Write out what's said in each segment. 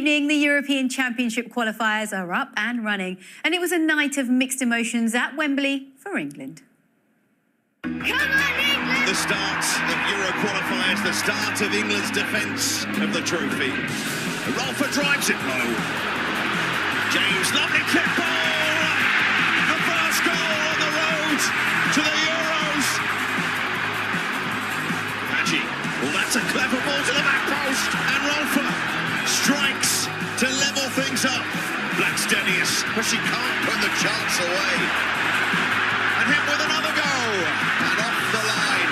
evening, the European Championship qualifiers are up and running, and it was a night of mixed emotions at Wembley for England. Come on, England! The start of Euro qualifiers, the start of England's defence of the trophy. Rolfer drives it low. James, lovely kick ball! The first goal on the road to the Euros. Maggi, well, that's a clever ball to the back post, and Rolfer strikes to level things up. Blackstenius, but she can't put the chance away. And hit with another goal, and off the line.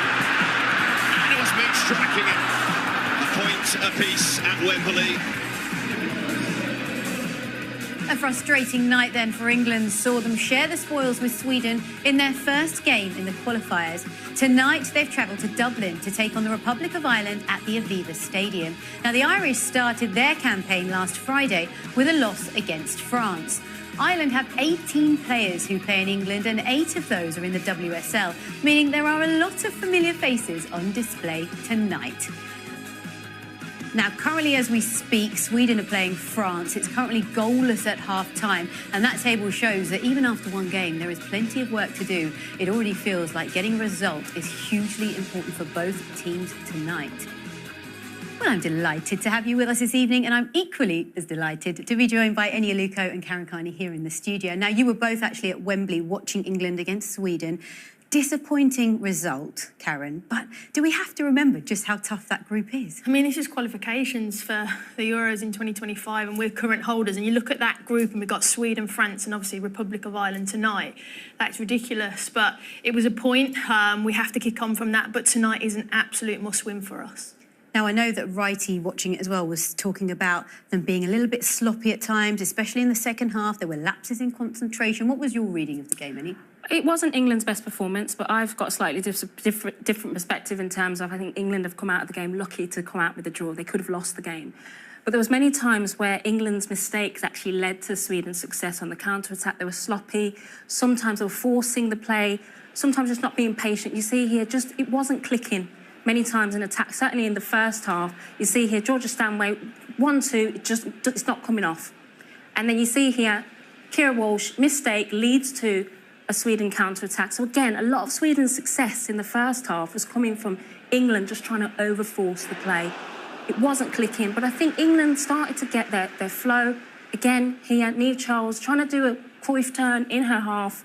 And it was Mead striking it. A point apiece at Wembley. A frustrating night then for England saw them share the spoils with Sweden in their first game in the qualifiers. Tonight, they've travelled to Dublin to take on the Republic of Ireland at the Aviva Stadium. Now, the Irish started their campaign last Friday with a loss against France. Ireland have 18 players who play in England, and 8 of those are in the WSL, meaning there are a lot of familiar faces on display tonight. Now, currently as we speak, Sweden are playing France. It's currently goalless at half-time, and that table shows that even after one game, there is plenty of work to do. It already feels like getting a result is hugely important for both teams tonight. Well, I'm delighted to have you with us this evening, and I'm equally as delighted to be joined by Enya Luko and Karen Carney here in the studio. Now, you were both actually at Wembley watching England against Sweden. Disappointing result, Karen, but do we have to remember just how tough that group is? I mean, it's just qualifications for the Euros in 2025, and we're current holders, and you look at that group and we've got Sweden, France and obviously Republic of Ireland tonight. That's ridiculous, but it was a point. We have to kick on from that, but tonight is an absolute must-win for us. Now, I know that Righty, watching it as well, was talking about them being a little bit sloppy at times, especially in the second half. There were lapses in concentration. What was your reading of the game, Annie? It wasn't England's best performance, but I've got a slightly different perspective in terms of I think England have come out of the game lucky to come out with a draw. They could have lost the game. But there was many times where England's mistakes actually led to Sweden's success on the counter-attack. They were sloppy. Sometimes they were forcing the play. Sometimes just not being patient. You see here, just it wasn't clicking many times in attack. Certainly in the first half, you see here, Georgia Stanway, 1-2, it's not coming off. And then you see here, Kira Walsh, mistake leads to a Sweden counter-attack. So again, a lot of Sweden's success in the first half was coming from England just trying to overforce the play. It wasn't clicking, but I think England started to get their flow. Again, here, Niamh Charles trying to do a Cruyff turn in her half.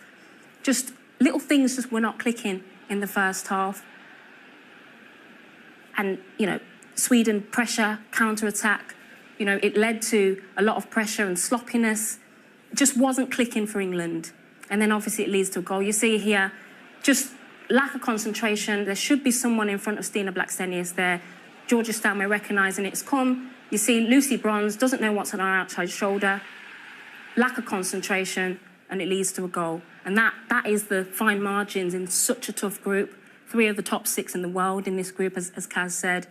Just little things just were not clicking in the first half. And, you know, Sweden pressure, counter-attack, you know, it led to a lot of pressure and sloppiness. It just wasn't clicking for England. And then obviously it leads to a goal. You see here, just lack of concentration. There should be someone in front of Stina Blackstenius there. Georgia Stanway recognising it's come. You see Lucy Bronze doesn't know what's on her outside shoulder. Lack of concentration, and it leads to a goal. And that is the fine margins in such a tough group. 3 of the top 6 in the world in this group, as Kaz said.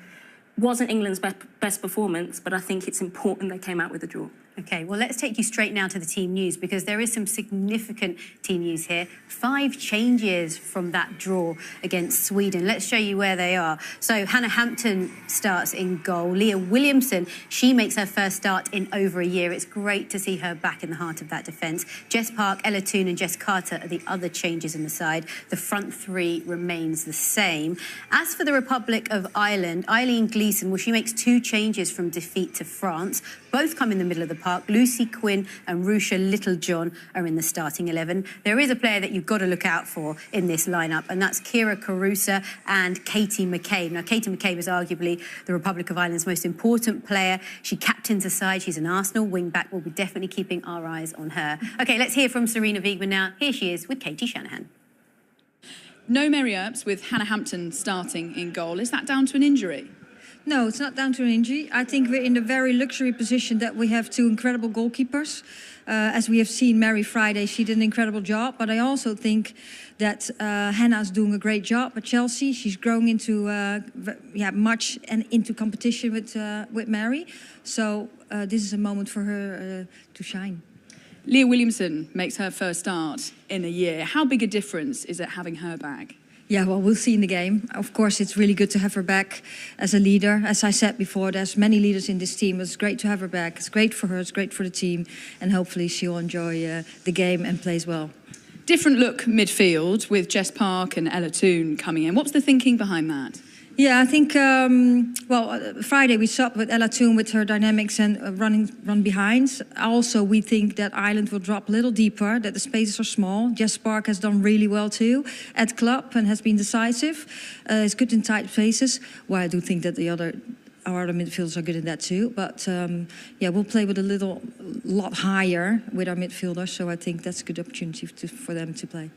Wasn't England's best performance, but I think it's important they came out with a draw. OK, well, let's take you straight now to the team news, because there is some significant team news here. 5 changes from that draw against Sweden. Let's show you where they are. So Hannah Hampton starts in goal. Leah Williamson, she makes her first start in over a year. It's great to see her back in the heart of that defence. Jess Park, Ella Toone and Jess Carter are the other changes in the side. The front 3 remains the same. As for the Republic of Ireland, Eileen Gleeson, well, she makes 2 changes from defeat to France. Both come in the middle of the park. Lucy Quinn and Rusha Littlejohn are in the starting 11. There is a player that you've got to look out for in this lineup, and that's Kira Carusa and Katie McCabe. Now, Katie McCabe is arguably the Republic of Ireland's most important player. She captains the side. She's an Arsenal wing-back. We'll be definitely keeping our eyes on her. OK, let's hear from Serena Wiegmann now. Here she is with Katie Shanahan. No Mary Earps with Hannah Hampton starting in goal. Is that down to an injury? No, it's not down to an injury. I think we're in the very luxury position that we have 2 incredible goalkeepers. As we have seen Mary Friday, she did an incredible job. But I also think that Hannah's doing a great job at Chelsea. She's growing into much and into competition with Mary. So this is a moment for her to shine. Leah Williamson makes her first start in a year. How big a difference is it having her back? Yeah, well, we'll see in the game. Of course, it's really good to have her back as a leader. As I said before, there's many leaders in this team. It's great to have her back. It's great for her, it's great for the team. And hopefully she'll enjoy the game and plays well. Different look midfield with Jess Park and Ella Toone coming in. What's the thinking behind that? Yeah, I think, Friday we saw with Ella Toone with her dynamics and run behinds. Also, we think that Ireland will drop a little deeper, that the spaces are small. Jess Park has done really well too at club and has been decisive. It's good in tight spaces. Well, I do think that our other midfielders are good in that too. But yeah, we'll play with a lot higher with our midfielders. So I think that's a good opportunity for them to play.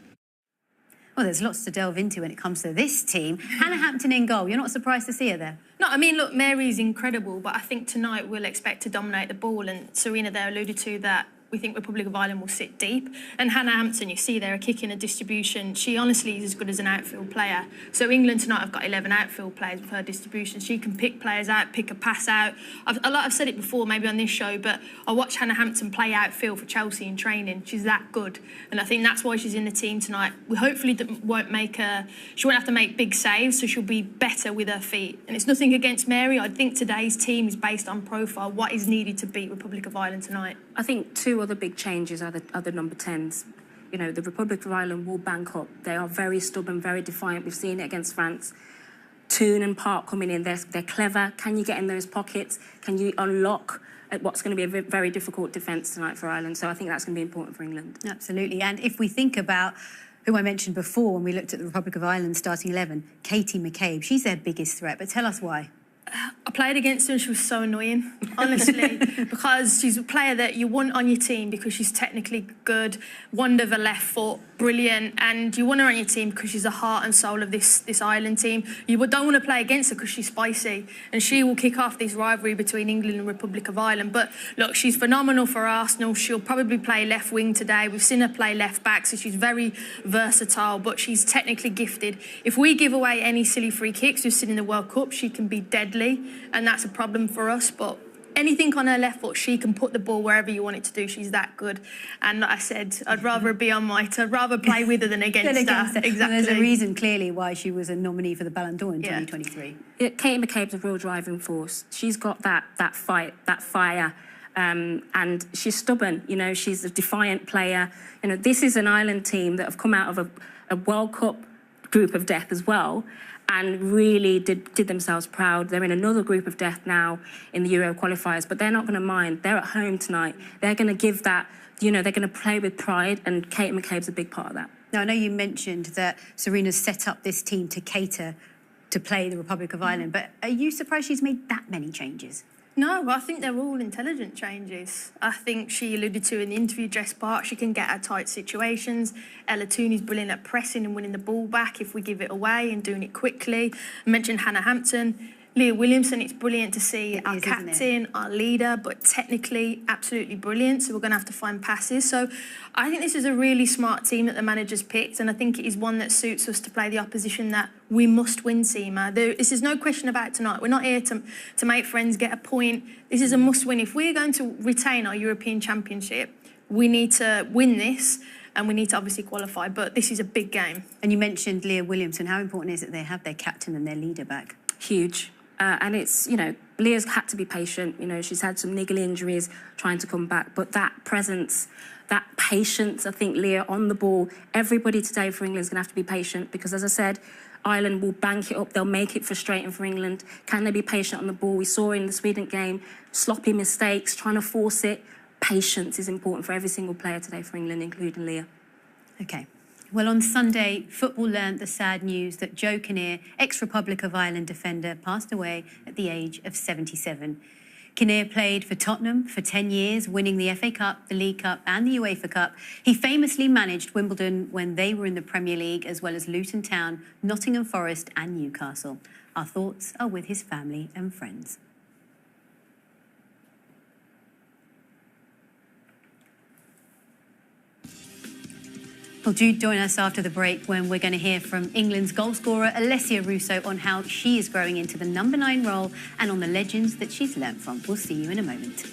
Well, there's lots to delve into when it comes to this team. Hannah Hampton in goal. You're not surprised to see her there? No, I mean, look, Mary's incredible, but I think tonight we'll expect to dominate the ball. And Serena there alluded to that we think Republic of Ireland will sit deep. And Hannah Hampton, you see there, a kick in a distribution. She honestly is as good as an outfield player. So England tonight have got 11 outfield players with her distribution. She can pick players out, pick a pass out. I've said it before, maybe on this show, but I watched Hannah Hampton play outfield for Chelsea in training. She's that good. And I think that's why she's in the team tonight. We hopefully she won't have to make big saves, so she'll be better with her feet. And it's nothing against Mary. I think today's team is based on profile, what is needed to beat Republic of Ireland tonight. I think two other big changes are the number 10s. You know, the Republic of Ireland will bank up. They are very stubborn, very defiant. We've seen it against France. Toone and Park coming in, they're clever. Can you get in those pockets? Can you unlock what's going to be a very difficult defence tonight for Ireland? So I think that's going to be important for England. Absolutely. And if we think about who I mentioned before when we looked at the Republic of Ireland starting 11, Katie McCabe, she's their biggest threat. But tell us why. I played against her and she was so annoying, honestly, because she's a player that you want on your team because she's technically good, wonder of a left foot, brilliant, and you want her on your team because she's the heart and soul of this Ireland team. You don't want to play against her because she's spicy, and she will kick off this rivalry between England and Republic of Ireland. But look, she's phenomenal for Arsenal. She'll probably play left wing today. We've seen her play left back, so she's very versatile, but she's technically gifted. If we give away any silly free kicks, we've seen in the World Cup, she can be deadly. And that's a problem for us, but anything on her left foot, she can put the ball wherever you want it to do. She's that good. And like I said, I'd rather be on might. I'd rather play with her than against her. Exactly. Well, there's a reason, clearly, why she was a nominee for the Ballon d'Or in 2023. Yeah, Katie McCabe's a real driving force. She's got that fight, that fire. And she's stubborn. You know, she's a defiant player. You know, this is an Ireland team that have come out of a World Cup group of death as well, and really did themselves proud. They're in another group of death now in the Euro qualifiers, but they're not going to mind. They're at home tonight. They're going to give that, you know, they're going to play with pride, and Kate McCabe's a big part of that. Now, I know you mentioned that Serena's set up this team to cater to play the Republic of Ireland, but are you surprised she's made that many changes? No, I think they're all intelligent changes. I think she alluded to in the interview, Jess Park, she can get out tight situations. Ella Toone is brilliant at pressing and winning the ball back if we give it away and doing it quickly. I mentioned Hannah Hampton. Leah Williamson, it's brilliant to see our captain, our leader, but technically absolutely brilliant. So we're going to have to find passes. So I think this is a really smart team that the manager's picked, and I think it is one that suits us to play the opposition that we must win, Seema. This is no question about tonight. We're not here to make friends, get a point. This is a must-win. If we're going to retain our European Championship, we need to win this, and we need to obviously qualify, but this is a big game. And you mentioned Leah Williamson. How important is it they have their captain and their leader back? Huge. And it's, you know, Leah's had to be patient. You know, she's had some niggly injuries trying to come back. But that presence, that patience, I think, Leah, on the ball, everybody today for England is going to have to be patient because, as I said, Ireland will bank it up. They'll make it frustrating for England. Can they be patient on the ball? We saw in the Sweden game, sloppy mistakes, trying to force it. Patience is important for every single player today for England, including Leah. OK. Well, on Sunday, football learned the sad news that Jo Kinnear, ex-Republic of Ireland defender, passed away at the age of 77. Kinnear played for Tottenham for 10 years, winning the FA Cup, the League Cup and the UEFA Cup. He famously managed Wimbledon when they were in the Premier League, as well as Luton Town, Nottingham Forest and Newcastle. Our thoughts are with his family and friends. Well, do join us after the break when we're going to hear from England's goalscorer Alessia Russo on how she is growing into the number 9 role and on the legends that she's learnt from. We'll see you in a moment.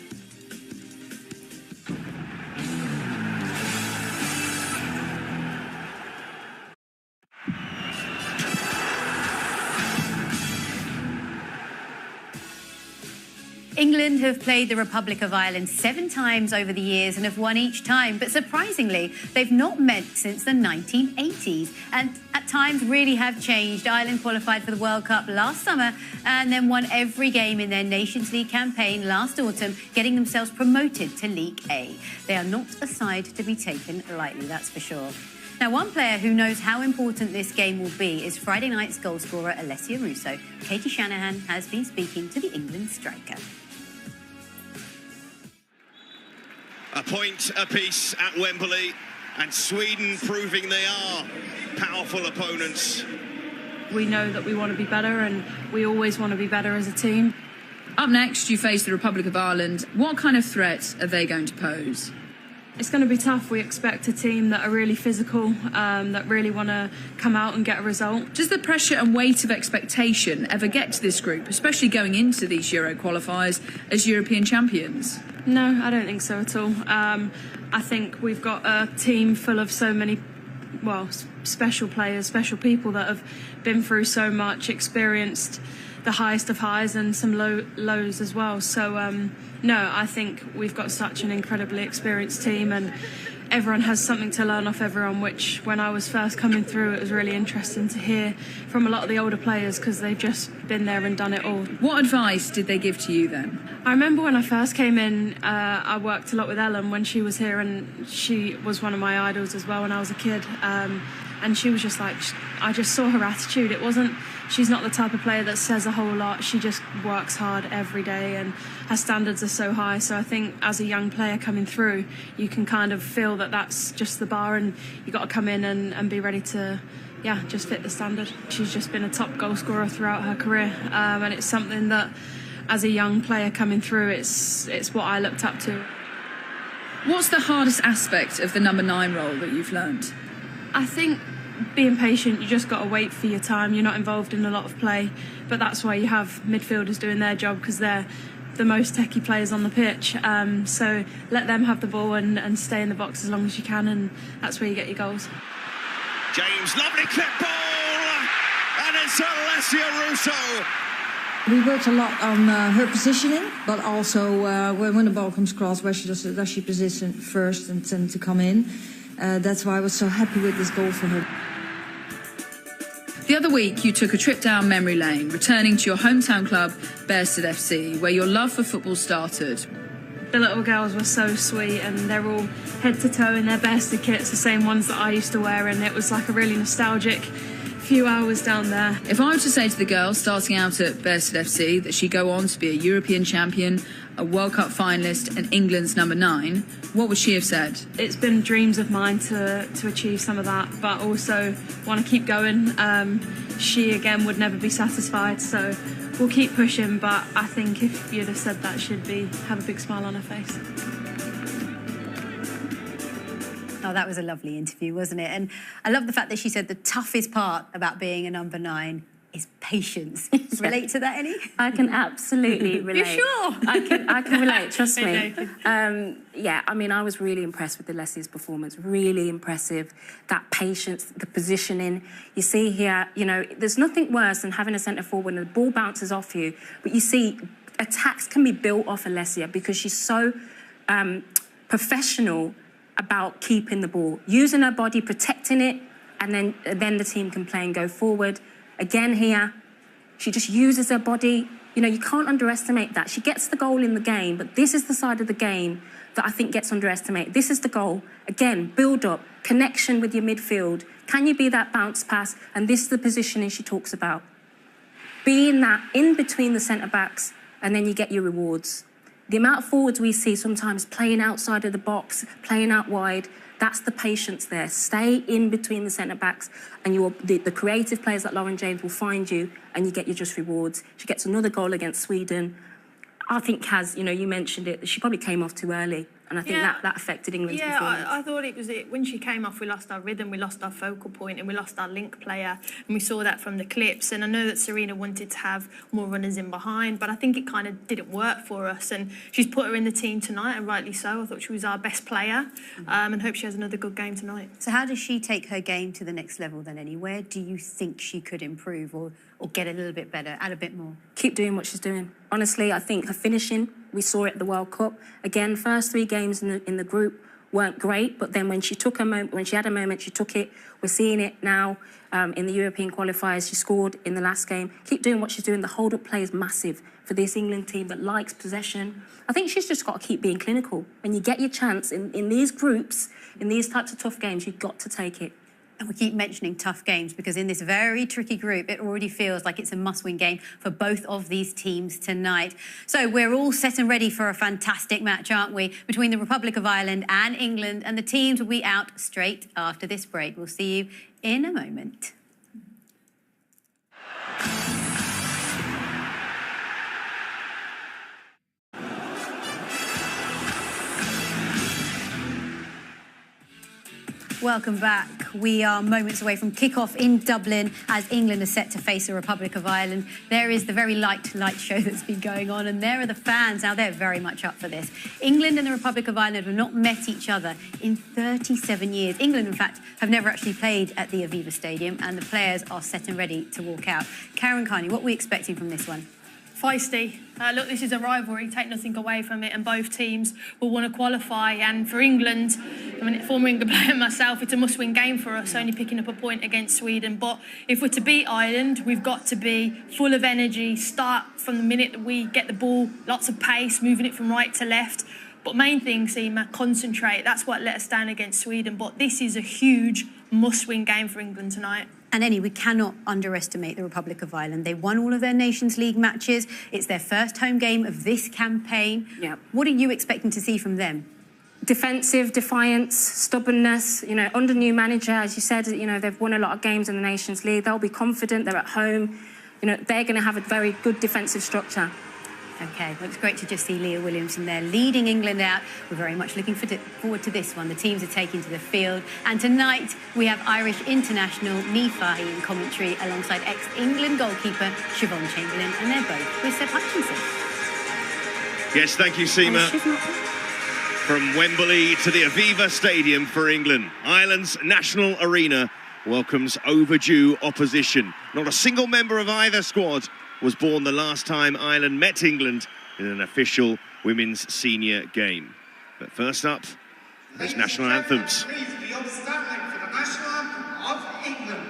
England have played the Republic of Ireland 7 times over the years and have won each time. But surprisingly, they've not met since the 1980s. And at times really have changed. Ireland qualified for the World Cup last summer and then won every game in their Nations League campaign last autumn, getting themselves promoted to League A. They are not a side to be taken lightly, that's for sure. Now, one player who knows how important this game will be is Friday night's goalscorer Alessia Russo. Katie Shanahan has been speaking to the England striker. A point apiece at Wembley, and Sweden proving they are powerful opponents. We know that we want to be better, and we always want to be better as a team. Up next, you face the Republic of Ireland. What kind of threat are they going to pose? It's going to be tough. We expect a team that are really physical, that really want to come out and get a result. Does the pressure and weight of expectation ever get to this group, especially going into these Euro qualifiers as European champions? No, I don't think so at all. I think we've got a team full of so many, well, special players, special people that have been through so much, experienced the highest of highs and some lows as well. So, no, I think we've got such an incredibly experienced team, and everyone has something to learn off everyone, which when I was first coming through, it was really interesting to hear from a lot of the older players because they've just been there and done it all. What advice did they give to you then? I remember when I first came in, I worked a lot with Ellen when she was here, and she was one of my idols as well when I was a kid. And she was just like, I just saw her attitude. It wasn't, she's not the type of player that says a whole lot. She just works hard every day, and her standards are so high. So I think as a young player coming through, you can kind of feel that that's just the bar, and you got to come in and be ready to, yeah, just fit the standard. She's just been a top goal scorer throughout her career, and it's something that as a young player coming through, it's what I looked up to. What's the hardest aspect of the number 9 role that you've learned? I think being patient, you just got to wait for your time. You're not involved in a lot of play, but that's why you have midfielders doing their job, because they're the most techie players on the pitch. So let them have the ball and stay in the box as long as you can, and that's where you get your goals. James, lovely clip ball, and it's Alessia Russo. We worked a lot on her positioning, but also when the ball comes across, where does she position first and then to come in. That's why I was so happy with this goal for her. The other week, you took a trip down memory lane, returning to your hometown club, Bearsted FC, where your love for football started. The little girls were so sweet, and they're all head to toe in their Bearsted kits, the same ones that I used to wear, and it was like a really nostalgic few hours down there. If I were to say to the girls starting out at Bearsted FC that she'd go on to be a European champion, a World Cup finalist and England's number 9, what would she have said? It's been dreams of mine to achieve some of that, but also want to keep going. She, again, would never be satisfied, so we'll keep pushing, but I think if you'd have said that, she'd have a big smile on her face. Oh, that was a lovely interview, wasn't it? And I love the fact that she said the toughest part about being a number 9 is patience. Relate to that, Ellie? I can absolutely relate. You're sure? I can relate, trust me. Yeah, I mean, I was really impressed with Alessia's performance, really impressive. That patience, the positioning. You see here, you know, there's nothing worse than having a centre forward when the ball bounces off you, but you see attacks can be built off Alessia because she's so professional about keeping the ball, using her body, protecting it, and then the team can play and go forward. Again here, she just uses her body. You know, you can't underestimate that. She gets the goal in the game, but this is the side of the game that I think gets underestimated. This is the goal. Again, build up, connection with your midfield. Can you be that bounce pass? And this is the positioning she talks about. Being that in between the centre-backs, and then you get your rewards. The amount of forwards we see sometimes playing outside of the box, playing out wide, that's the patience there. Stay in between the centre-backs, and the creative players like Lauren James will find you, and you get your just rewards. She gets another goal against Sweden. I think you know, you mentioned it, she probably came off too early. And I think that affected England's performance. I thought it was it. When she came off, we lost our rhythm, we lost our focal point, and we lost our link player. And we saw that from the clips. And I know that Serena wanted to have more runners in behind, but I think it kind of didn't work for us. And she's put her in the team tonight, and rightly so. I thought she was our best player, and hope she has another good game tonight. So how does she take her game to the next level then, Annie? Where do you think she could improve or get a little bit better, add a bit more? keep doing what she's doing. Honestly, I think her finishing, we saw it at the World Cup. Again, first 3 games in the group weren't great, but then when she took a moment, when she had a moment, she took it. We're seeing it now in the European qualifiers. She scored in the last game. Keep doing what she's doing. The hold-up play is massive for this England team that likes possession. I think she's just got to keep being clinical. When you get your chance in these groups, in these types of tough games, you've got to take it. And we keep mentioning tough games because in this very tricky group, it already feels like it's a must-win game for both of these teams tonight. So we're all set and ready for a fantastic match, aren't we, between the Republic of Ireland and England, and the teams will be out straight after this break. We'll see you in a moment. Welcome back. We are moments away from kick-off in Dublin as England are set to face the Republic of Ireland. There is the very light show that's been going on, and there are the fans. Now, they're very much up for this. England and the Republic of Ireland have not met each other in 37 years. England, in fact, have never actually played at the Aviva Stadium, and the players are set and ready to walk out. Karen Carney, what are we expecting from this one? Feisty. Look, this is a rivalry, take nothing away from it, and both teams will want to qualify. And for England, I mean, former England player myself, it's a must-win game for us, only picking up a point against Sweden. But if we're to beat Ireland, we've got to be full of energy, start from the minute that we get the ball, lots of pace, moving it from right to left. But main thing, Seema, concentrate. That's what let us down against Sweden. But this is a huge must-win game for England tonight. And Annie, we cannot underestimate the Republic of Ireland. They won all of their Nations League matches. It's their first home game of this campaign. Yep. What are you expecting to see from them? Defensive, defiance, stubbornness, you know, under new manager, as you said, you know, they've won a lot of games in the Nations League. They'll be confident, they're at home. You know, they're going to have a very good defensive structure. OK, well, it's great to just see Leah Williamson there leading England out. We're very much looking forward to this one. The teams are taking to the field. And tonight, we have Irish international Niamh Fahey in commentary alongside ex-England goalkeeper Siobhan Chamberlain. And they're both with Seb Hutchinson. Yes, thank you, Seema. From Wembley to the Aviva Stadium for England, Ireland's national arena welcomes overdue opposition. Not a single member of either squad was born the last time Ireland met England in an official women's senior game. But first up, there's national anthems. Please be upstanding for the national anthem of England.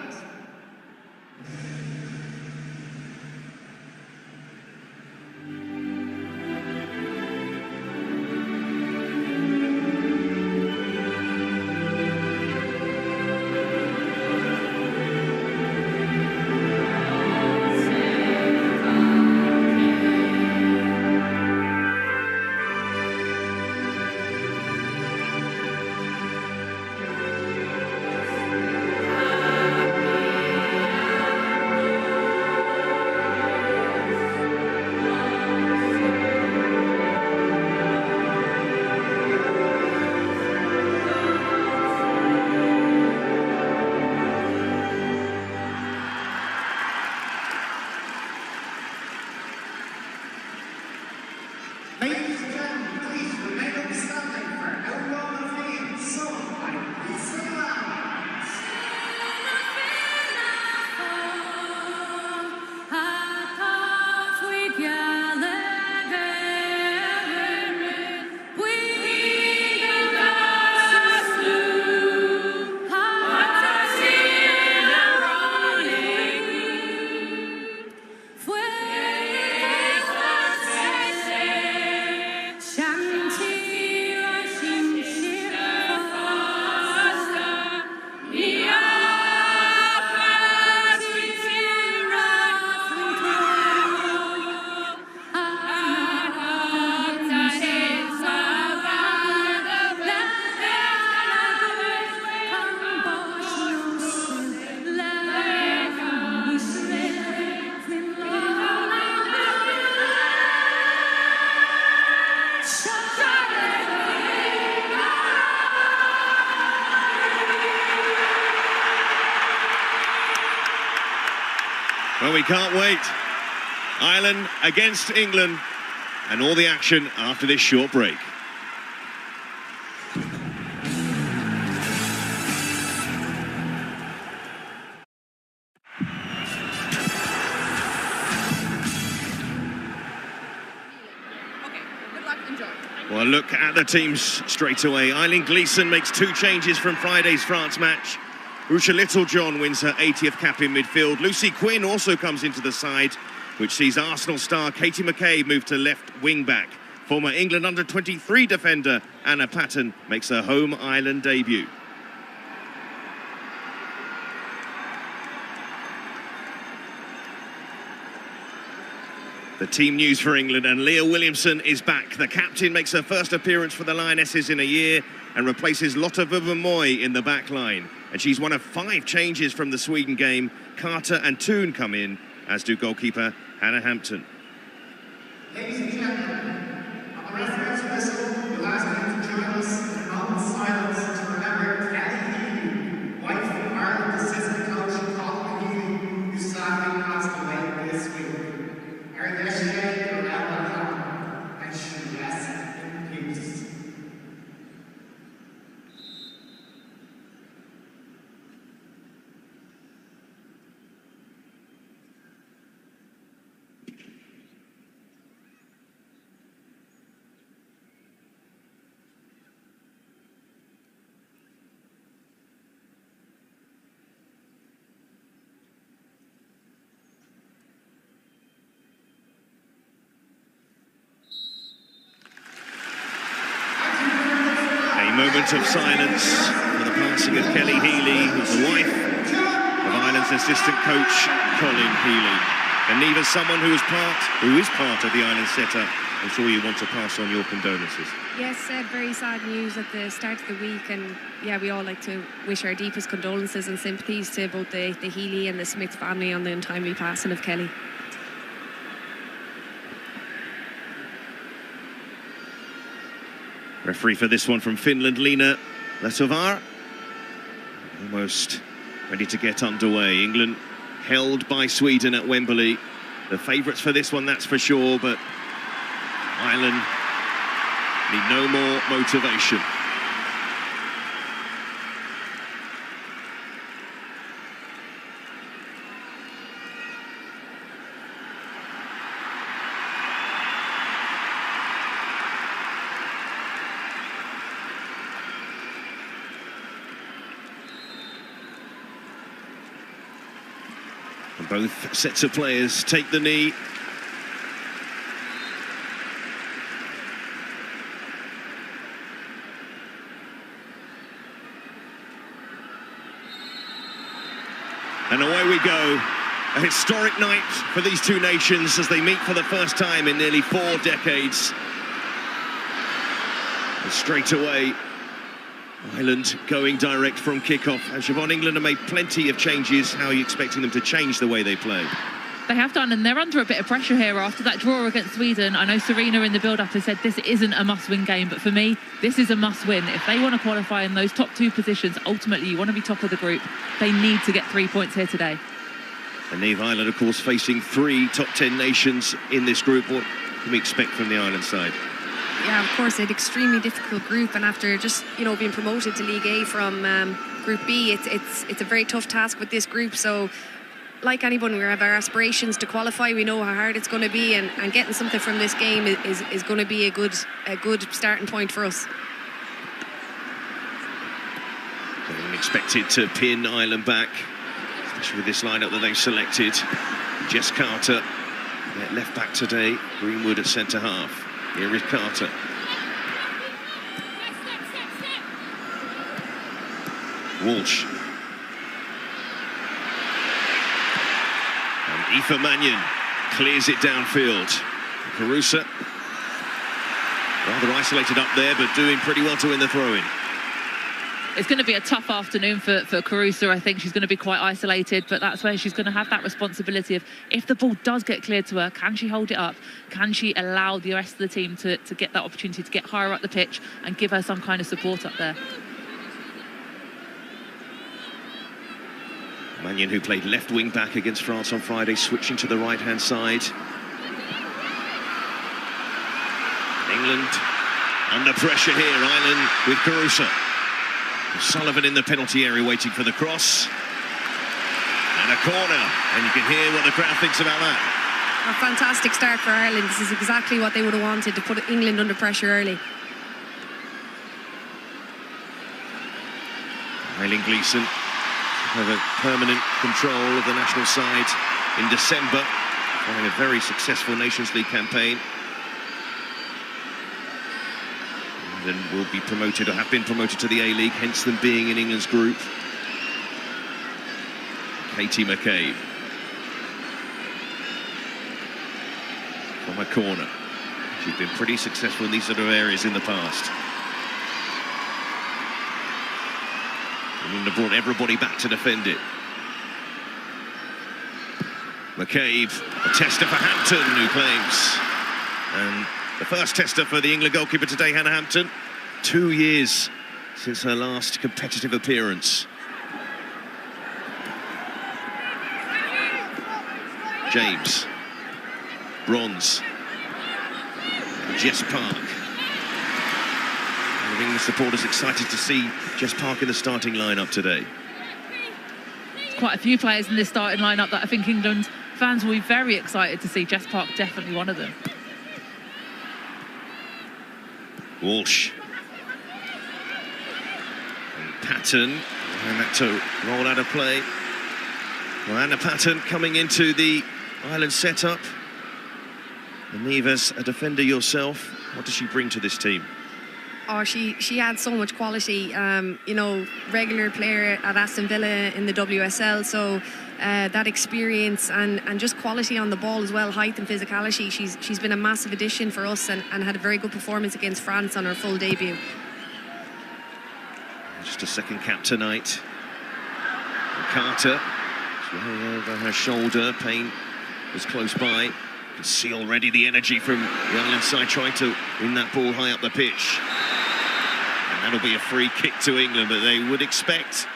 Ladies and gentlemen, please remain upstanding for Elrond of Fame, sung by Lisa Lambs. Well, we can't wait. Ireland against England, and all the action after this short break. Well, look at the teams straight away. Eileen Gleeson makes 2 changes from Friday's France match. Usha Littlejohn wins her 80th cap in midfield. Lucy Quinn also comes into the side, which sees Arsenal star Katie McCabe move to left wing-back. Former England under-23 defender Anna Patten makes her home island debut. The team news for England, and Leah Williamson is back. The captain makes her first appearance for the Lionesses in a year and replaces Lotta Vuvimoy in the back line. And she's one of 5 changes from the Sweden game. Carter and Toon come in, as do goalkeeper Hannah Hampton. Ladies and gentlemen, on the reference whistle, you'll ask them to join us in a moment of silence to remember Kelly Healy, wife of Ireland assistant coach Colin Healy, who sadly passed away this week. Her yesterday, your elbow, and she rests in peace. Moment of silence for the passing of Kelly Healy, who's the wife of Ireland's assistant coach Colin Healy, and neither someone who is part of the Ireland setup. I'm sure you want to pass on your condolences. Yes, very sad news at the start of the week, and yeah, we all like to wish our deepest condolences and sympathies to both the Healy and the Smith family on the untimely passing of Kelly. Referee for this one from Finland, Lena Letovar. Almost ready to get underway. England held by Sweden at Wembley. The favourites for this one, that's for sure, but Ireland need no more motivation. And both sets of players take the knee. And away we go. A historic night for these two nations as they meet for the first time in nearly 4 decades. And straight away, Ireland going direct from kickoff. And Siobhan, England have made plenty of changes. How are you expecting them to change the way they play? They have done, and they're under a bit of pressure here after that draw against Sweden. I know Serena in the build-up has said this isn't a must-win game, but for me, this is a must-win. If they want to qualify in those top 2 positions, ultimately you want to be top of the group. They need to get 3 points here today. And Neve Ireland, of course, facing 3 top 10 nations in this group. What can we expect from the Ireland side? Yeah, of course, an extremely difficult group, and after just, you know, being promoted to League A from Group B, it's a very tough task with this group. So, like anyone, we have our aspirations to qualify. We know how hard it's going to be, and getting something from this game is going to be a good starting point for us. They're expected to pin Ireland back, especially with this lineup that they've selected. Jess Carter, left back today. Greenwood at centre half. Here is Carter. Walsh. And Aoife Mannion clears it downfield. Carusa, rather isolated up there, but doing pretty well to win the throw-in. It's going to be a tough afternoon for Carusa. I think she's going to be quite isolated, but that's where she's going to have that responsibility of, if the ball does get cleared to her, can she hold it up? Can she allow the rest of the team to get that opportunity to get higher up the pitch and give her some kind of support up there? Mannion, who played left wing back against France on Friday, switching to the right-hand side. England under pressure here. Ireland with Carusa. Sullivan in the penalty area waiting for the cross. And a corner. And you can hear what the crowd thinks about that. A fantastic start for Ireland. This is exactly what they would have wanted, to put England under pressure early. Eileen Gleeson have a permanent control of the national side in December, following a very successful Nations League campaign. England will be promoted, or have been promoted, to the A-League, hence them being in England's group. Katie McCabe from a corner. She's been pretty successful in these sort of areas in the past. England have brought everybody back to defend it. McCabe, a tester for Hampton, who claims. And the first tester for the England goalkeeper today, Hannah Hampton. 2 years since her last competitive appearance. James. Bronze. Jess Park. And the England supporters excited to see Jess Park in the starting lineup today. There's quite a few players in this starting lineup that I think England fans will be very excited to see. Jess Park definitely one of them. Walsh. And Patton. And that to roll out of play. Well, Anna Patton coming into the Ireland setup. And Neves, a defender yourself, what does she bring to this team? Oh, she adds so much quality. You know, regular player at Aston Villa in the WSL, so that experience and just quality on the ball as well, height and physicality. She's been a massive addition for us and had a very good performance against France on her full debut. Just a second cap tonight. And Carter, over her shoulder, Payne was close by. You can see already the energy from the Ireland side trying to win that ball high up the pitch. And that'll be a free kick to England, but they would expect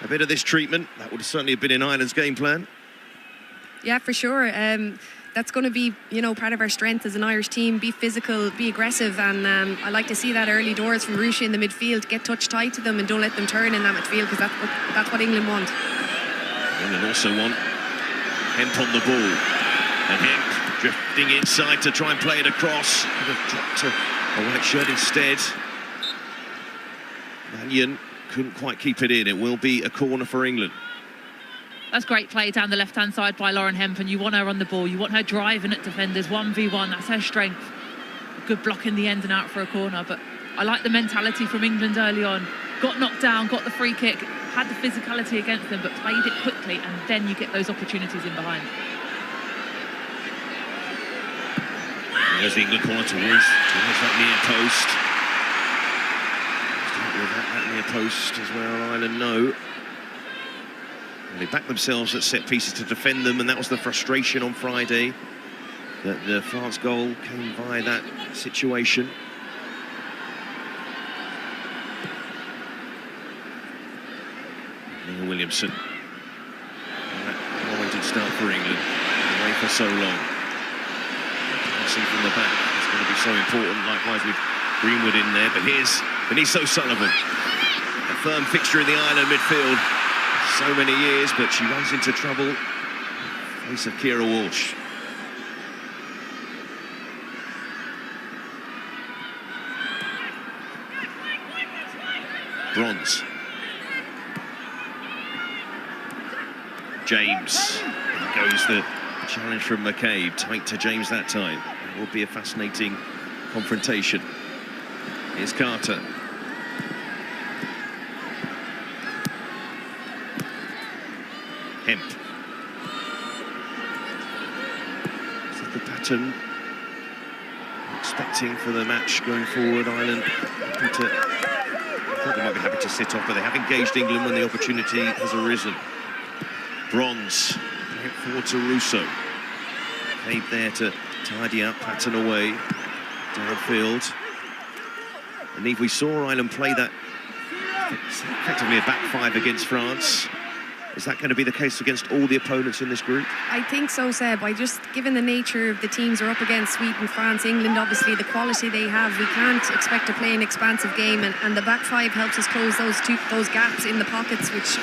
a bit of this treatment. That would certainly have been in Ireland's game plan. Yeah, for sure. That's going to be, you know, part of our strength as an Irish team. Be physical, be aggressive, and I like to see that early doors from Russia in the midfield. Get touch tight to them and don't let them turn in that midfield, because that's what England want. England also want Hemp on the ball. And Hemp drifting inside to try and play it across. Could have dropped a white shirt instead. Mannion couldn't quite keep it in. It will be a corner for England. That's great play down the left-hand side by Lauren Hemp, and you want her on the ball. You want her driving at defenders, 1v1. That's her strength. A good block in the end and out for a corner. But I like the mentality from England early on. Got knocked down, got the free kick, had the physicality against them, but played it quickly, and then you get those opportunities in behind. There's the England corner towards that near post. Start with that near post as well, Ireland no. And they backed themselves at set pieces to defend them, and that was the frustration on Friday, that the France goal came via that situation. Neil Williamson. And that warranted start for England. Away for so long. Passing from the back is going to be so important, likewise with Greenwood in there. But here's Denise O'Sullivan, a firm fixture in the Ireland midfield. So many years, but she runs into trouble in face of Ciara Walsh. Bronze. James. There goes the challenge from McCabe. Tight to James that time. It will be a fascinating confrontation. Here's Carter. Hemp. This is the pattern we're expecting for the match going forward. Ireland I thought they might be happy to sit off, but they have engaged England when the opportunity has arisen. Bronze. Play it forward to Russo. Cabe there to tidy up, Patton away. Downfield. And if we saw Ireland play that effectively a back five against France, is that going to be the case against all the opponents in this group? I think so, Seb. Given the nature of the teams we're up against, Sweden, France, England, obviously the quality they have, we can't expect to play an expansive game, and the back five helps us close those gaps in the pockets, which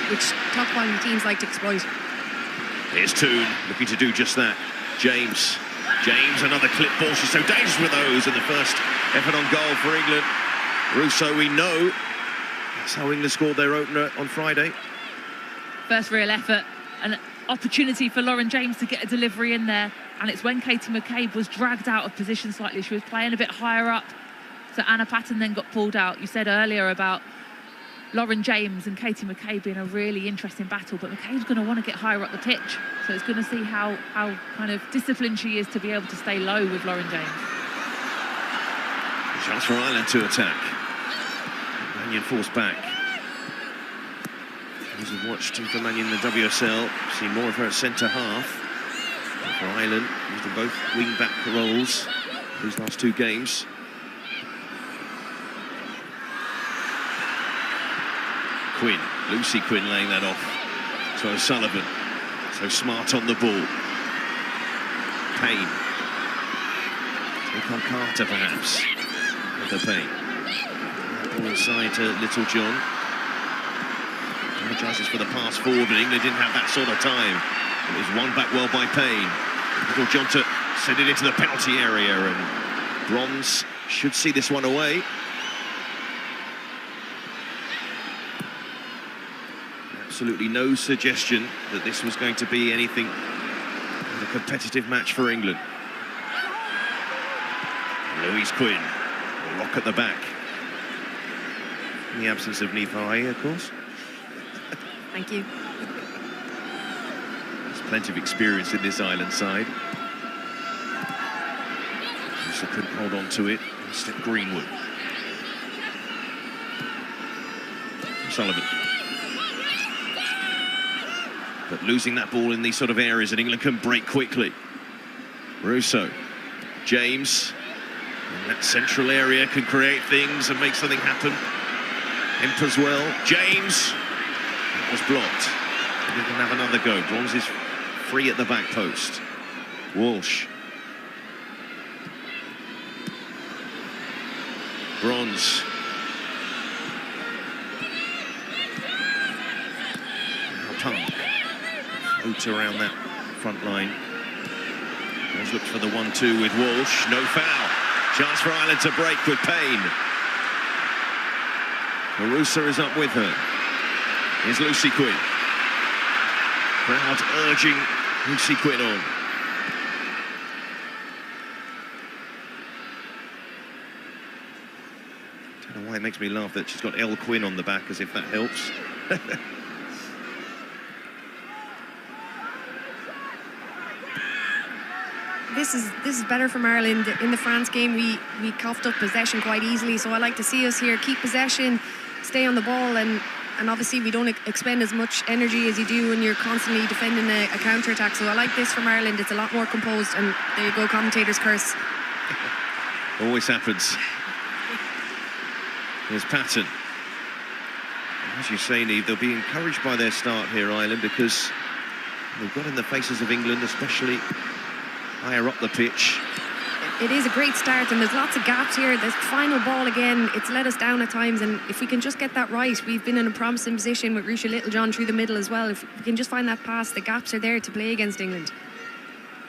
top quality teams like to exploit. Here's Toon looking to do just that. James, another clip ball. She's so dangerous with those in the first effort on goal for England. Russo, we know, That's how England scored their opener on Friday. First real effort, an opportunity for Lauren James to get a delivery in there. And it's when Katie McCabe was dragged out of position slightly. She was playing a bit higher up. So Anna Patten then got pulled out. You said earlier about Lauren James and Katie McCabe being a really interesting battle, but McCabe's going to want to get higher up the pitch. So it's going to see how kind of disciplined she is to be able to stay low with Lauren James. Chance for Ireland to attack. Mannion forced back. Those who've watched Aoife Mannion in the WSL see more of her at centre half. For Ireland, used in both wing-back roles these last two games. Quinn, Lucy Quinn laying that off to O'Sullivan. So smart on the ball. Payne. Take on Carter perhaps. With the Payne. Ball inside to Little John. Apologises for the pass forward, but England didn't have that sort of time. It was won back well by Payne. Little John to send it into the penalty area, and Bronze should see this one away. Absolutely no suggestion that this was going to be anything but a competitive match for England. Louise Quinn, a lock at the back. In the absence of Nivae, of course. Thank you. There's plenty of experience in this Ireland side. Lisa couldn't hold on to it. Instead, Greenwood. Sullivan. But losing that ball in these sort of areas, and England can break quickly. Russo, James, in that central area can create things and make something happen. Imp as well. James, that was blocked. He can have another go. Bronze is free at the back post. Walsh. Bronze. Now Punk. Out around that front line. Bronze looks for the 1-2 with Walsh. No foul. Chance for Ireland to break with Payne. Marusa is up with her. Here's Lucy Quinn. Crowd urging Lucy Quinn on. Don't know why it makes me laugh that she's got L Quinn on the back, as if that helps. This is better from Ireland. In the France game, we coughed up possession quite easily, so I like to see us here keep possession, stay on the ball, and obviously we don't expend as much energy as you do when you're constantly defending a counter-attack. So I like this from Ireland. It's a lot more composed, and there you go, commentator's curse. Always happens. Here's Patten. As you say, Niamh, they'll be encouraged by their start here, Ireland, because they've got in the faces of England, especially higher up the pitch. It is a great start, and there's lots of gaps here. This final ball again, it's let us down at times, and if we can just get that right, we've been in a promising position with Ruesha Littlejohn through the middle as well. If we can just find that pass, the gaps are there to play against England.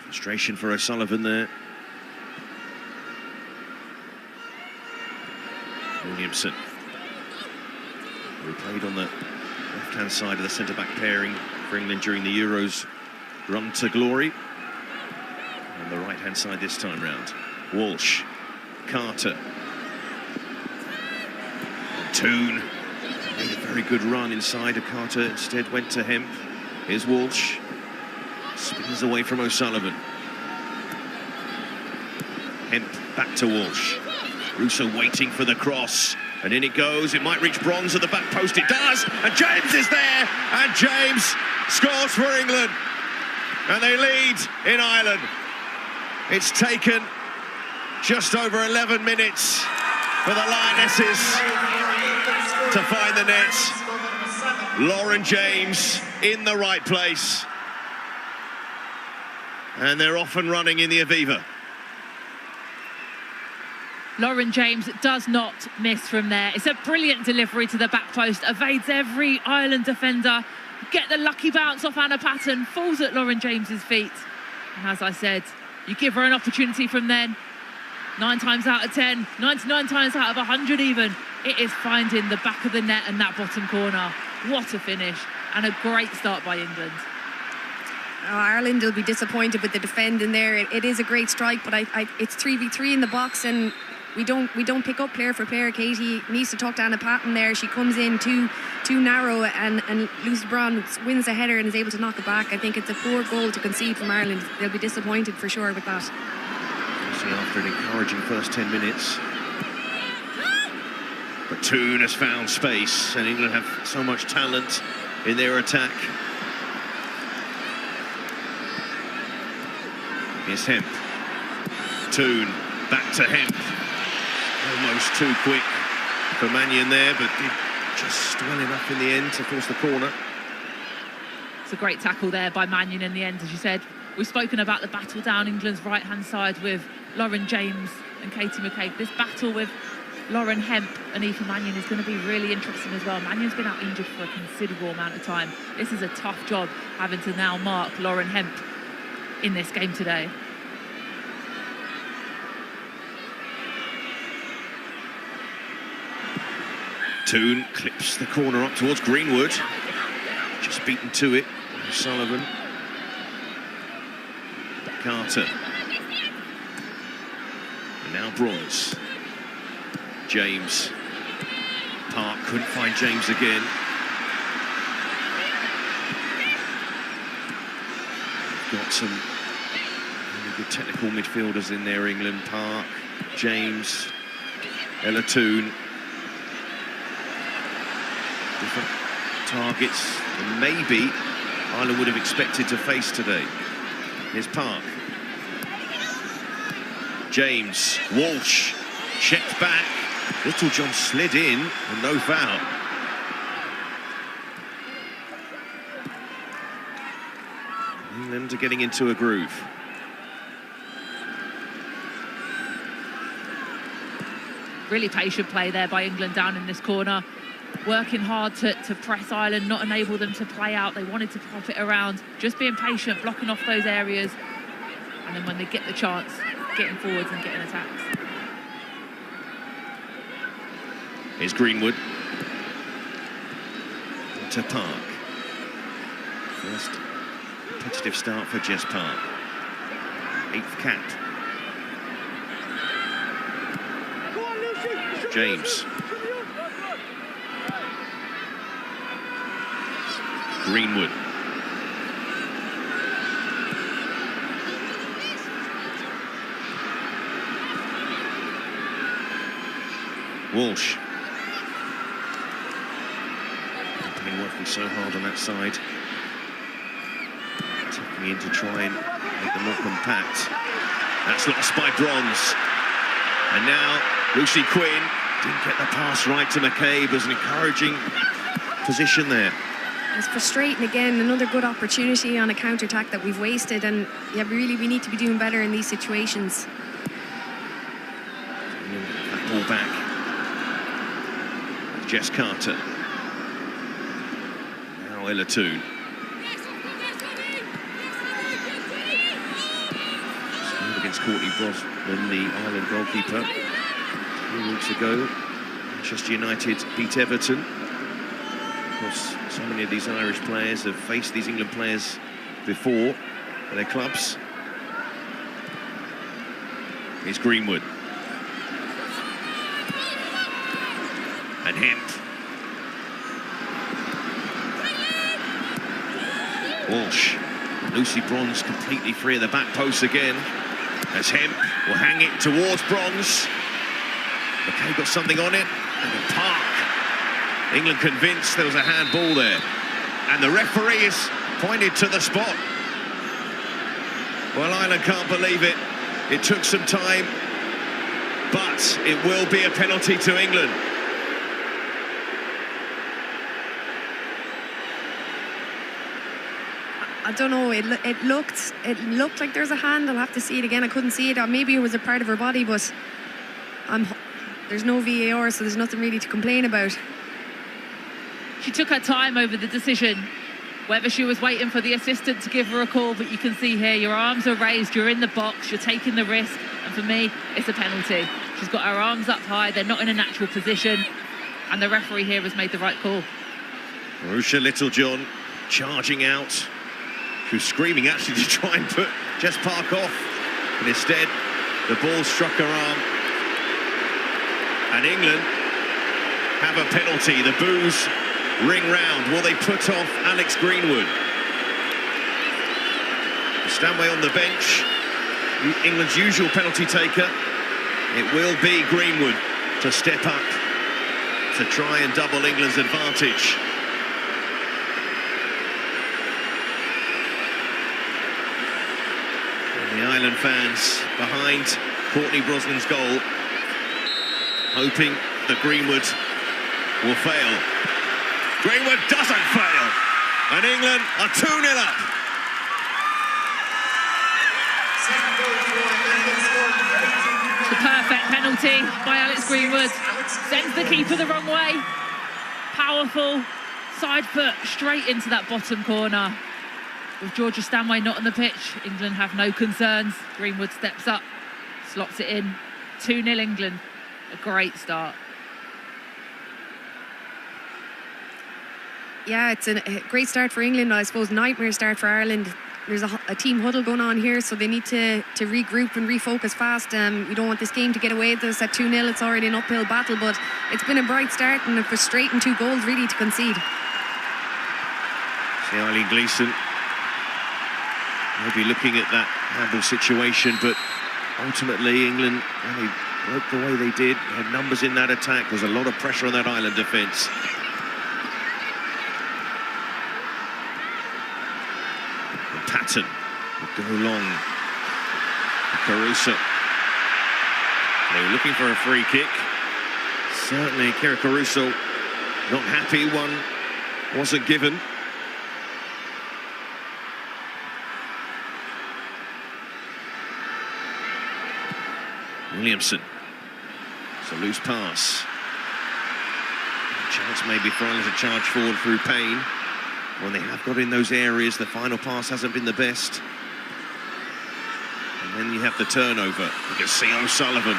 Frustration for O'Sullivan there. Williamson, who played on the left-hand side of the centre-back pairing for England during the Euros run to glory. On the right-hand side this time round. Walsh, Carter. Toon made a very good run inside of Carter, instead went to Hemp. Here's Walsh. Spins away from O'Sullivan. Hemp back to Walsh. Russo waiting for the cross. And in it goes. It might reach Bronze at the back post. It does. And James is there. And James scores for England. And they lead in Ireland. It's taken just over 11 minutes for the Lionesses to find the net. Lauren James in the right place. And they're off and running in the Aviva. Lauren James does not miss from there. It's a brilliant delivery to the back post, evades every Ireland defender, get the lucky bounce off Anna Patten, falls at Lauren James's feet. And as I said, you give her an opportunity from then, 9 times out of 10, 99 times out of 100 even, It is finding the back of the net and that bottom corner. What a finish, and a great start by England. Ireland will be disappointed with the defending there. It is a great strike, but it's 3v3 in the box, and we don't pick up player for player. Katie needs to talk to Anna Patton there. She comes in too narrow, and Lucy Braun wins the header and is able to knock it back. I think it's a poor goal to concede from Ireland. They'll be disappointed for sure with that. Obviously after an encouraging first 10 minutes. But Toon has found space, and England have so much talent in their attack. Here's Hemp. Toon back to Hemp. Almost too quick for Mannion there, but did just well enough in the end to force the corner. It's a great tackle there by Mannion in the end, as you said. We've spoken about the battle down England's right-hand side with Lauren James and Katie McCabe. This battle with Lauren Hemp and Aoife Mannion is going to be really interesting as well. Mannion's been out injured for a considerable amount of time. This is a tough job, having to now mark Lauren Hemp in this game today. Toon clips the corner up towards Greenwood. Just beaten to it. Sullivan. Carter. And now Bronze. James. Park couldn't find James again. Got some really good technical midfielders in there, England. Park, James, Ella Toon. Different targets than maybe Ireland would have expected to face today. Here's Park. James, Walsh, checked back. Littlejohn slid in and no foul. England are getting into a groove. Really patient play there by England down in this corner. Working hard to press Ireland, not enable them to play out. They wanted to pop it around. Just being patient, blocking off those areas. And then when they get the chance, getting forwards and getting attacks. Here's Greenwood. To Park. First competitive start for Jess Park. 8th cap. James. Greenwood. Walsh. Been working so hard on that side. Taking in to try and make them more compact. That's lost by Bronze. And now Lucy Quinn didn't get the pass right to McCabe. As an encouraging position there. It's frustrating again, another good opportunity on a counter-attack that we've wasted, and yeah, really we need to be doing better in these situations. That ball back. Jess Carter. Now Ella Toon. Scored against Courtney Brosnan, the Ireland goalkeeper. 3 weeks ago, Manchester United beat Everton. Of course, so many of these Irish players have faced these England players before at their clubs. Here's Greenwood. And Hemp. Walsh. Lucy Bronze completely free of the back post again. As Hemp will hang it towards Bronze. McKay got something on it. And then Park. England convinced there was a handball there. And the referee is pointed to the spot. Well, Ireland can't believe it. It took some time, but it will be a penalty to England. I don't know, it looked like there's a hand. I'll have to see it again. I couldn't see it, or maybe it was a part of her body, but there's no VAR, so there's nothing really to complain about. She took her time over the decision, whether she was waiting for the assistant to give her a call, but you can see here your arms are raised, you're in the box, you're taking the risk, and for me, it's a penalty. She's got her arms up high, they're not in a natural position. And the referee here has made the right call. Marusha Littlejohn charging out. She was screaming actually to try and put Jess Park off. But instead, the ball struck her arm. And England have a penalty. The boos ring round. Will they put off Alex Greenwood? Stanway on the bench. England's usual penalty taker. It will be Greenwood to step up to try and double England's advantage. And the Ireland fans behind Courtney Brosnan's goal, hoping that Greenwood will fail. Greenwood doesn't fail, and England are 2-0 up. The perfect penalty by Alex Greenwood. Sends the keeper the wrong way. Powerful side foot straight into that bottom corner. With Georgia Stanway not on the pitch, England have no concerns. Greenwood steps up, slots it in. 2-0 England. A great start. Yeah, it's a great start for England. I suppose nightmare start for Ireland. There's a team huddle going on here, so they need to regroup and refocus fast. We don't want this game to get away with us at 2-0. It's already an uphill battle, but it's been a bright start and a frustrating 2 goals really to concede. See Eileen Gleeson maybe looking at that handball situation, but ultimately England, when they broke the way they did, had numbers in that attack. There's a lot of pressure on that Ireland defence. Patton would go long. Caruso. They were looking for a free kick. Certainly Kira Caruso not happy one wasn't given. Williamson. It's a loose pass. A chance maybe for Ireland to charge forward through Payne. When they have got in those areas, the final pass hasn't been the best. And then you have the turnover. You can see O'Sullivan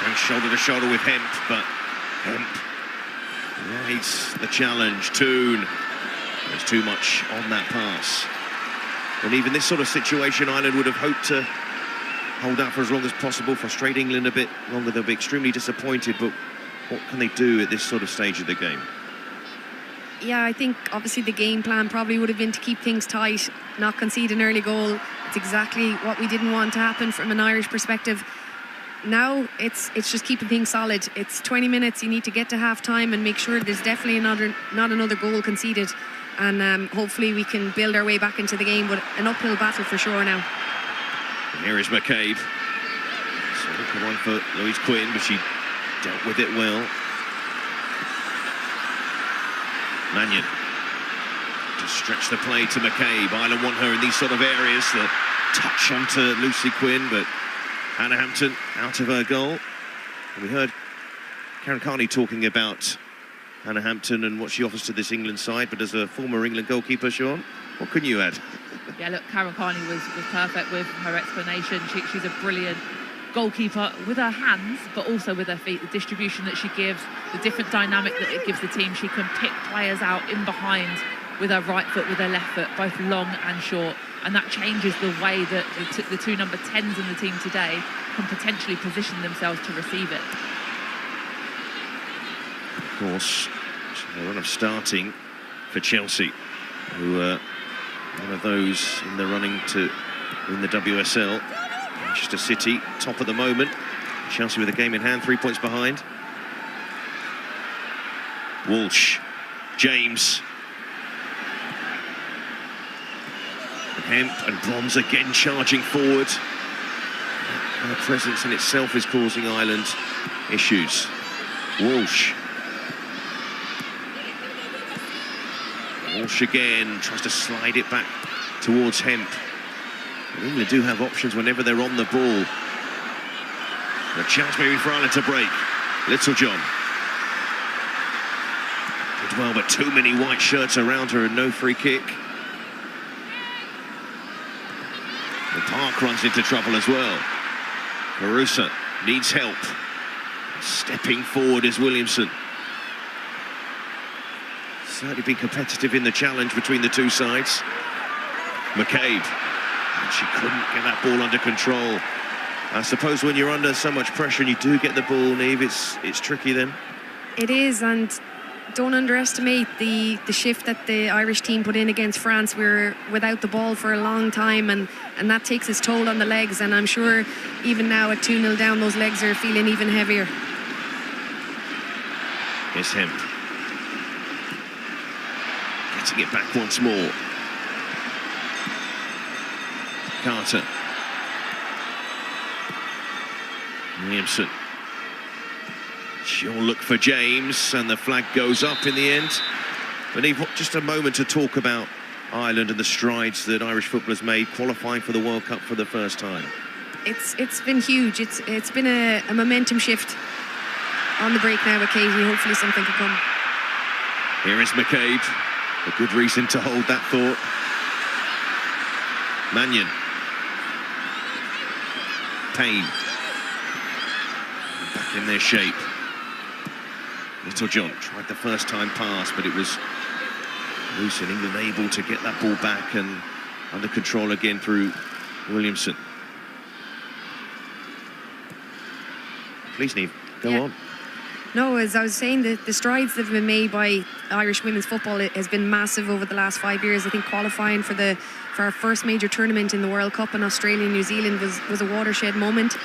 going shoulder to shoulder with Hemp, but Hemp rides the challenge. Toon. There's too much on that pass. And even this sort of situation, Ireland would have hoped to hold out for as long as possible, frustrate England a bit longer. They'll be extremely disappointed, but what can they do at this sort of stage of the game? Yeah, I think obviously the game plan probably would have been to keep things tight, not concede an early goal. It's exactly what we didn't want to happen from an Irish perspective. Now it's just keeping things solid. It's 20 minutes, you need to get to half-time and make sure there's definitely not another goal conceded. And hopefully we can build our way back into the game, but an uphill battle for sure now. And here is McCabe. So looking one for Louise Quinn, but she dealt with it well. Mannion to stretch the play to McCabe. Ireland want her in these sort of areas. The touch onto Lucy Quinn, but Hannah Hampton out of her goal. And we heard Karen Carney talking about Hannah Hampton and what she offers to this England side, but as a former England goalkeeper, Sean, what can you add? Yeah, look, Karen Carney was perfect with her explanation. She's a brilliant goalkeeper with her hands, but also with her feet. The distribution that she gives, the different dynamic that it gives the team. She can pick players out in behind with her right foot, with her left foot, both long and short. And that changes the way that the 2 number 10s in the team today can potentially position themselves to receive it. Of course, a run of starting for Chelsea, who are one of those in the running to win the WSL. Manchester City, top at the moment. Chelsea with a game in hand, 3 points behind. Walsh, James. And Hemp and Bronze again charging forward. Their presence in itself is causing Ireland issues. Walsh. Walsh again, tries to slide it back towards Hemp. And England do have options whenever they're on the ball. A chance maybe for Ireland to break. Littlejohn. Did well, but too many white shirts around her and no free kick. The Park runs into trouble as well. Caruso needs help. Stepping forward is Williamson. Certainly been competitive in the challenge between the two sides. McCabe, and she couldn't get that ball under control. I suppose when you're under so much pressure and you do get the ball, Niamh, it's tricky then. It is, and don't underestimate the shift that the Irish team put in against France. We were without the ball for a long time, and that takes its toll on the legs, and I'm sure even now at 2-0 down, those legs are feeling even heavier. Here's Hemp. Getting it back once more. Carter. Williamson. She'll look for James, and the flag goes up in the end. But Niamh, just a moment to talk about Ireland and the strides that Irish footballers made qualifying for the World Cup for the first time. It's been huge. It's been a momentum shift on the break now with Katie. Hopefully something can come. Here is McCabe. A good reason to hold that thought. Mannion. Payne. Back in their shape. Littlejohn tried the first time pass, but it was loose, and England able to get that ball back and under control again through Williamson. Please, Niamh, go on. No, as I was saying, the strides that have been made by Irish women's football has been massive over the last 5 years. I think qualifying for our first major tournament in the World Cup in Australia and New Zealand was a watershed moment.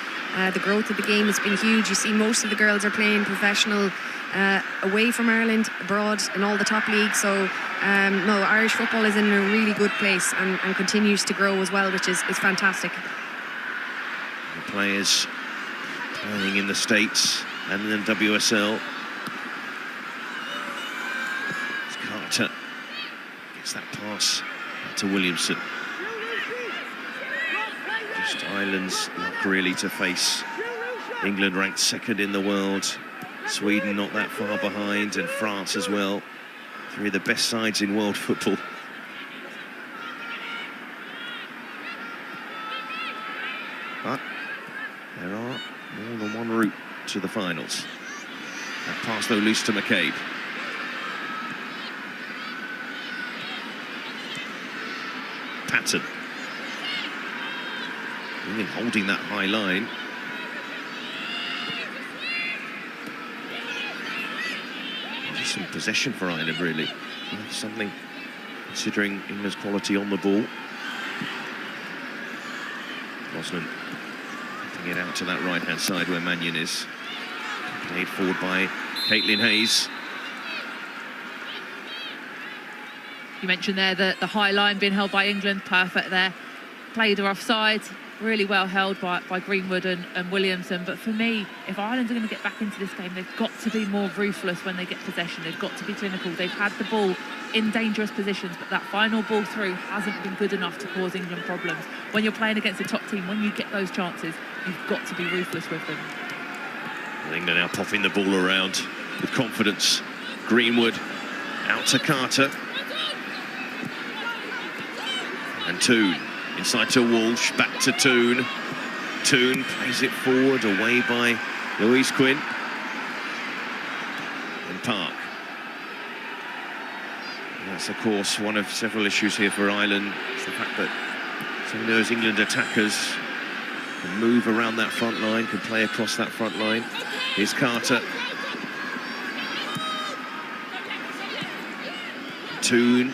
The growth of the game has been huge. You see most of the girls are playing professional away from Ireland, abroad, in all the top leagues. So, no, Irish football is in a really good place and continues to grow as well, which is fantastic. The players playing in the States and then WSL. It's Carter gets that pass to Williamson. Just Ireland's luck really to face England, ranked second in the world. Sweden not that far behind, and France as well. Three of the best sides in world football. But there are more than one route to the finals. That pass though loose to McCabe. Patton. England holding that high line. Just some possession for Ireland, really. Something considering England's quality on the ball. Brosnan getting it out to that right-hand side where Mannion is. Played forward by Caitlin Hayes. You mentioned there the high line being held by England, perfect there. Played her offside, really well held by Greenwood and Williamson. But for me, if Ireland are going to get back into this game, they've got to be more ruthless when they get possession. They've got to be clinical. They've had the ball in dangerous positions, but that final ball through hasn't been good enough to cause England problems. When you're playing against a top team, when you get those chances, you've got to be ruthless with them. Well, England now popping the ball around with confidence. Greenwood out to Carter. And Toon inside to Walsh, back to Toon. Toon plays it forward, away by Louise Quinn. And Park. And that's, of course, one of several issues here for Ireland. It's the fact that some of those England attackers can move around that front line, can play across that front line. Here's Carter. Toon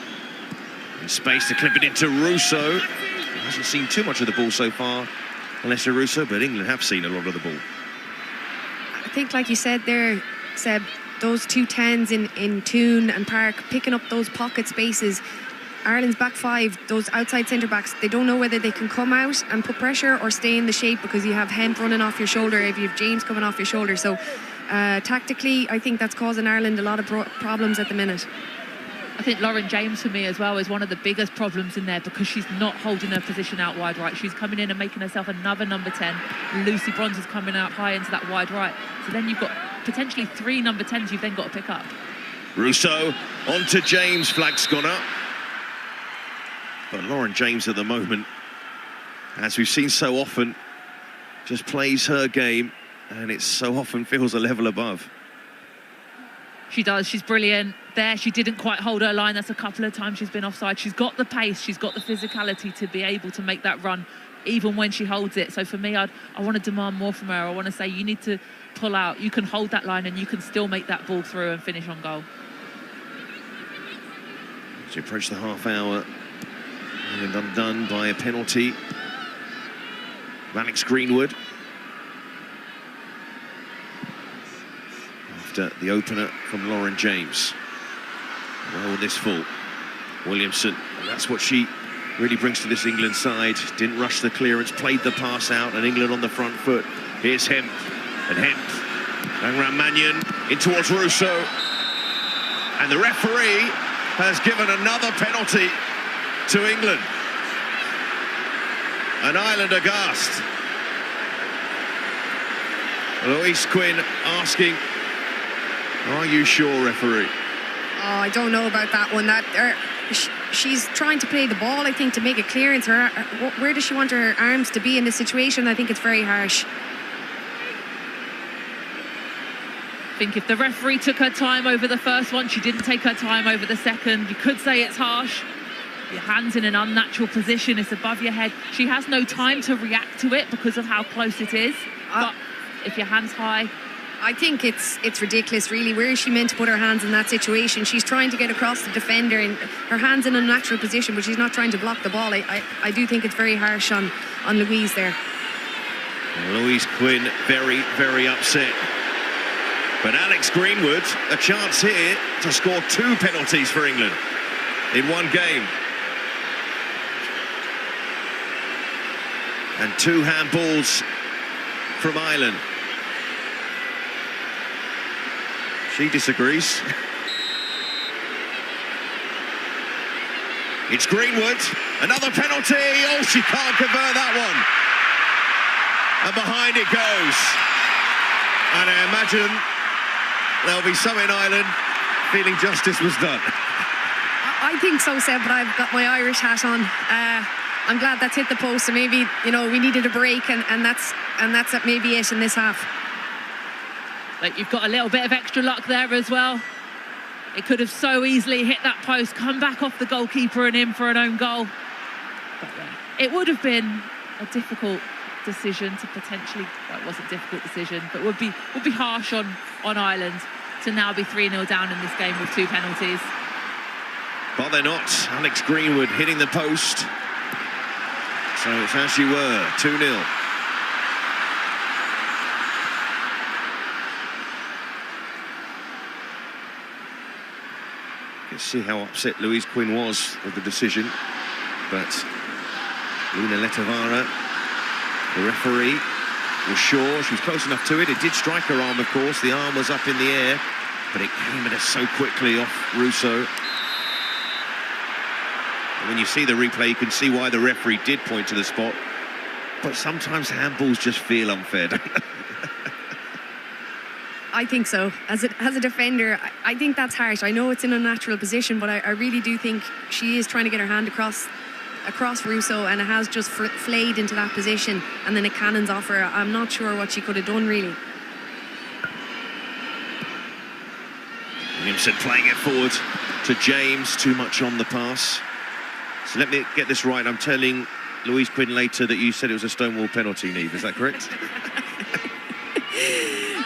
in space to clip it into Russo. He hasn't seen too much of the ball so far, Alessia Russo, but England have seen a lot of the ball. I think, like you said there, Seb, those two 10s in Toon and Park, picking up those pocket spaces. Ireland's back five, those outside centre-backs, they don't know whether they can come out and put pressure or stay in the shape because you have Hemp running off your shoulder, if you have James coming off your shoulder. So tactically, I think that's causing Ireland a lot of problems at the minute. I think Lauren James, for me as well, is one of the biggest problems in there because she's not holding her position out wide right. She's coming in and making herself another number 10. Lucy Bronze is coming out high into that wide right. So then you've got potentially three number 10s you've then got to pick up. Russo on to James, flag's gone up. But Lauren James at the moment, as we've seen so often, just plays her game, and it so often feels a level above. She does. She's brilliant. There, she didn't quite hold her line. That's a couple of times she's been offside. She's got the pace. She's got the physicality to be able to make that run, even when she holds it. So for me, I want to demand more from her. I want to say, you need to pull out. You can hold that line and you can still make that ball through and finish on goal. As we approach the half hour, and undone by a penalty of Alex Greenwood. After the opener from Lauren James. Well, with this full, Williamson, and that's what she really brings to this England side. Didn't rush the clearance, played the pass out, and England on the front foot. Here's Hemp, and Hemp going around Mannion, in towards Russo. And the referee has given another penalty to England. And Ireland aghast. Louise Quinn asking, are you sure, referee? Oh, I don't know about that one. She's trying to play the ball, I think, to make a clearance. Where does she want her arms to be in this situation? I think it's very harsh. I think if the referee took her time over the first one, she didn't take her time over the second. You could say it's harsh. Your hand's in an unnatural position, it's above your head. She has no time to react to it because of how close it is. But if your hand's high... I think it's ridiculous, really. Where is she meant to put her hands in that situation? She's trying to get across the defender, and her hand's in a natural position, but she's not trying to block the ball. I do think it's very harsh on Louise there. Louise Quinn very, very upset. But Alex Greenwood, a chance here to score 2 penalties for England in one game. And 2 handballs from Ireland. She disagrees. It's Greenwood, another penalty. Oh, she can't convert that one. And behind it goes. And I imagine there'll be some in Ireland feeling justice was done. I think so, Seb, but I've got my Irish hat on. I'm glad that's hit the post, so maybe, you know, we needed a break, and that's maybe it in this half. Like, you've got a little bit of extra luck there as well. It could have so easily hit that post, come back off the goalkeeper and in for an own goal. But yeah, it would have been a difficult decision to potentially, well, it wasn't a difficult decision, but would be harsh on Ireland to now be 3-0 down in this game with 2 penalties. But they're not. Alex Greenwood hitting the post. So it's as you were, 2-0. You can see how upset Louise Quinn was with the decision. But Luna Letavara, the referee, was sure. She was close enough to it. It did strike her arm, of course. The arm was up in the air, but it came at her so quickly off Russo. And when you see the replay, you can see why the referee did point to the spot. But sometimes handballs just feel unfair, don't they? I think so. As a defender, I think that's harsh. I know it's in a natural position, but I really do think she is trying to get her hand across Russo, and it has just flayed into that position, and then it cannons off her. I'm not sure what she could have done, really. Williamson playing it forward to James, too much on the pass. So let me get this right. I'm telling Louise Quinn later that you said it was a Stonewall penalty, Niamh. Is that correct?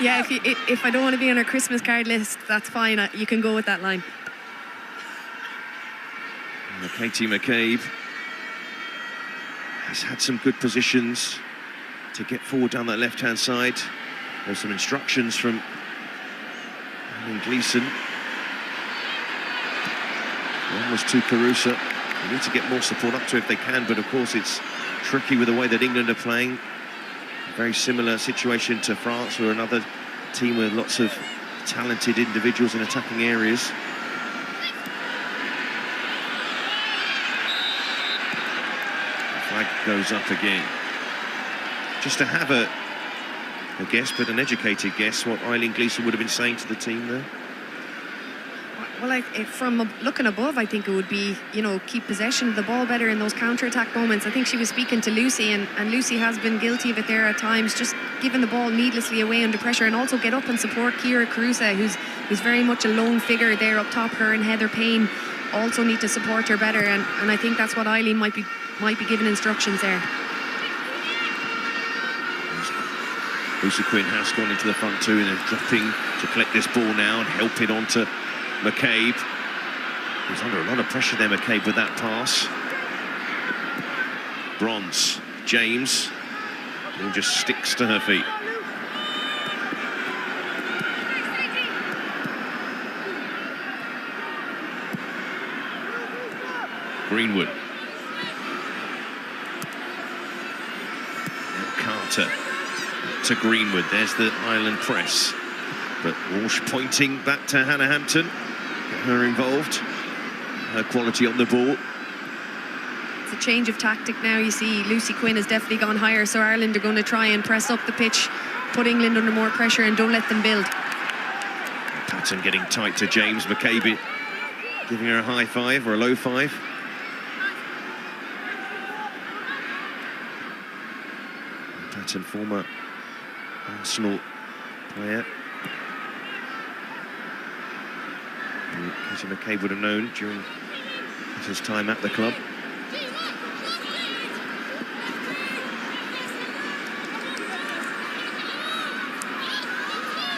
Yeah, if I don't want to be on her Christmas card list, that's fine. You can go with that line. Katie McCabe has had some good positions to get forward down that left-hand side. There's some instructions from Gleeson. One was to Carusa. They need to get more support up to if they can, but of course it's tricky with the way that England are playing. A very similar situation to France, who are another team with lots of talented individuals in attacking areas. The flag goes up again. Just to have a guess, but an educated guess, what Eileen Gleeson would have been saying to the team there. Well, from looking above, I think it would be, you know, keep possession of the ball better in those counter-attack moments. I think she was speaking to Lucy, and Lucy has been guilty of it there at times, just giving the ball needlessly away under pressure, and also get up and support Kira Carusa, who's very much a lone figure there up top. Her and Heather Payne also need to support her better, and I think that's what Eileen might be giving instructions there. Lucy Quinn has gone into the front too, and they're dropping to collect this ball now and help it onto McCabe. He's under a lot of pressure there, McCabe, with that pass. Bronze, James, and just sticks to her feet. Greenwood. And Carter to Greenwood. There's the Ireland press. But Walsh pointing back to Hannah Hampton. Get her involved. Her quality on the ball. It's a change of tactic now. You see Lucy Quinn has definitely gone higher, so Ireland are going to try and press up the pitch, put England under more pressure and don't let them build. Patton getting tight to James. McCabe giving her a high five or a low five. Patton, former Arsenal player. Katie McCabe would have known during his time at the club.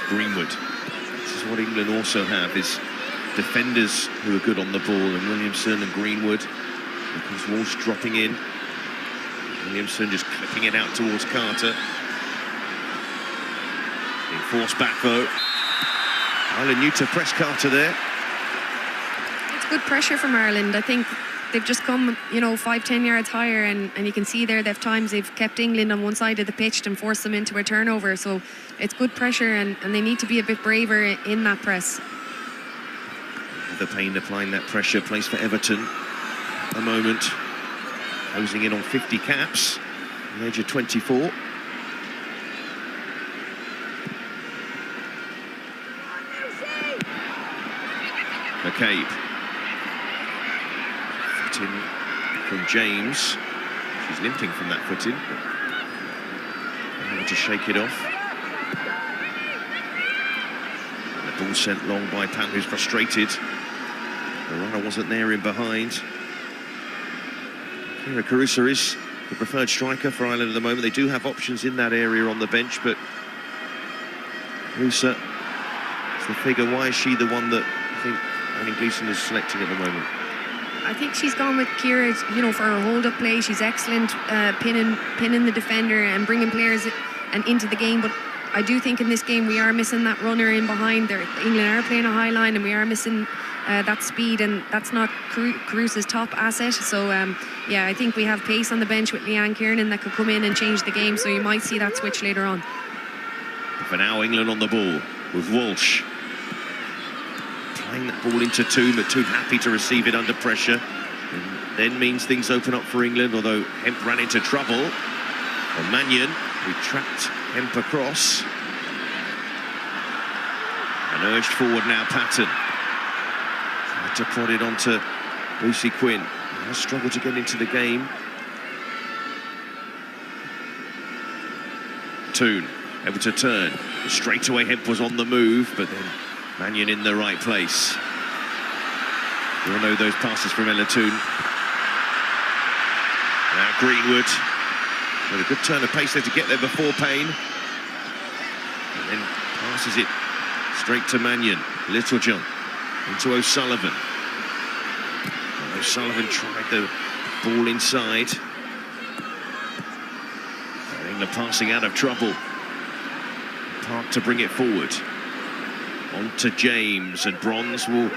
Greenwood. This is what England also have, is defenders who are good on the ball, and Williamson and Greenwood. Because Walsh dropping in. Williamson just clipping it out towards Carter. Being forced back though. Ireland new to press Carter there. It's good pressure from Ireland. I think they've just come, you know, 5-10 yards higher, and you can see there they've times they've kept England on one side of the pitch and forced them into a turnover. So it's good pressure, and they need to be a bit braver in that press. The Payne applying that pressure, place for Everton at the moment. Closing in on 50 caps, the age of 24. McCabe. Foot in from James. She's limping from that foot in. Able to shake it off. And the ball sent long by Pan, who's frustrated. The runner wasn't there in behind. Kira Carusa is the preferred striker for Ireland at the moment. They do have options in that area on the bench, but Carusa is the figure. Why is she the one that I think Annie Gleeson is selecting at the moment? I think she's gone with Kira, you know, for her hold-up play. She's excellent pinning the defender and bringing players into the game. But I do think in this game we are missing that runner in behind. England are playing a high line, and we are missing that speed, and that's not Carusa's top asset. So yeah, I think we have pace on the bench with Leanne Kiernan that could come in and change the game, so you might see that switch later on. For now, England on the ball with Walsh playing that ball into Toon, but Toon happy to receive it under pressure, and then means things open up for England, although Hemp ran into trouble. Or Mannion, who trapped Hemp across, and urged forward now Patton. To prod it onto Lucy Quinn. Has struggled to get into the game. Toon able to turn. Straight away Hemp was on the move, but then Mannion in the right place. You all know those passes from Ella Toon. Now Greenwood with a good turn of pace there to get there before Payne. And then passes it straight to Mannion. Littlejohn into O'Sullivan. O'Sullivan tried the ball inside. England passing out of trouble. Park to bring it forward. On to James, and Bronze will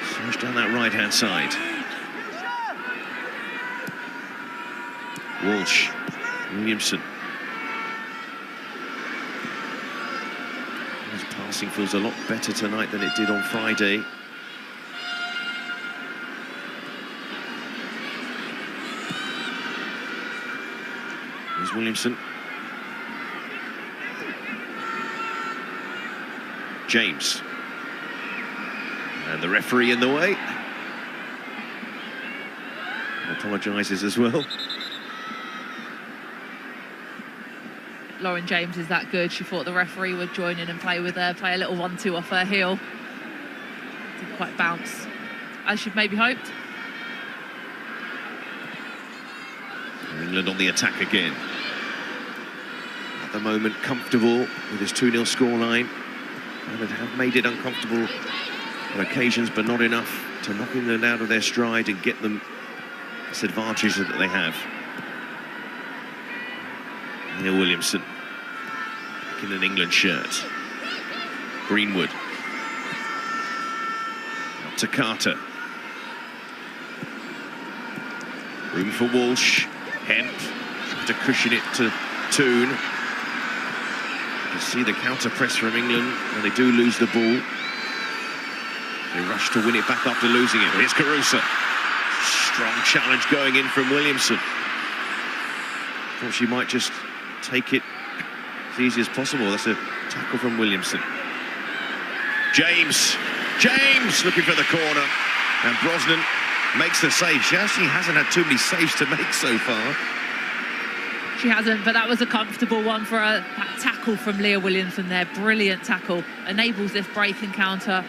surge down that right-hand side. Walsh, Williamson. His passing feels a lot better tonight than it did on Friday. Here's Williamson. James. And the referee in the way. Apologises as well. Lauren James is that good. She thought the referee would join in and play with her, play a little 1-2 off her heel. Didn't quite bounce as she'd maybe hoped. England on the attack again. At the moment, comfortable with his 2-0 scoreline. Ireland have made it uncomfortable on occasions, but not enough to knock England out of their stride and get them this advantage that they have. Neil Williamson back in an England shirt. Greenwood. Out to Carter. Room for Walsh. Hemp. Trying to cushion it to Toon. You can see the counter press from England when they do lose the ball. They rush to win it back after losing it. Here's Caruso. Strong challenge going in from Williamson. Thought she might just take it as easy as possible. That's a tackle from Williamson. James looking for the corner. And Brosnan makes the save. She actually hasn't had too many saves to make so far. She hasn't, but that was a comfortable one for her. That tackle from Leah Williamson there, brilliant tackle. Enables this break and counter.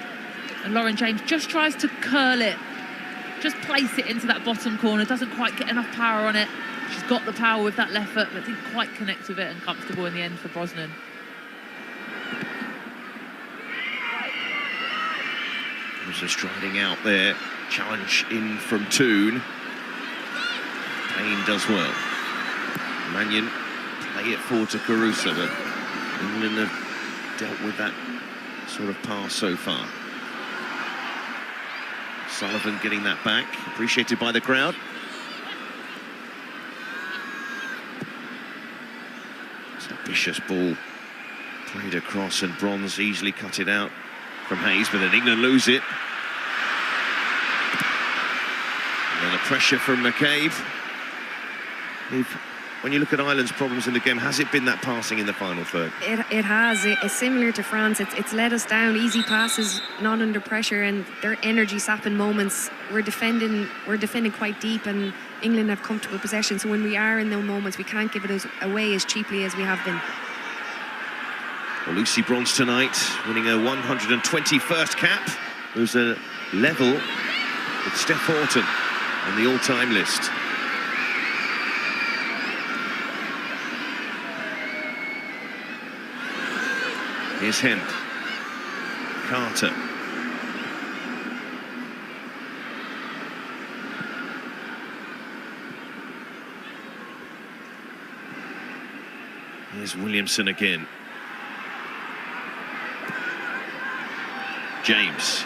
And Lauren James just tries to curl it. Just place it into that bottom corner. Doesn't quite get enough power on it. She's got the power with that left foot, but didn't quite connect with it, and comfortable in the end for Brosnan. Also striding out there. Challenge in from Toon. Payne does well. Mannion play it forward to Caruso, but England have dealt with that sort of pass so far. Sullivan getting that back, appreciated by the crowd. It's a vicious ball played across, and Bronze easily cut it out from Hayes, but then England lose it. And then the pressure from McCabe. When you look at Ireland's problems in the game, has it been that passing in the final third? It has. It's similar to France. It's let us down. Easy passes, not under pressure, and their energy sapping moments. We're defending quite deep, and England have comfortable possession. So when we are in those moments, we can't give it away as cheaply as we have been. Well, Lucy Bronze tonight, winning her 121st cap. Who's a level with Steph Houghton on the all-time list. Here's Hemp. Carter. Here's Williamson again. James.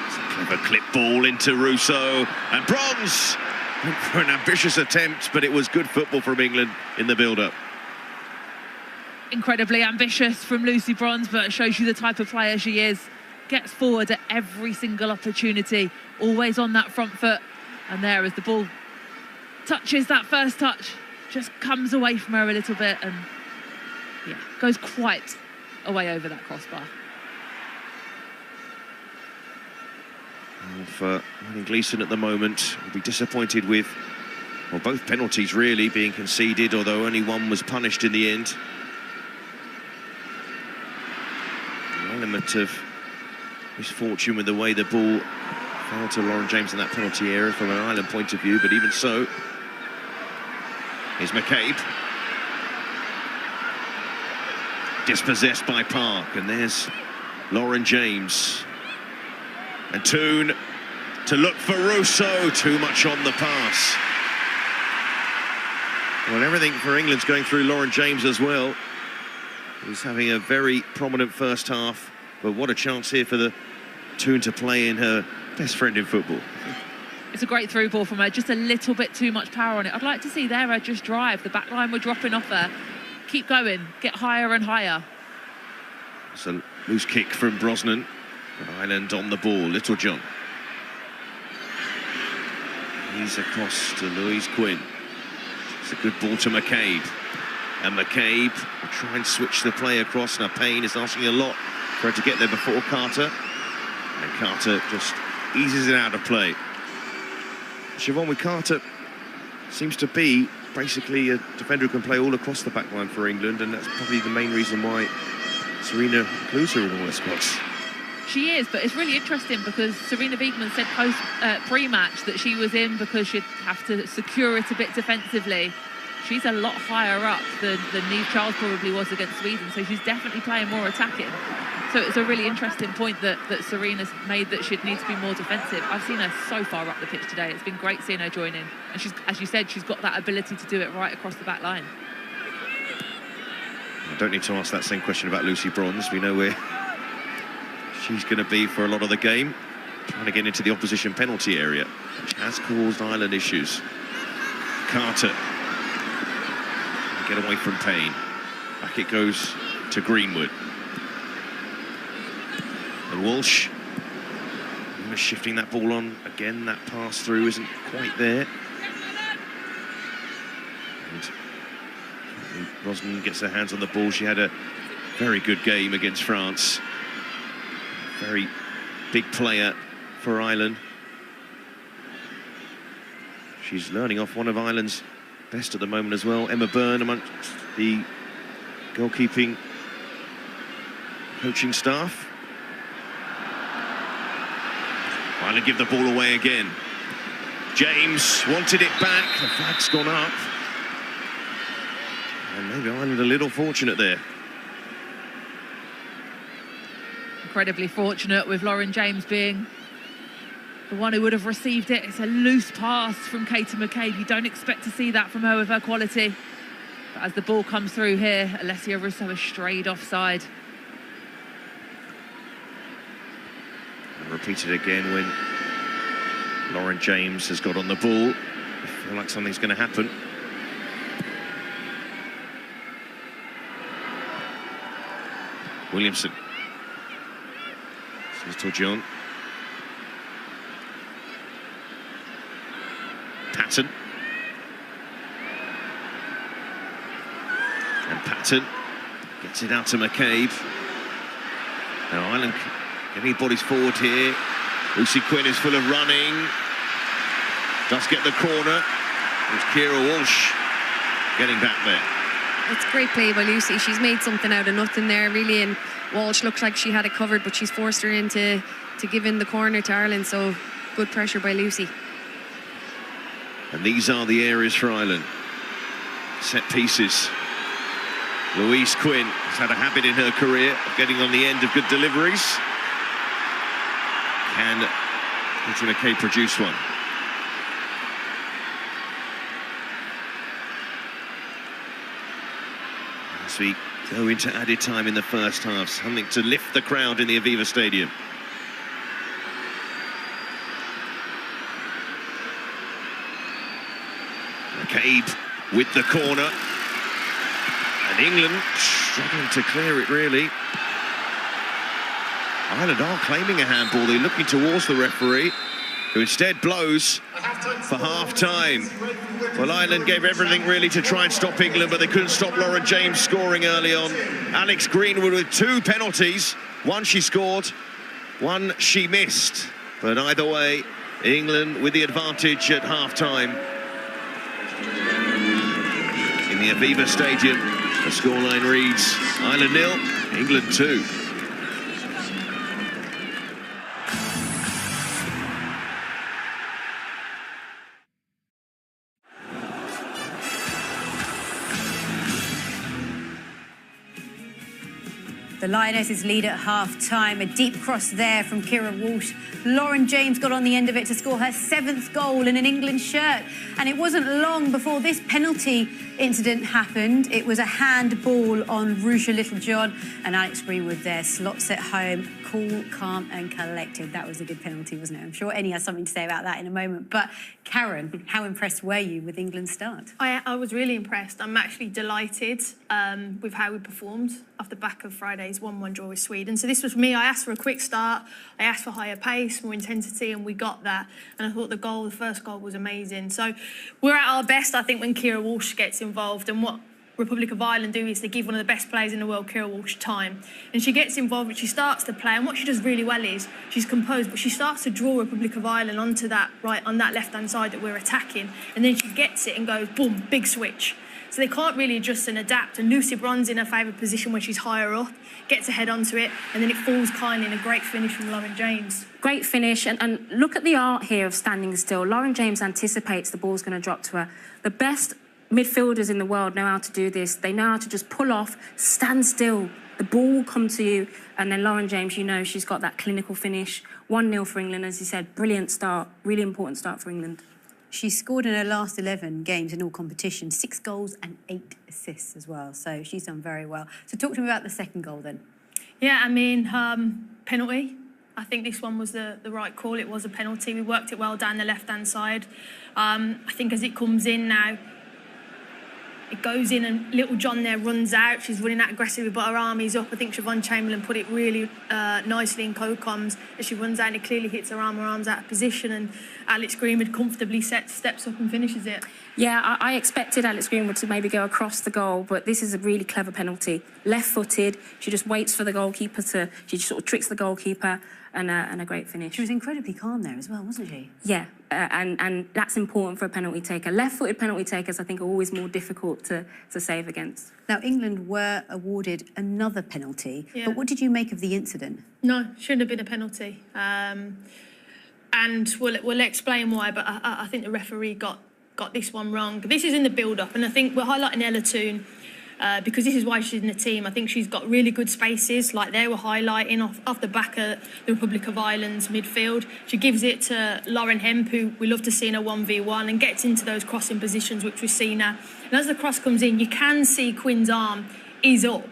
It's a clever clip ball into Russo. And Bronze went for an ambitious attempt, but it was good football from England in the build-up. Incredibly ambitious from Lucy Bronze, but it shows you the type of player she is. Gets forward at every single opportunity, always on that front foot. And there, as the ball touches that first touch, just comes away from her a little bit and, yeah, goes quite away over that crossbar. Well, for Ryan Gleeson at the moment, will be disappointed with, well, both penalties really being conceded, although only one was punished in the end. Element of misfortune with the way the ball fell to Lauren James in that penalty area from an Ireland point of view, but even so, here's McCabe. Dispossessed by Park, and there's Lauren James. And Toon to look for Russo, too much on the pass. Well, everything for England's going through Lauren James as well. He's having a very prominent first half, but what a chance here for the Toon to play in her best friend in football. It's a great through ball from her, just a little bit too much power on it. I'd like to see there her just drive. The back line were dropping off there. Keep going, get higher and higher. It's a loose kick from Brosnan. Ireland on the ball, Littlejohn. He's across to Louise Quinn. It's a good ball to McCabe. And McCabe will try and switch the play across. Now Payne is asking a lot for her to get there before Carter. And Carter just eases it out of play. Siobhan, with Carter, seems to be basically a defender who can play all across the back line for England, and that's probably the main reason why Serena includes her in all her squads. She is, but it's really interesting because Serena Wiegmann said pre-match that she was in because she'd have to secure it a bit defensively. She's a lot higher up than Niamh Charles probably was against Sweden, so she's definitely playing more attacking. So it's a really interesting point that Serena's made, that she'd need to be more defensive. I've seen her so far up the pitch today. It's been great seeing her join in. And she's, as you said, she's got that ability to do it right across the back line. I don't need to ask that same question about Lucy Bronze. We know where she's going to be for a lot of the game, trying to get into the opposition penalty area, which has caused Ireland issues. Carter, get away from Payne. Back it goes to Greenwood. And Walsh, shifting that ball on. Again, that pass through isn't quite there. And Rosnan gets her hands on the ball. She had a very good game against France. Very big player for Ireland. She's learning off one of Ireland's best at the moment as well. Emma Byrne amongst the goalkeeping coaching staff. Ireland give the ball away again. James wanted it back. The flag's gone up. And maybe Ireland a little fortunate there. Incredibly fortunate, with Lauren James being the one who would have received it. It's a loose pass from Katie McCabe. You don't expect to see that from her with her quality. But as the ball comes through here, Alessia Russo is strayed offside. And repeated again when Lauren James has got on the ball. I feel like something's going to happen. Williamson. This is to John. Patton. And Patton gets it out to McCabe. Now Ireland getting bodies forward here. Lucy Quinn is full of running. Does get the corner. There's Kira Walsh getting back there. It's great play by Lucy. She's made something out of nothing there, really, and Walsh looked like she had it covered, but she's forced her into give in the corner to Ireland, so good pressure by Lucy. And these are the areas for Ireland. Set pieces. Louise Quinn has had a habit in her career of getting on the end of good deliveries. Can Katie McCabe produce one? As we go into added time in the first half, something to lift the crowd in the Aviva Stadium. McCabe with the corner. And England struggling to clear it, really. Ireland are claiming a handball. They're looking towards the referee, who instead blows for half-time. Well, Ireland gave everything, really, to try and stop England, but they couldn't stop Lauren James scoring early on. Alex Greenwood with 2 penalties. One she scored, one she missed. But either way, England with the advantage at half-time. In the Aviva Stadium, the scoreline reads Ireland 0, England 2. The Lionesses lead at half-time. A deep cross there from Kira Walsh. Lauren James got on the end of it to score her 7th goal in an England shirt. And it wasn't long before this penalty incident happened. It was a handball on Rusha Littlejohn, and Alex Greenwood there slots it home. Cool, calm and collected. That was a good penalty, wasn't it? I'm sure Eni has something to say about that in a moment. But Karen, how impressed were you with England's start? I was really impressed. I'm actually delighted with how we performed off the back of Friday's 1-1 draw with Sweden. So this was me. I asked for a quick start. I asked for higher pace, more intensity, and we got that. And I thought the first goal was amazing. So we're at our best, I think, when Kira Walsh gets involved. And what Republic of Ireland do is they give one of the best players in the world, Kira Walsh, time. And she gets involved and she starts to play. And what she does really well is she's composed, but she starts to draw Republic of Ireland onto that on that left-hand side that we're attacking. And then she gets it and goes, boom, big switch. So they can't really adjust and adapt. And Lucy Bron's in her favoured position where she's higher up, gets ahead onto it, and then it falls kindly in a great finish from Lauren James. Great finish, and look at the art here of standing still. Lauren James anticipates the ball's going to drop to her. The best midfielders in the world know how to do this. They know how to just pull off, stand still. The ball will come to you, and then Lauren James, you know, she's got that clinical finish. 1-0 for England, as you said. Brilliant start, really important start for England. She scored in her last 11 games in all competitions, 6 goals and 8 assists as well. So she's done very well. So talk to me about the second goal then. Yeah, I mean, penalty. I think this one was the right call. It was a penalty. We worked it well down the left-hand side. I think as it comes in now, it goes in and Little John there runs out. She's running out aggressively, but her arm is up. I think Siobhan Chamberlain put it really nicely in co-coms. As she runs out, and it clearly hits her arm's out of position, and Alex Greenwood comfortably steps up and finishes it. Yeah, I expected Alex Greenwood to maybe go across the goal, but this is a really clever penalty. Left-footed, she just waits for the goalkeeper she sort of tricks the goalkeeper, and a great finish. She was incredibly calm there as well, wasn't she? Yeah, and that's important for a penalty taker. Left-footed penalty takers, I think, are always more difficult to save against. Now, England were awarded another penalty, but what did you make of the incident? No, shouldn't have been a penalty. And we'll explain why, but I think the referee got this one wrong. This is in the build-up, and I think we're highlighting Ella Toone because this is why she's in the team. I think she's got really good spaces, like they were highlighting off the back of the Republic of Ireland's midfield. She gives it to Lauren Hemp, who we love to see in a 1v1, and gets into those crossing positions, which we've seen her. And as the cross comes in, you can see Quinn's arm is up.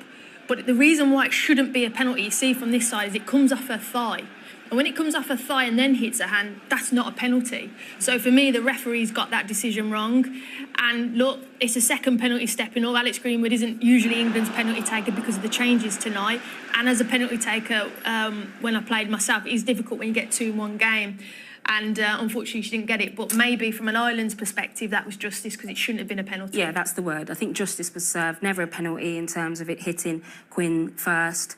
But the reason why it shouldn't be a penalty, you see from this side, is it comes off her thigh. And when it comes off her thigh and then hits her hand, that's not a penalty. So for me, the referee's got that decision wrong. And look, it's a second penalty stepping up. Alex Greenwood isn't usually England's penalty taker because of the changes tonight. And as a penalty taker, when I played myself, it is difficult when you get 2 in one game. And unfortunately, she didn't get it. But maybe from an Ireland's perspective, that was justice because it shouldn't have been a penalty. Yeah, that's the word. I think justice was served. Never a penalty in terms of it hitting Quinn first.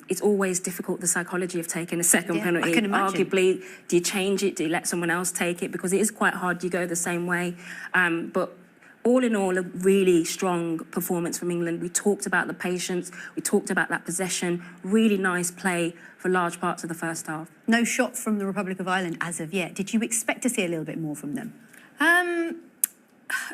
It's always difficult, the psychology of taking a second penalty. I can imagine. Arguably, do you change it? Do you let someone else take it? Because it is quite hard. You go the same way. But all in all, a really strong performance from England. We talked about the patience. We talked about that possession. Really nice play for large parts of the first half. No shot from the Republic of Ireland as of yet. Did you expect to see a little bit more from them?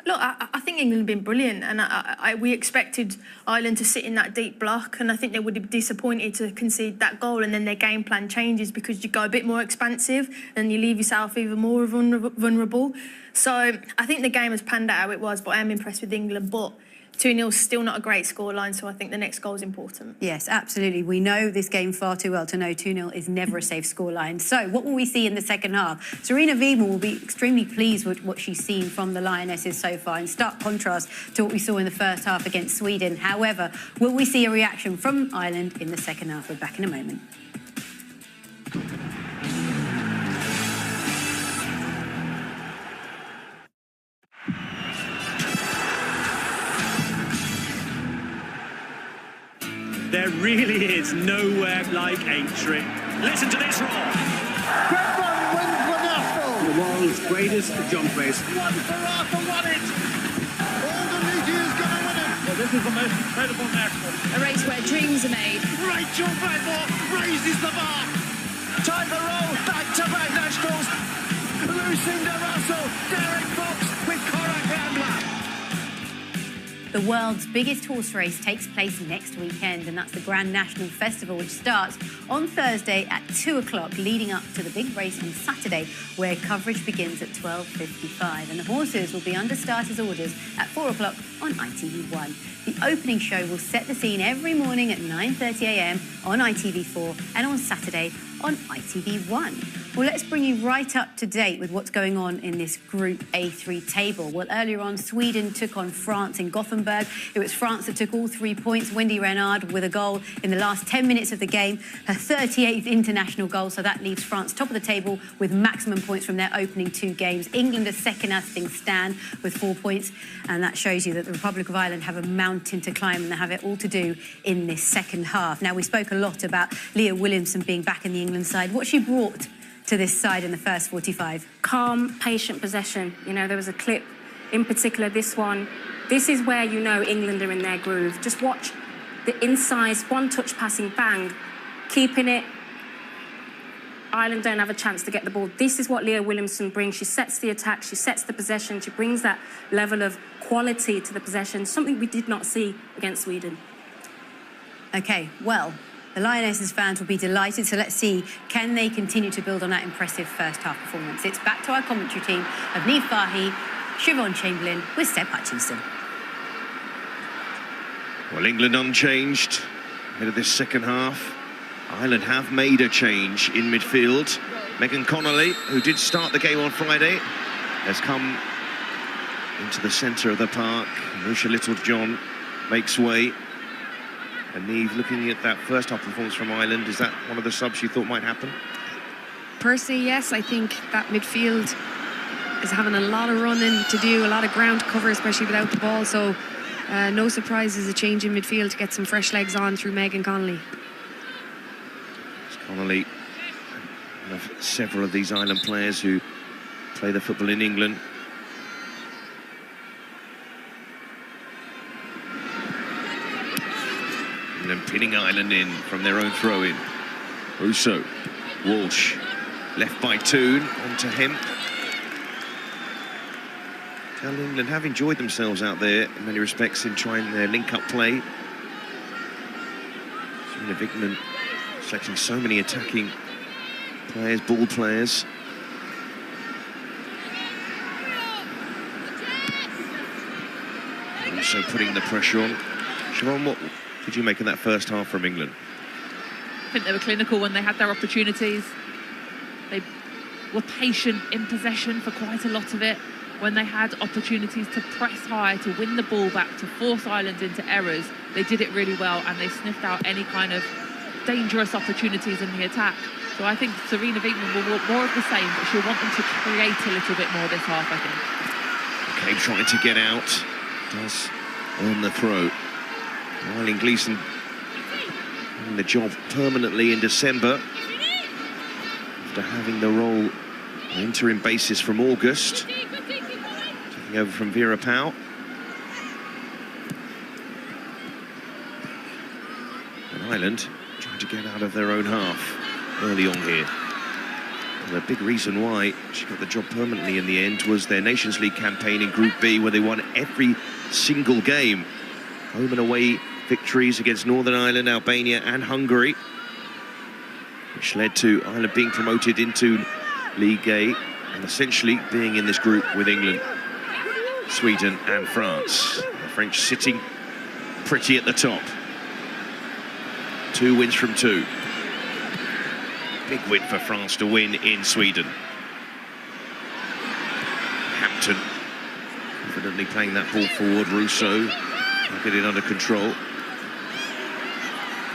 Look, I think England have been brilliant, and we expected Ireland to sit in that deep block, and I think they would be disappointed to concede that goal, and then their game plan changes because you go a bit more expansive and you leave yourself even more vulnerable. So I think the game has panned out how it was, but I am impressed with England. But 2-0 is still not a great scoreline, so I think the next goal is important. Yes, absolutely. We know this game far too well to know 2-0 is never a safe scoreline. So what will we see in the second half? Serena Wiemel will be extremely pleased with what she's seen from the Lionesses so far, in stark contrast to what we saw in the first half against Sweden. However, will we see a reaction from Ireland in the second half? We're back in a moment. There really is nowhere like Aintree. Listen to this roar. Redmond wins the national. The world's greatest jump race. One for Arthur won it. All the media is going to win it. Well, this is the most incredible national. A race where dreams are made. Rachel Bedmore raises the bar. Tiger Roll, back-to-back nationals. Lucinda Russell, Derek Fox with Cora Gambler. The world's biggest horse race takes place next weekend, and that's the Grand National Festival, which starts on Thursday at 2 o'clock, leading up to the big race on Saturday, where coverage begins at 12:55. And the horses will be under starters' orders at 4 o'clock on ITV1. The opening show will set the scene every morning at 9:30 a.m. on ITV4 and on Saturday on ITV1. Well, let's bring you right up to date with what's going on in this Group A3 table. Well, earlier on, Sweden took on France in Gothenburg. It was France that took all 3 points. Wendy Renard with a goal in the last 10 minutes of the game, her 38th international goal, so that leaves France top of the table with maximum points from their opening 2 games. England are second as things stand with 4 points, and that shows you that the Republic of Ireland have a mountain to climb and they have it all to do in this second half. Now, we spoke a lot about Leah Williamson being back in the England side. What she brought to this side in the first 45? Calm, patient possession. You know, there was a clip, in particular this one. This is where you know England are in their groove. Just watch the inside, one-touch passing, bang, keeping it. Ireland don't have a chance to get the ball. This is what Leah Williamson brings. She sets the attack, she sets the possession, she brings that level of quality to the possession, something we did not see against Sweden. OK, well, the Lionesses fans will be delighted, so let's see, can they continue to build on that impressive first-half performance? It's back to our commentary team of Niamh Fahy, Siobhan Chamberlain with Seb Hutchinson. Well, England unchanged ahead of this second half. Ireland have made a change in midfield. Megan Connolly, who did start the game on Friday, has come into the centre of the park. Marusha Littlejohn makes way. And Niamh, looking at that first half performance from Ireland, is that one of the subs you thought might happen? Personally, yes. I think that midfield is having a lot of running to do, a lot of ground to cover, especially without the ball. So no surprises, a change in midfield to get some fresh legs on through Megan Connolly. Connolly, one of several of these Ireland players who play the football in England. And pinning Ireland in from their own throw-in. Russo, Walsh, left by Toon, onto Hemp. Tell England have enjoyed themselves out there in many respects in trying their link-up play. Serena Wigman selecting so many attacking players, ball players. Also putting the pressure on. Siobhan, what did you make of that first half from England? I think they were clinical when they had their opportunities. They were patient in possession for quite a lot of it. When they had opportunities to press high, to win the ball back, to force Ireland into errors, they did it really well, and they sniffed out any kind of dangerous opportunities in the attack. So I think Serena Wigman will want more of the same, but she'll want them to create a little bit more this half, I think. Okay, trying to get out. Does earn the throw. Riley Gleeson having the job permanently in December after having the role on an interim basis from August. Taking over from Vera Pauw. And Ireland trying to get out of their own half early on here. And a big reason why she got the job permanently in the end was their Nations League campaign in Group B, where they won every single game. Home and away victories against Northern Ireland, Albania and Hungary, which led to Ireland being promoted into League A and essentially being in this group with England, Sweden and France. The French sitting pretty at the top. 2 wins from 2. Big win for France to win in Sweden. Hampton confidently playing that ball forward. Russo will get it under control.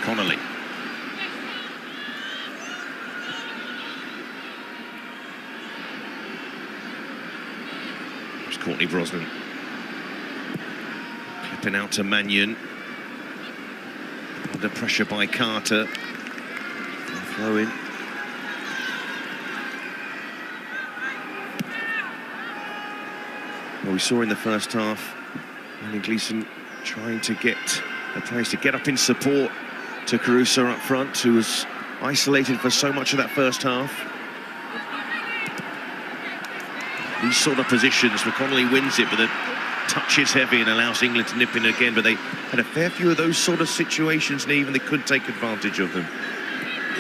Connolly. There's Courtney Brosnan. Clipping out to Mannion. Under pressure by Carter. Throw in. Well, we saw in the first half, Riley Gleeson trying to get the players to get up in support to Caruso up front, who was isolated for so much of that first half. These sort of positions, McConnelly wins it, but the touch is heavy and allows England to nip in again. But they had a fair few of those sort of situations, and even they could take advantage of them.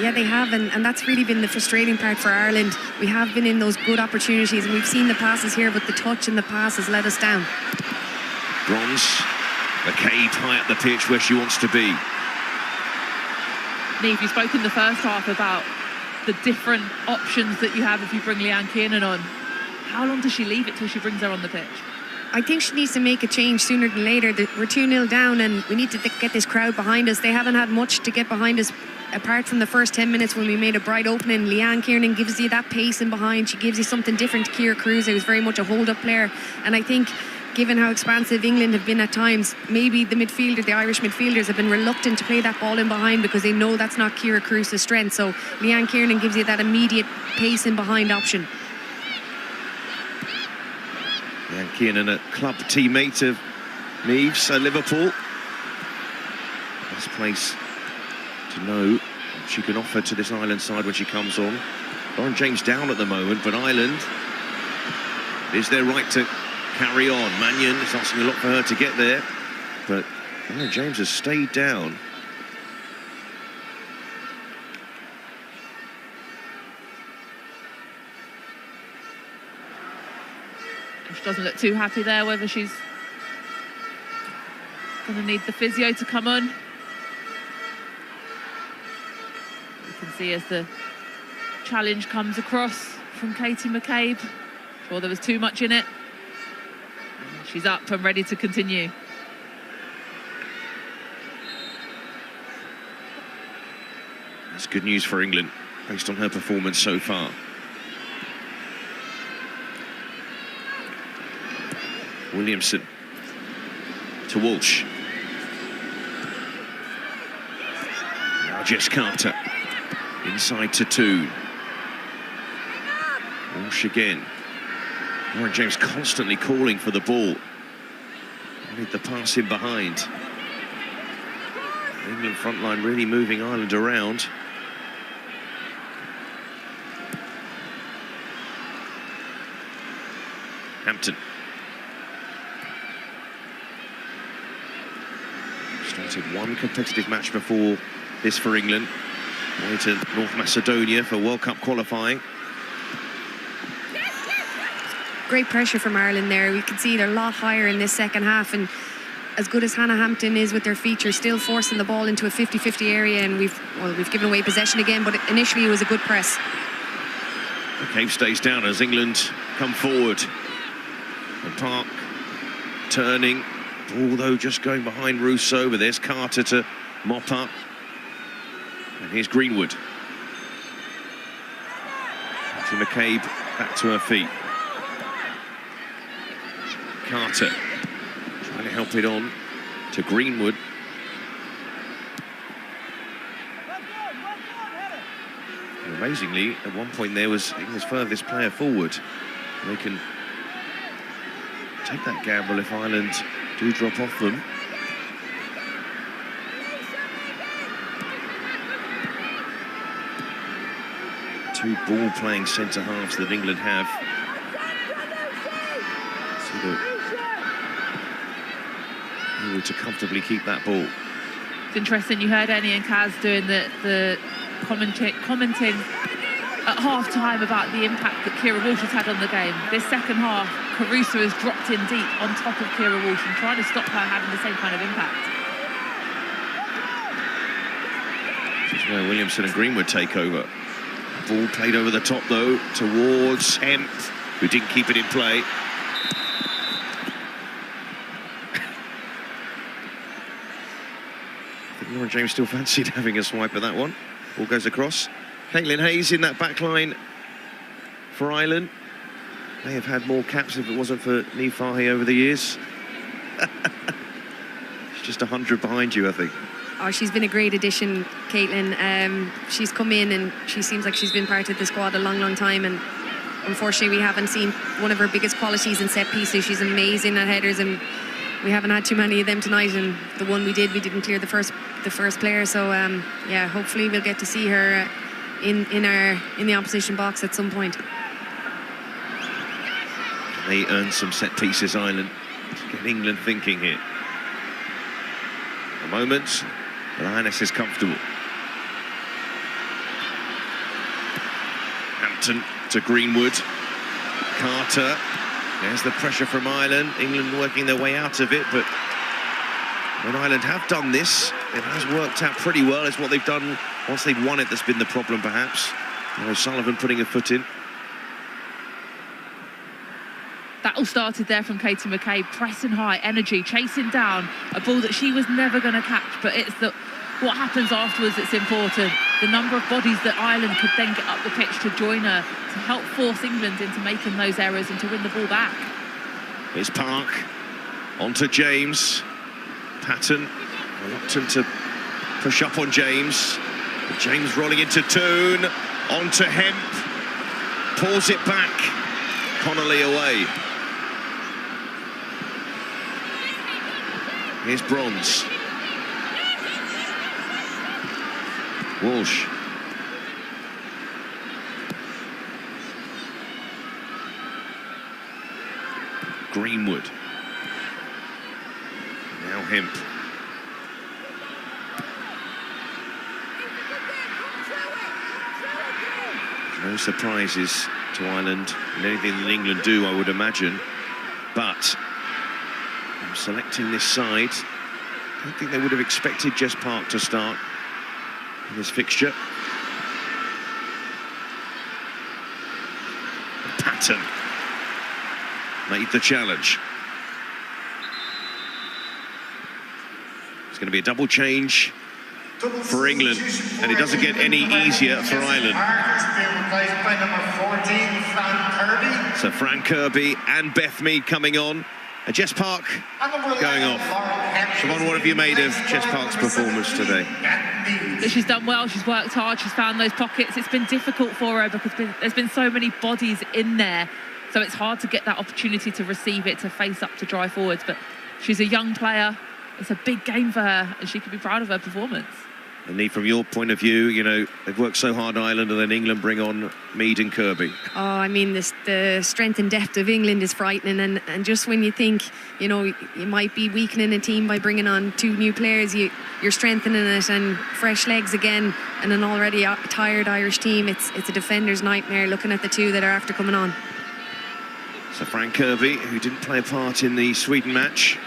Yeah, they have, and that's really been the frustrating part for Ireland. We have been in those good opportunities, and we've seen the passes here, but the touch and the pass has let us down. Bronze, McCabe high up the pitch where she wants to be. Niamh, you spoke in the first half about the different options that you have if you bring Leanne Kiernan on. How long does she leave it till she brings her on the pitch? I think she needs to make a change sooner than later. We're 2-0 down and we need to get this crowd behind us. They haven't had much to get behind us apart from the first 10 minutes when we made a bright opening. Leanne Kiernan gives you that pace in behind. She gives you something different to Ciara Caruso, who's very much a hold-up player. And I think, given how expansive England have been at times, maybe the Irish midfielders have been reluctant to play that ball in behind because they know that's not Ciara Caruso's strength. So Leanne Kiernan gives you that immediate pace in behind option. Leanne Kiernan, a club teammate of Neves at Liverpool. Best place to know what she can offer to this Ireland side when she comes on. Lauren James down at the moment, but Ireland is their right to carry on. Mannion is asking a lot for her to get there, but Lauren James has stayed down. She doesn't look too happy there, whether she's going to need the physio to come on. You can see as the challenge comes across from Katie McCabe. Sure, there was too much in it. She's up and ready to continue. That's good news for England, based on her performance so far. Williamson to Walsh. Now Jess Carter inside to Toon. Walsh again. Lauren James constantly calling for the ball. Need the pass in behind. England front line really moving Ireland around. Hampton. Started one competitive match before this for England. Way to North Macedonia for World Cup qualifying. Great pressure from Ireland there. We can see they're a lot higher in this second half, and as good as Hannah Hampton is with their features, still forcing the ball into a 50-50 area, and we've given away possession again, but initially it was a good press. McCabe stays down as England come forward. And Park turning. Ball though just going behind Rousseau, but there's Carter to mop up. And here's Greenwood. To McCabe, back to her feet. Carter trying to help it on to Greenwood. And amazingly, at one point there was England's furthest player forward. They can take that gamble if Ireland do drop off them. Two ball-playing centre-halves that England have. So they're able to comfortably keep that ball. It's interesting, you heard Annie and Kaz doing the commenting at half-time about the impact that Ciara Walsh has had on the game. This second half, Caruso has dropped in deep on top of Ciara Walsh and trying to stop her having the same kind of impact. This is where Williamson and Greenwood take over. Ball played over the top, though, towards Hemp, who didn't keep it in play. I think Lauren James still fancied having a swipe at that one. Ball goes across. Caitlin Hayes in that back line for Ireland. May have had more caps if it wasn't for Niamh Fahey over the years. She's just 100 behind you, I think. Oh, she's been a great addition, Caitlin. She's come in and she seems like she's been part of the squad a long, long time. And unfortunately, we haven't seen one of her biggest qualities in set pieces. She's amazing at headers, and we haven't had too many of them tonight. And the one we didn't clear the first player. So yeah, hopefully we'll get to see her in the opposition box at some point. They earn some set pieces, Ireland, to get England thinking here. At the moment, the Lioness is comfortable. Hampton to Greenwood. Carter. There's the pressure from Ireland. England working their way out of it, but when Ireland have done this, it has worked out pretty well. It's what they've done once they've won it that's been the problem, perhaps. O'Sullivan putting a foot in. That all started there from Katie McCabe, pressing high, energy, chasing down a ball that she was never going to catch. But it's what happens afterwards that's important. The number of bodies that Ireland could then get up the pitch to join her, to help force England into making those errors and to win the ball back. Here's Park, onto James. Patton, reluctant to push up on James. James rolling into Toon, onto Hemp. Pulls it back. Connolly away. Here's Bronze. Walsh. Greenwood. Now Hemp. No surprises to Ireland in anything that England do, I would imagine. But I'm selecting this side. I don't think they would have expected Jess Park to start in this fixture. Patton made the challenge. It's going to be a double change for England, and it doesn't get any easier for Ireland. So Fran Kirby and Beth Mead coming on, and Jess Park going off. Siobhan, what have you made of Jess Park's performance today? She's done well, she's worked hard, she's found those pockets. It's been difficult for her because there's been so many bodies in there, so it's hard to get that opportunity to receive it, to face up, to drive forwards. But she's a young player, it's a big game for her, and she can be proud of her performance. And Lee, from your point of view, you know, they've worked so hard, Ireland, and then England bring on Mead and Kirby. Oh, I mean, the strength and depth of England is frightening. And just when you think, you know, you might be weakening a team by bringing on 2 new players, you're strengthening it, and fresh legs again, and an already tired Irish team. It's a defender's nightmare looking at the 2 that are after coming on. So Fran Kirby, who didn't play a part in the Sweden match,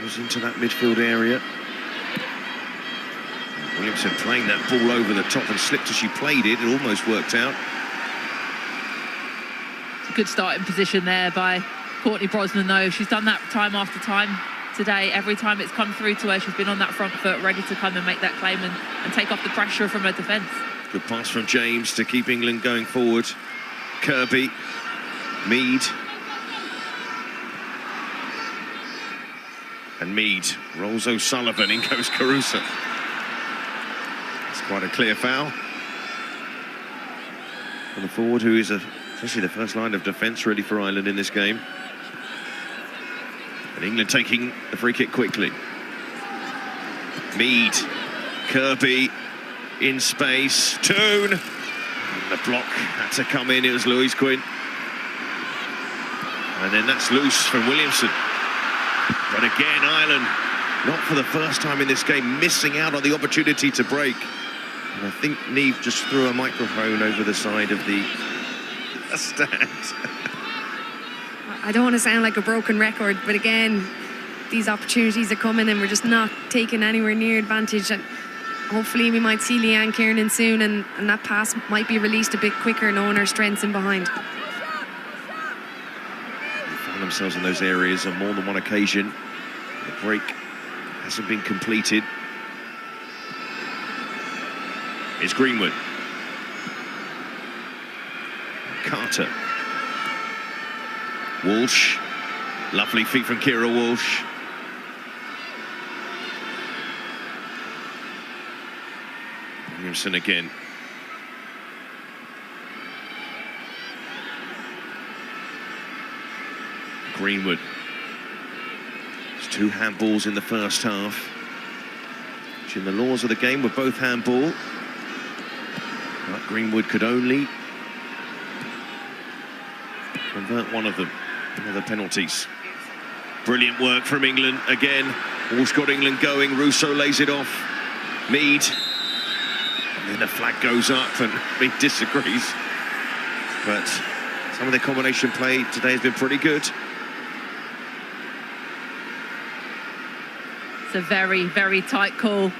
was into that midfield area. Williamson playing that ball over the top and slipped as she played it. It almost worked out. It's a good starting position there by Courtney Brosnan, though. She's done that time after time today. Every time it's come through to her, she's been on that front foot, ready to come and make that claim and take off the pressure from her defence. Good pass from James to keep England going forward. Kirby, Mead. And Mead rolls O'Sullivan, in goes Caruso. It's quite a clear foul. For the forward, who is essentially the first line of defence really for Ireland in this game. And England taking the free kick quickly. Mead, Kirby, in space, Toon. And the block had to come in, it was Louise Quinn. And then that's loose from Williamson. But again, Ireland, not for the first time in this game, missing out on the opportunity to break. And I think Niamh just threw a microphone over the side of the stand. I don't want to sound like a broken record, but again, these opportunities are coming and we're just not taking anywhere near advantage. And hopefully we might see Leanne Kiernan soon, and that pass might be released a bit quicker, knowing our strengths in behind. Themselves in those areas on more than one occasion. The break hasn't been completed. It's Greenwood. Carter. Walsh. Lovely feet from Kira Walsh. Williamson again. Greenwood. There's 2 handballs in the first half, which in the laws of the game were both handball. But Greenwood could only convert one of them. Other penalties. Brilliant work from England again. Walsh got England going. Russo lays it off. Mead. And then the flag goes up and Mead disagrees. But some of the combination play today has been pretty good. It's a very, very tight call.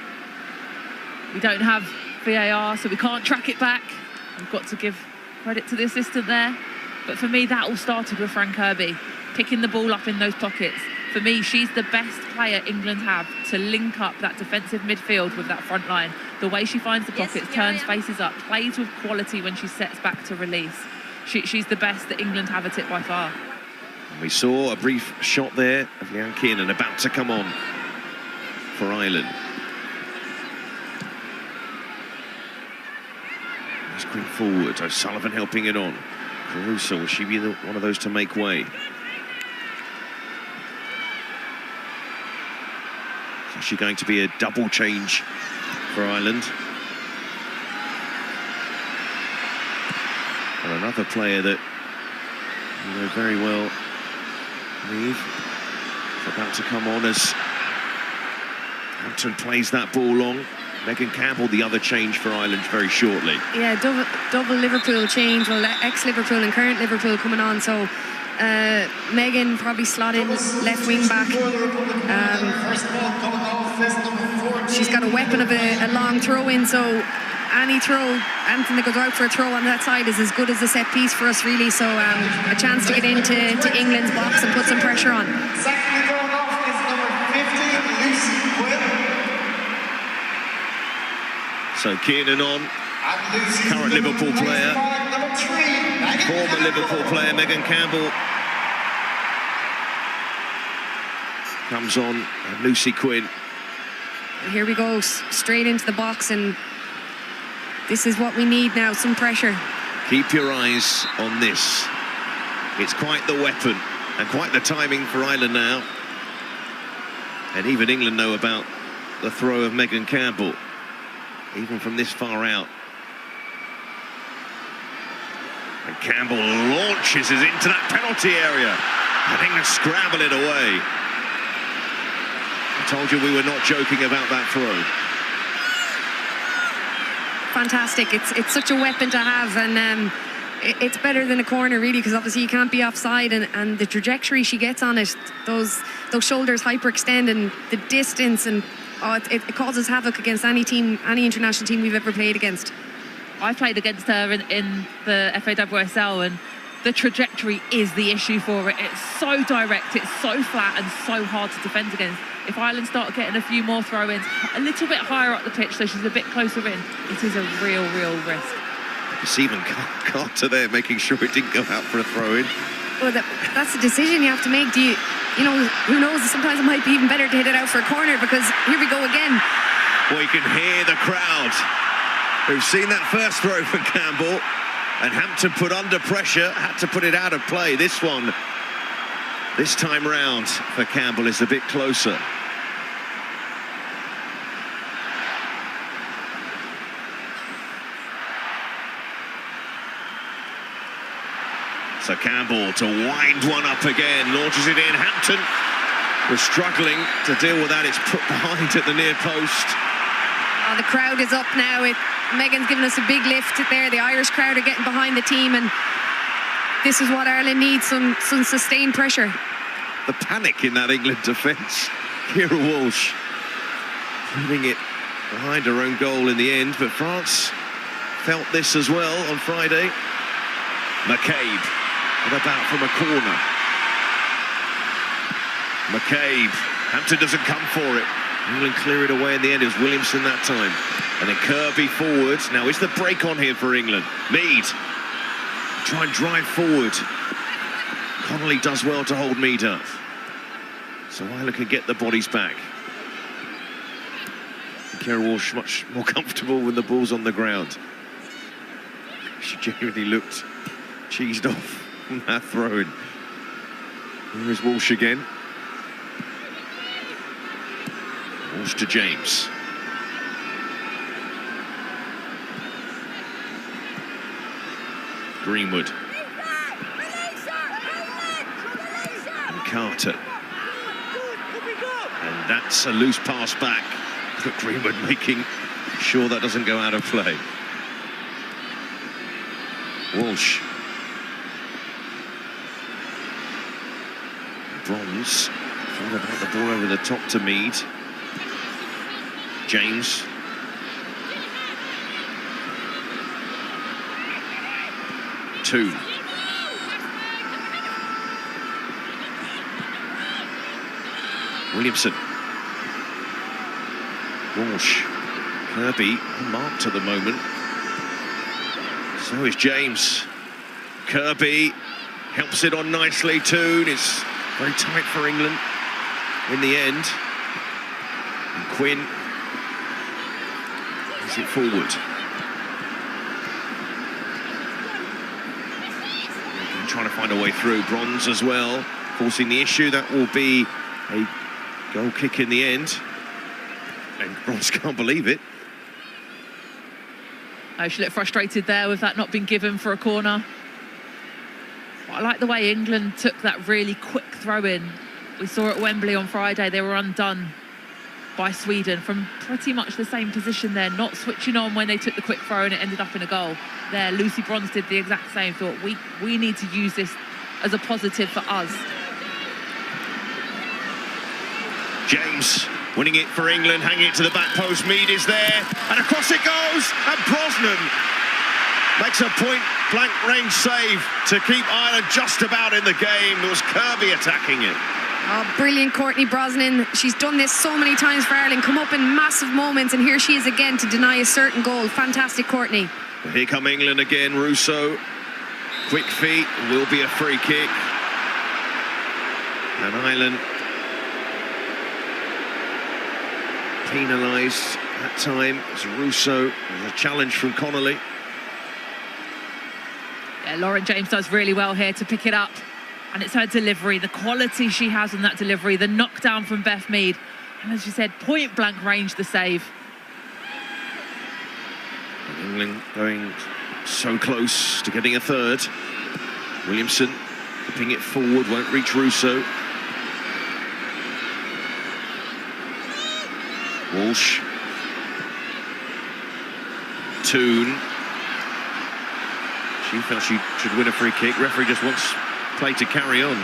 We don't have VAR, so we can't track it back. We've got to give credit to the assistant there. But for me, that all started with Fran Kirby, picking the ball up in those pockets. For me, she's the best player England have to link up that defensive midfield with that front line. The way she finds the pockets, turns faces up, plays with quality when she sets back to release. She's the best that England have at it by far. We saw a brief shot there of Leanne Kiernan about to come on for Ireland. Let's bring forward. O'Sullivan helping it on. Caruso, will she be one of those to make way? Is she going to be a double change for Ireland? And another player that you know very well, Neve, is about to come on as Hampton plays that ball long. Megan Campbell, the other change for Ireland very shortly. Yeah, double Liverpool change. Well, ex-Liverpool and current Liverpool coming on. So Megan probably slot in left wing back. She's got a weapon of a long throw in, so anything that goes out for a throw on that side is as good as a set piece for us, really. So a chance to get into England's box and put some pressure on. Secondly going off is number 50, Lucy Quinn. So Kiernan on, current Liverpool player, former Liverpool player Megan Campbell comes on, and Lucy Quinn. And here we go, straight into the box, and this is what we need now, some pressure. Keep your eyes on this. It's quite the weapon and quite the timing for Ireland now. And even England know about the throw of Megan Campbell, even from this far out. And Campbell launches us into that penalty area. And England scramble it away. I told you we were not joking about that throw. Fantastic. It's such a weapon to have, and it's better than a corner, really, because obviously you can't be offside, and the trajectory she gets on it, those shoulders hyperextend, and the distance, and it causes havoc against any team, any international team we've ever played against. I played against her in the FAWSL, and the trajectory is the issue for it. It's so direct, it's so flat, and so hard to defend against. If Ireland start getting a few more throw-ins, a little bit higher up the pitch, so she's a bit closer in, it is a real risk. Stephen Carter there making sure it didn't go out for a throw-in. Well, that's a decision you have to make. You know, who knows? Sometimes it might be even better to hit it out for a corner, because here we go again. Well, you can hear the crowd who've seen that first throw for Campbell, and Hampton put under pressure, had to put it out of play. This one, this time round for Campbell, is a bit closer. So Campbell to wind one up again, launches it in. Hampton was struggling to deal with that. It's put behind at the near post. Oh, the crowd is up now. Megan's given us a big lift there. The Irish crowd are getting behind the team, and this is what Ireland needs, some sustained pressure. The panic in that England defence. Kira Walsh putting it behind her own goal in the end, but France felt this as well on Friday. McCabe, and about from a corner. McCabe, Hampton doesn't come for it. England clear it away in the end. It was Williamson that time. And then Kirby forward. Now is the break on here for England. Mead, try and drive forward. Connolly does well to hold Mead up. So Ireland can get the bodies back. Kira Walsh much more comfortable when the ball's on the ground. She genuinely looked cheesed off from that throw-in. Here is Walsh again. Walsh to James. Greenwood. And Carter. And that's a loose pass back. But Greenwood making sure that doesn't go out of play. Walsh. Bronze. Thought about the ball over the top to Mead. James. Toon. Williamson. Walsh. Kirby unmarked at the moment. So is James. Kirby helps it on nicely. Toon is very tight for England in the end. And Quinn is it forward. Trying to find a way through. Bronze as well, forcing the issue. That will be a goal kick in the end. And Bronze can't believe it. Oh, she looked frustrated there with that not being given for a corner. But I like the way England took that really quick throw in. We saw at Wembley on Friday, they were undone by Sweden from pretty much the same position there, not switching on when they took the quick throw and it ended up in a goal. There, Lucy Bronze did the exact same, thought we need to use this as a positive for us. James winning it for England, hanging it to the back post. Mead is there, and across it goes, and Brosnan makes a point-blank range save to keep Ireland just about in the game. It was Kirby attacking it. Oh, brilliant, Courtney Brosnan. She's done this so many times for Ireland, come up in massive moments, and here she is again to deny a certain goal. Fantastic, Courtney. Well, here come England again. Russo, quick feet, will be a free kick. And Ireland penalised that time as Russo. There's a challenge from Connolly. Yeah, Lauren James does really well here to pick it up. And it's her delivery, the quality she has in that delivery, the knockdown from Beth Mead. And as you said, point-blank range the save. England going so close to getting a third. Williamson whipping it forward, won't reach Russo. Walsh. Toon. She felt she should win a free kick. Referee just wants play to carry on.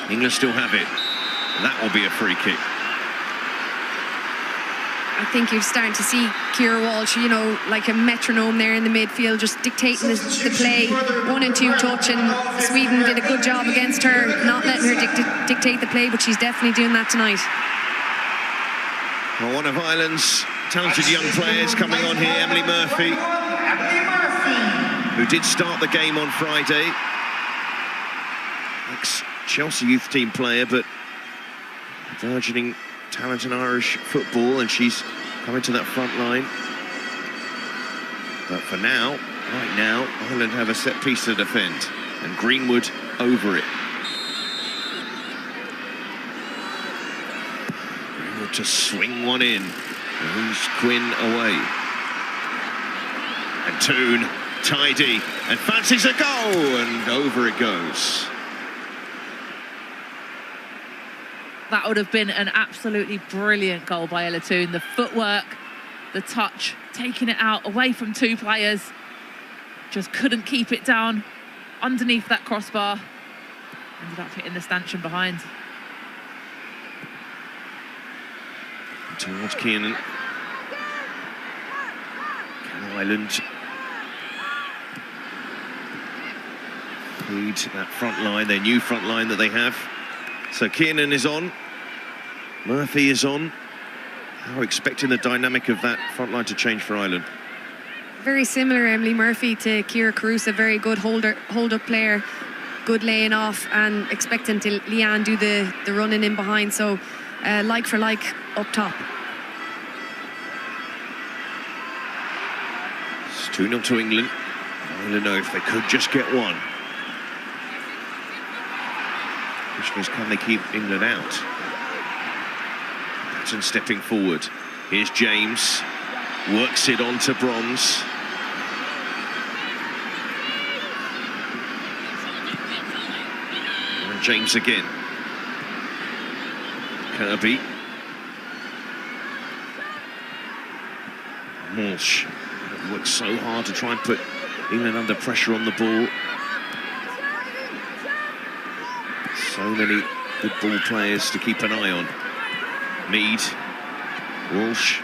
England still have it. And that will be a free kick. I think you're starting to see Ciara Walsh, you know, like a metronome there in the midfield, just dictating the play, 1 and 2 touch, and Sweden did a good job against her, not letting her dictate the play, but she's definitely doing that tonight. Well, one of Ireland's talented young players coming on here, Emily Murphy, who did start the game on Friday. Ex-Chelsea youth team player, but burgeoning talent in Irish football, and she's coming to that front line. But for now, right now, Ireland have a set piece to defend, and Greenwood over it. Greenwood to swing one in, and who's Quinn away. And Toon, tidy, and fancies a goal, and over it goes. That would have been an absolutely brilliant goal by Ella Toon. The footwork, the touch, taking it out away from 2 players. Just couldn't keep it down underneath that crossbar. Ended up hitting the stanchion behind. Towards Kiernan. Can Ireland lead that front line, their new front line that they have? So Kiernan is on, Murphy is on. How are expecting the dynamic of that front line to change for Ireland? Very similar, Emily Murphy, to Ciara Carusa, very good hold-up player, good laying off, and expecting to Leanne do the running in behind, so like for like up top. It's 2-0 to England. Ireland know if they could just get one. Question is, can they keep England out? Patton stepping forward. Here's James. Works it on to Bronze. And James again. Kirby. Walsh works so hard to try and put England under pressure on the ball. So many good ball players to keep an eye on. Mead, Walsh.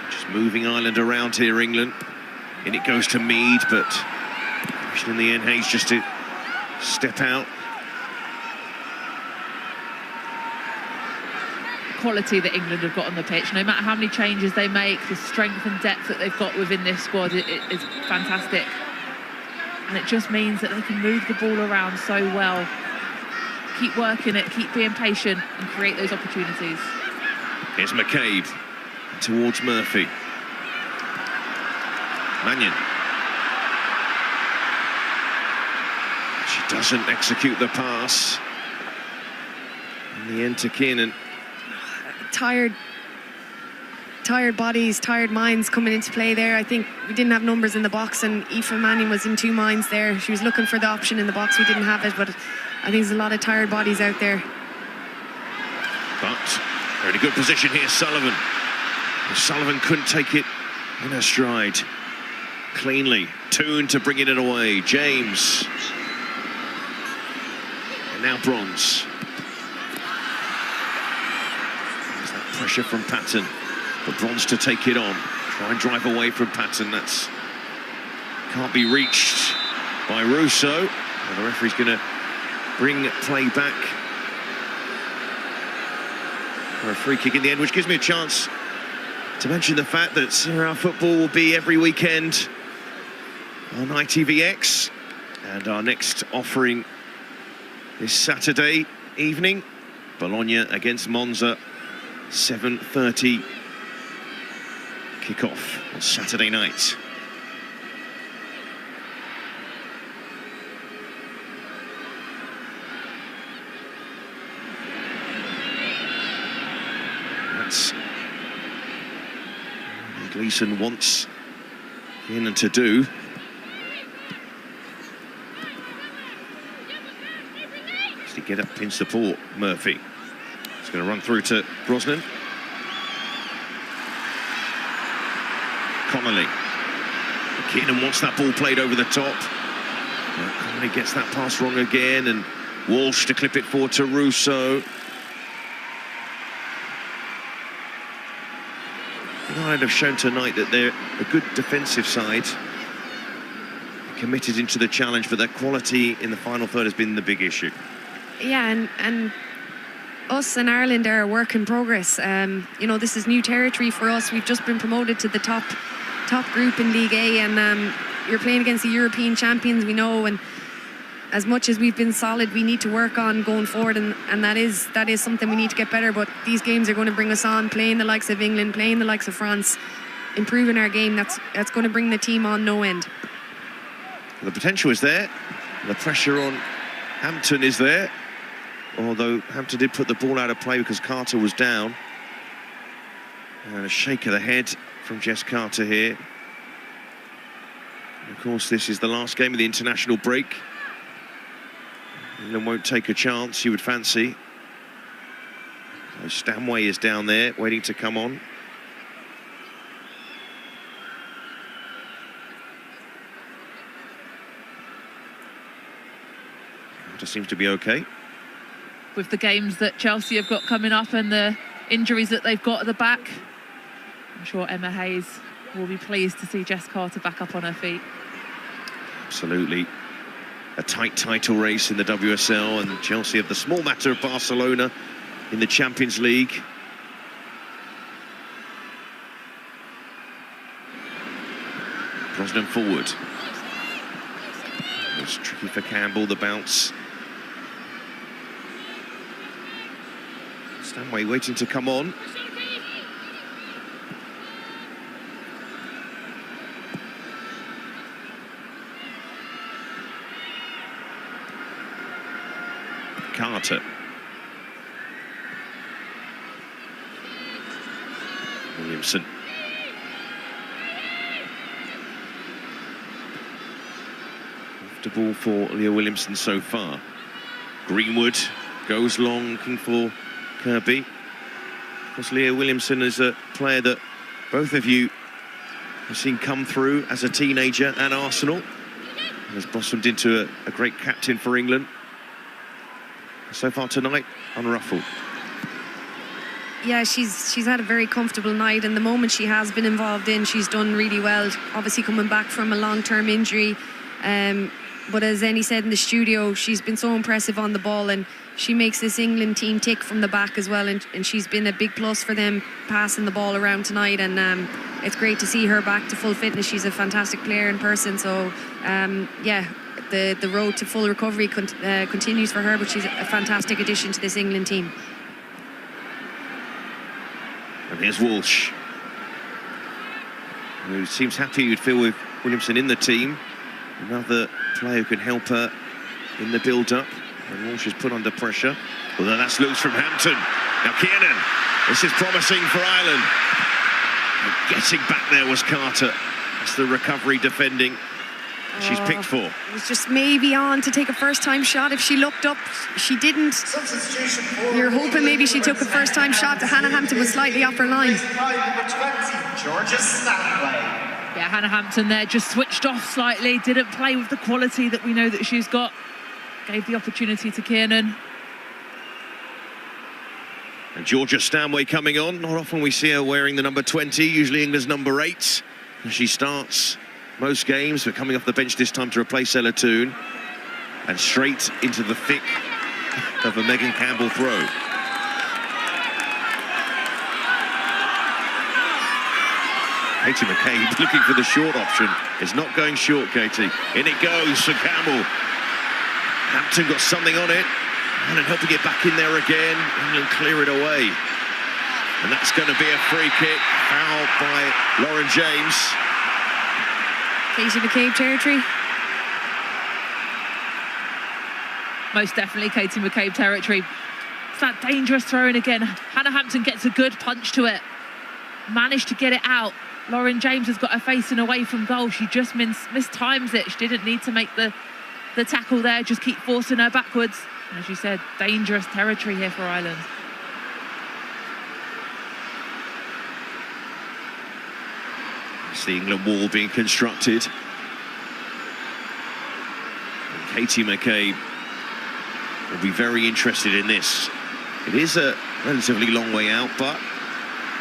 Just moving Ireland around here, England. In it goes to Mead, but in the end, Hayes just to step out. Quality that England have got on the pitch, no matter how many changes they make, the strength and depth that they've got within this squad is fantastic. And it just means that they can move the ball around so well. Keep working it, keep being patient and create those opportunities. Here's McCabe towards Murphy. Mannion. She doesn't execute the pass. In the end to Kiernan. Tired bodies, tired minds coming into play there. I think we didn't have numbers in the box, and Aoife Mannion was in two minds there. She was looking for the option in the box. We didn't have it, but I think there's a lot of tired bodies out there. But they're in a good position here, Sullivan. Sullivan couldn't take it in her stride. Cleanly, Toon to bring it away. James. And now Bronze. Pressure from Patton, but Bronze to take it on. Try and drive away from Patton. That's can't be reached by Russo. And the referee's going to bring play back for a free kick in the end, which gives me a chance to mention the fact that Serie A football will be every weekend on ITVX, and our next offering this Saturday evening, Bologna against Monza. 7:30 kick-off on Saturday night. That's what Gleeson wants Kiernan to do. Does he get up in support, Murphy? Going to run through to Brosnan. Connolly. Kiernan wants that ball played over the top. Connolly gets that pass wrong again, and Walsh to clip it forward to Russo. United have shown tonight that they're a good defensive side, committed into the challenge, but their quality in the final third has been the big issue. Yeah, and us and Ireland are a work in progress. You know, this is new territory for us. We've just been promoted to the top group in League A, and you're playing against the European champions, we know, and as much as we've been solid, we need to work on going forward, and that is something we need to get better. But these games are going to bring us on, playing the likes of England, playing the likes of France, improving our game. That's going to bring the team on no end. The potential is there, the pressure on Hampton is there. Although Hampton did put the ball out of play because Carter was down. And a shake of the head from Jess Carter here. And of course, this is the last game of the international break. England won't take a chance, you would fancy. So Stanway is down there, waiting to come on. Carter seems to be okay. With the games that Chelsea have got coming up and the injuries that they've got at the back, I'm sure Emma Hayes will be pleased to see Jess Carter back up on her feet. Absolutely. A tight title race in the WSL, and Chelsea have the small matter of Barcelona in the Champions League. Brosnan forward. It was tricky for Campbell, the bounce. Stanway waiting to come on. Carter. Williamson. Comfortable for Leah Williamson so far. Greenwood goes long, looking for Kirby. Of course, Leah Williamson is a player that both of you have seen come through as a teenager at Arsenal, and has blossomed into a great captain for England. So far tonight, unruffled. yeah, she's had a very comfortable night, and the moment she has been involved in, she's done really well. Obviously coming back from a long-term injury, but as Eni said in the studio, she's been so impressive on the ball, and she makes this England team tick from the back as well, and she's been a big plus for them passing the ball around tonight, and it's great to see her back to full fitness. She's a fantastic player in person, so yeah, the road to full recovery continues for her, but she's a fantastic addition to this England team. And here's Walsh, who seems happy, you'd feel, with Williamson in the team. Another player who can help her in the build-up. And Walsh is put under pressure. Although that's loose from Hampton. Now Kiernan, this is promising for Ireland. Getting back there was Carter. That's the recovery defending she's picked for. It was just maybe on to take a first-time shot. If she looked up, she didn't. You're hoping maybe she took a first-time shot. Hannah Hampton was slightly off her line. Yeah, Hannah Hampton there just switched off slightly, didn't play with the quality that we know that she's got. Gave the opportunity to Kiernan. And Georgia Stanway coming on. Not often we see her wearing the number 20, usually England's number 8. She starts most games, but coming off the bench this time to replace Ella Toone. And straight into the thick of a Megan Campbell throw. Katie McCabe looking for the short option. It's not going short, Katie. In it goes for Campbell. Hampton got something on it. And helping it back in there again. England clear it away. And that's going to be a free kick. Foul by Lauren James. Katie McCabe territory. Most definitely Katie McCabe territory. It's that dangerous throw-in again. Hannah Hampton gets a good punch to it. Managed to get it out. Lauren James has got her facing away from goal. She just mistimes it. She didn't need to make the tackle there. Just keep forcing her backwards. And as you said, dangerous territory here for Ireland. It's the England wall being constructed. And Katie McCabe will be very interested in this. It is a relatively long way out, but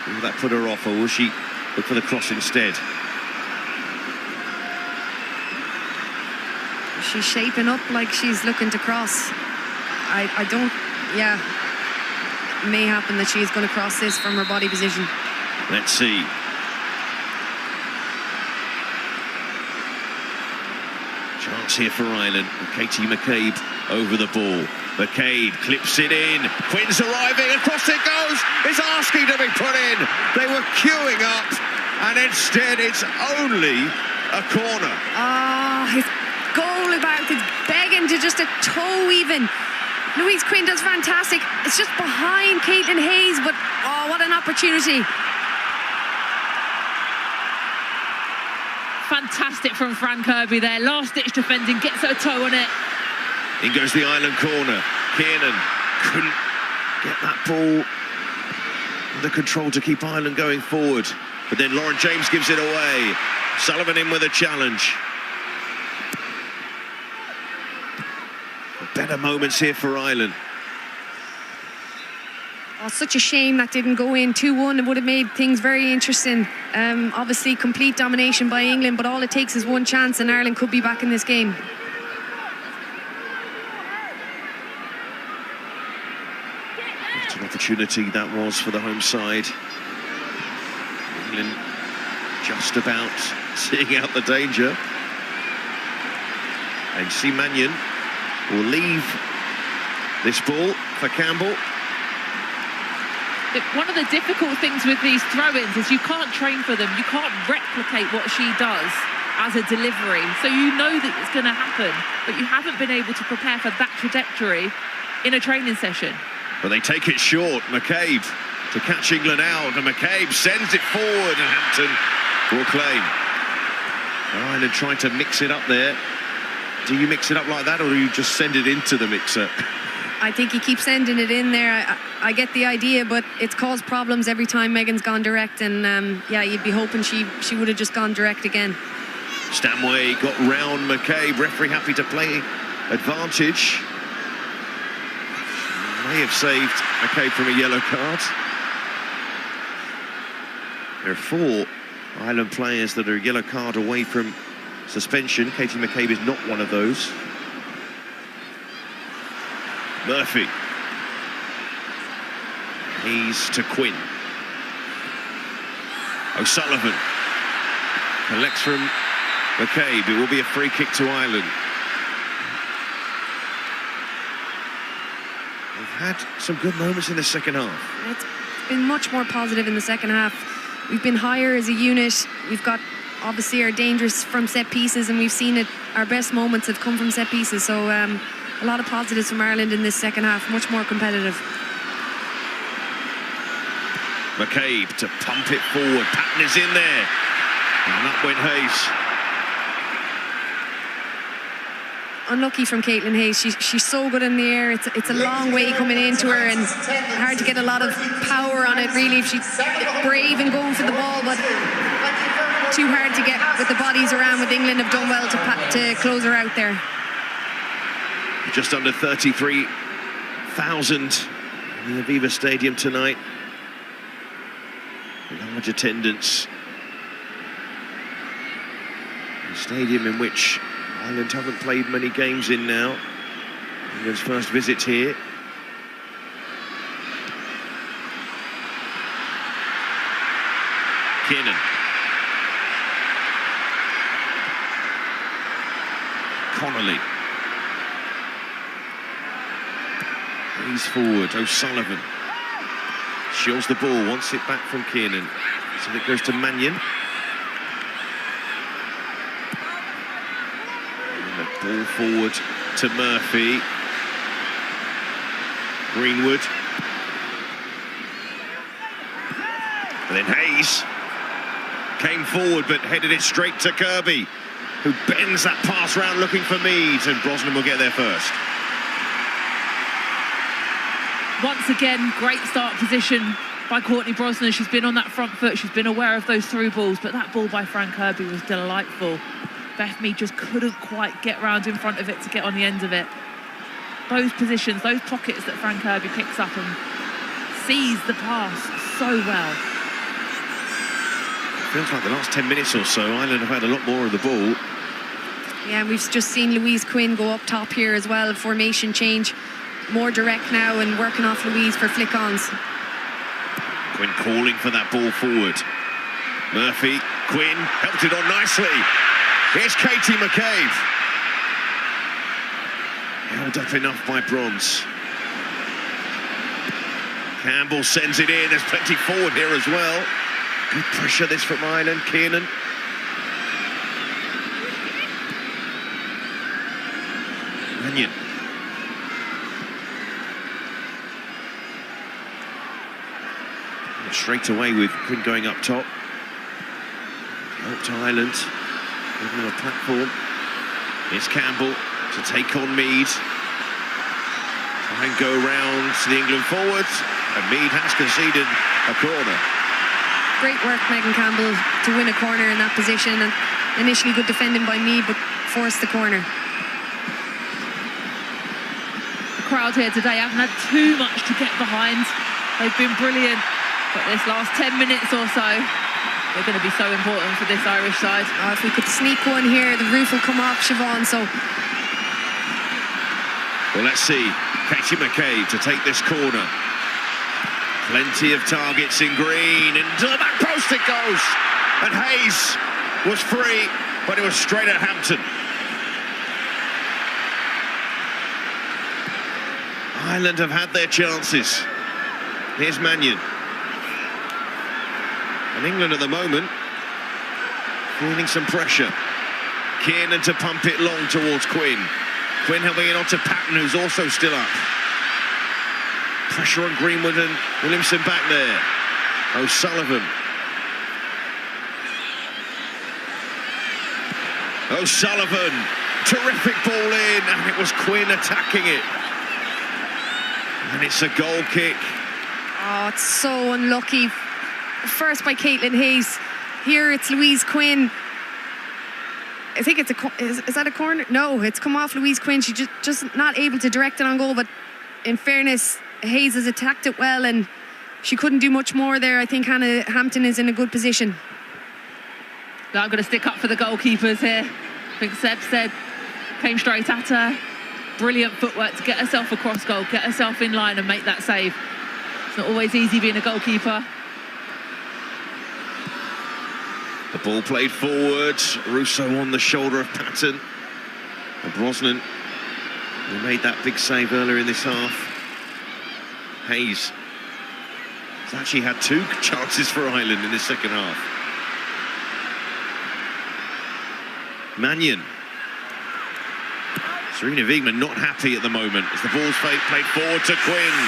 will that put her off, or will she look for the cross instead? She's shaping up like she's looking to cross. I don't, yeah. It may happen that she's going to cross this from her body position. Let's see. Chance here for Ireland. Katie McCabe over the ball. McCabe clips it in. Quinn's arriving, across it goes. It's asking to be put in. They were queuing up, and instead it's only a corner. His goal about, it's begging to just a toe even. Louise Quinn does fantastic. It's just behind Caitlin Hayes, but oh, what an opportunity. Fantastic from Fran Kirby there. Last-ditch defending, gets her toe on it. In goes the Ireland corner. Kiernan couldn't get that ball under control to keep Ireland going forward. But then Lauren James gives it away. Sullivan in with a challenge. Better moments here for Ireland. Oh, such a shame that didn't go in. 2-1, it would have made things very interesting. Obviously complete domination by England, but all it takes is one chance and Ireland could be back in this game. What an opportunity that was for the home side. England just about seeing out the danger. And C. Mannion will leave this ball for Campbell. One of the difficult things with these throw-ins is you can't train for them. You can't replicate what she does as a delivery. So you know that it's going to happen, but you haven't been able to prepare for that trajectory in a training session. But they take it short. McCabe to catch England out, and McCabe sends it forward, and Hampton will claim. Ireland trying to mix it up there. Do you mix it up like that, or do you just send it into the mixer? I think he keeps sending it in there. I get the idea, but it's caused problems every time Megan's gone direct, and yeah, you'd be hoping she would have just gone direct again. Stanway got round McCabe. Referee happy to play advantage. May have saved McCabe from a yellow card. There are 4 Ireland players that are a yellow card away from suspension. Katie McCabe is not one of those. Murphy. He's to Quinn. O'Sullivan collects from McCabe. It will be a free kick to Ireland. They've had some good moments in the second half. It's been much more positive in the second half. We've been higher as a unit. We've got obviously our dangers from set pieces, and we've seen it. Our best moments have come from set pieces. So a lot of positives from Ireland in this second half. Much more competitive. McCabe to pump it forward. Patton is in there. And up went Hayes. Unlucky from Caitlin Hayes. She's so good in the air. It's a long way coming into her, and hard to get a lot of power on it, really, if she's brave and going for the ball, but too hard to get with the bodies around. With England have done well to close her out there. Just under 33,000 in the Aviva Stadium tonight. Large attendance. A stadium in which Ireland haven't played many games in now. England's first visit here. Kiernan. Connolly. He's forward. O'Sullivan. Shields the ball, wants it back from Kiernan. So it goes to Mannion. And the ball forward to Murphy. Greenwood. And then Hayes came forward but headed it straight to Kirby, who bends that pass round looking for Mead, and Brosnan will get there first. Once again, great start position by Courtney Brosnan. She's been on that front foot. She's been aware of those through balls, but that ball by Fran Kirby was delightful. Beth Mead just couldn't quite get round in front of it to get on the end of it. Those positions, those pockets that Fran Kirby picks up and sees the pass so well. Feels like the last 10 minutes or so, Ireland have had a lot more of the ball. Yeah, we've just seen Louise Quinn go up top here as well. Formation change. More direct now and working off Louise for flick-ons. Quinn calling for that ball forward. Murphy, Quinn, helped it on nicely. Here's Katie McCabe. Held up enough by Bronze. Campbell sends it in. There's plenty forward here as well. Good pressure this from Ireland. Kiernan. Mannion. Straight away with Quinn going up top. Helped Ireland. Giving them a platform. Here's Campbell to take on Mead. Try and go round to the England forwards. And Mead has conceded a corner. Great work, Megan Campbell, to win a corner in that position. And initially good defending by Mead, but forced the corner. The crowd here today haven't had too much to get behind. They've been brilliant. But this last 10 minutes or so, they're going to be so important for this Irish side. Oh, if we could sneak one here, the roof will come off, Siobhan, so... Well, let's see. Katie McCabe to take this corner. Plenty of targets in green. Into the back post it goes. And Hayes was free, but it was straight at Hampton. Ireland have had their chances. Here's Mannion. And England at the moment feeling some pressure. Kiernan to pump it long towards Quinn. Quinn helping it on to Patton, who's also still up. Pressure on Greenwood and Williamson back there. O'Sullivan. O'Sullivan, terrific ball in, and it was Quinn attacking it. And it's a goal kick. Oh, it's so unlucky. First by Caitlin Hayes. Here it's Louise Quinn. I think it's is that a corner? No, it's come off Louise Quinn. She's just not able to direct it on goal, but in fairness, Hayes has attacked it well, and she couldn't do much more there. I think Hannah Hampton is in a good position. I'm going to stick up for the goalkeepers here. I think Seb said, came straight at her. Brilliant footwork to get herself across goal, get herself in line and make that save. It's not always easy being a goalkeeper. The ball played forward. Russo on the shoulder of Patton. And Brosnan, who made that big save earlier in this half. Hayes has actually had 2 chances for Ireland in this second half. Mannion. Serena Wiegman not happy at the moment as the ball's played forward to Quinn.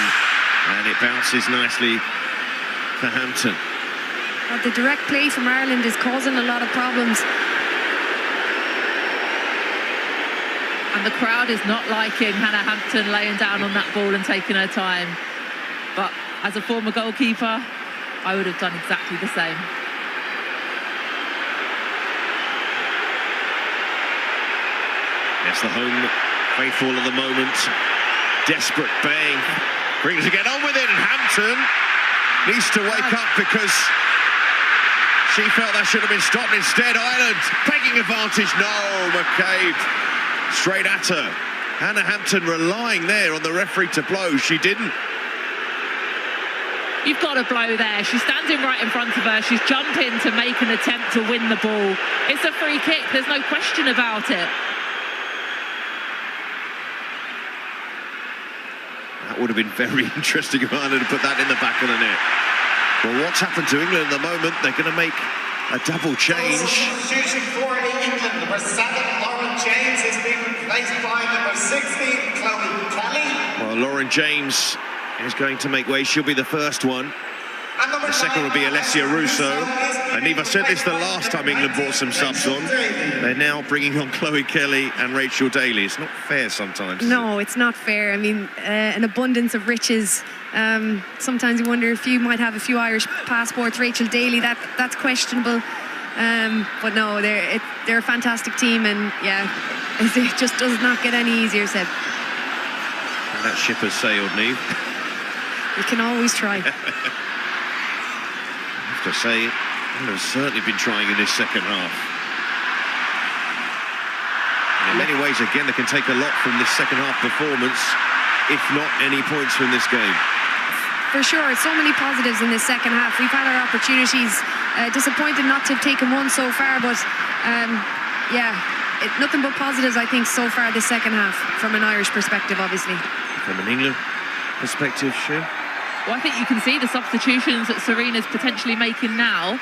And it bounces nicely for Hampton. The direct play from Ireland is causing a lot of problems. And the crowd is not liking Hannah Hampton laying down on that ball and taking her time. But as a former goalkeeper, I would have done exactly the same. Yes, the home faithful at the moment. Desperate bang. Brings to get on with it, and Hampton needs to wake up because she felt that should have been stopped. Instead, Ireland taking advantage. No, McCabe straight at her. Hannah Hampton relying there on the referee to blow. She didn't. You've got to blow there. She's standing right in front of her. She's jumping to make an attempt to win the ball. It's a free kick. There's no question about it. That would have been very interesting if Ireland had put that in the back of the net. Well, what's happened to England at the moment? They're going to make a double change. Substitution for England. Number 7, Lauren James, has been replaced by number 16, Chloe Kelly. Well, Lauren James is going to make way. She'll be the first one. The second will be Alessia Russo. And Eva said this the last time England brought some subs on. They're now bringing on Chloe Kelly and Rachel Daly. It's not fair sometimes. No, it's not fair. I mean, an abundance of riches. Sometimes you wonder if you might have a few Irish passports. Rachel Daly, that's questionable. But no, they're a fantastic team, and yeah, it just does not get any easier, Seb. And that ship has sailed, Niamh. We can always try. To say, England have certainly been trying in this second half. And in many ways, again, they can take a lot from this second half performance, if not any points from this game. For sure, so many positives in this second half. We've had our opportunities. Disappointed not to have taken one so far, but yeah, nothing but positives, I think, so far this second half, from an Irish perspective, obviously. From an England perspective, sure. Well, I think you can see the substitutions that Serena's potentially making now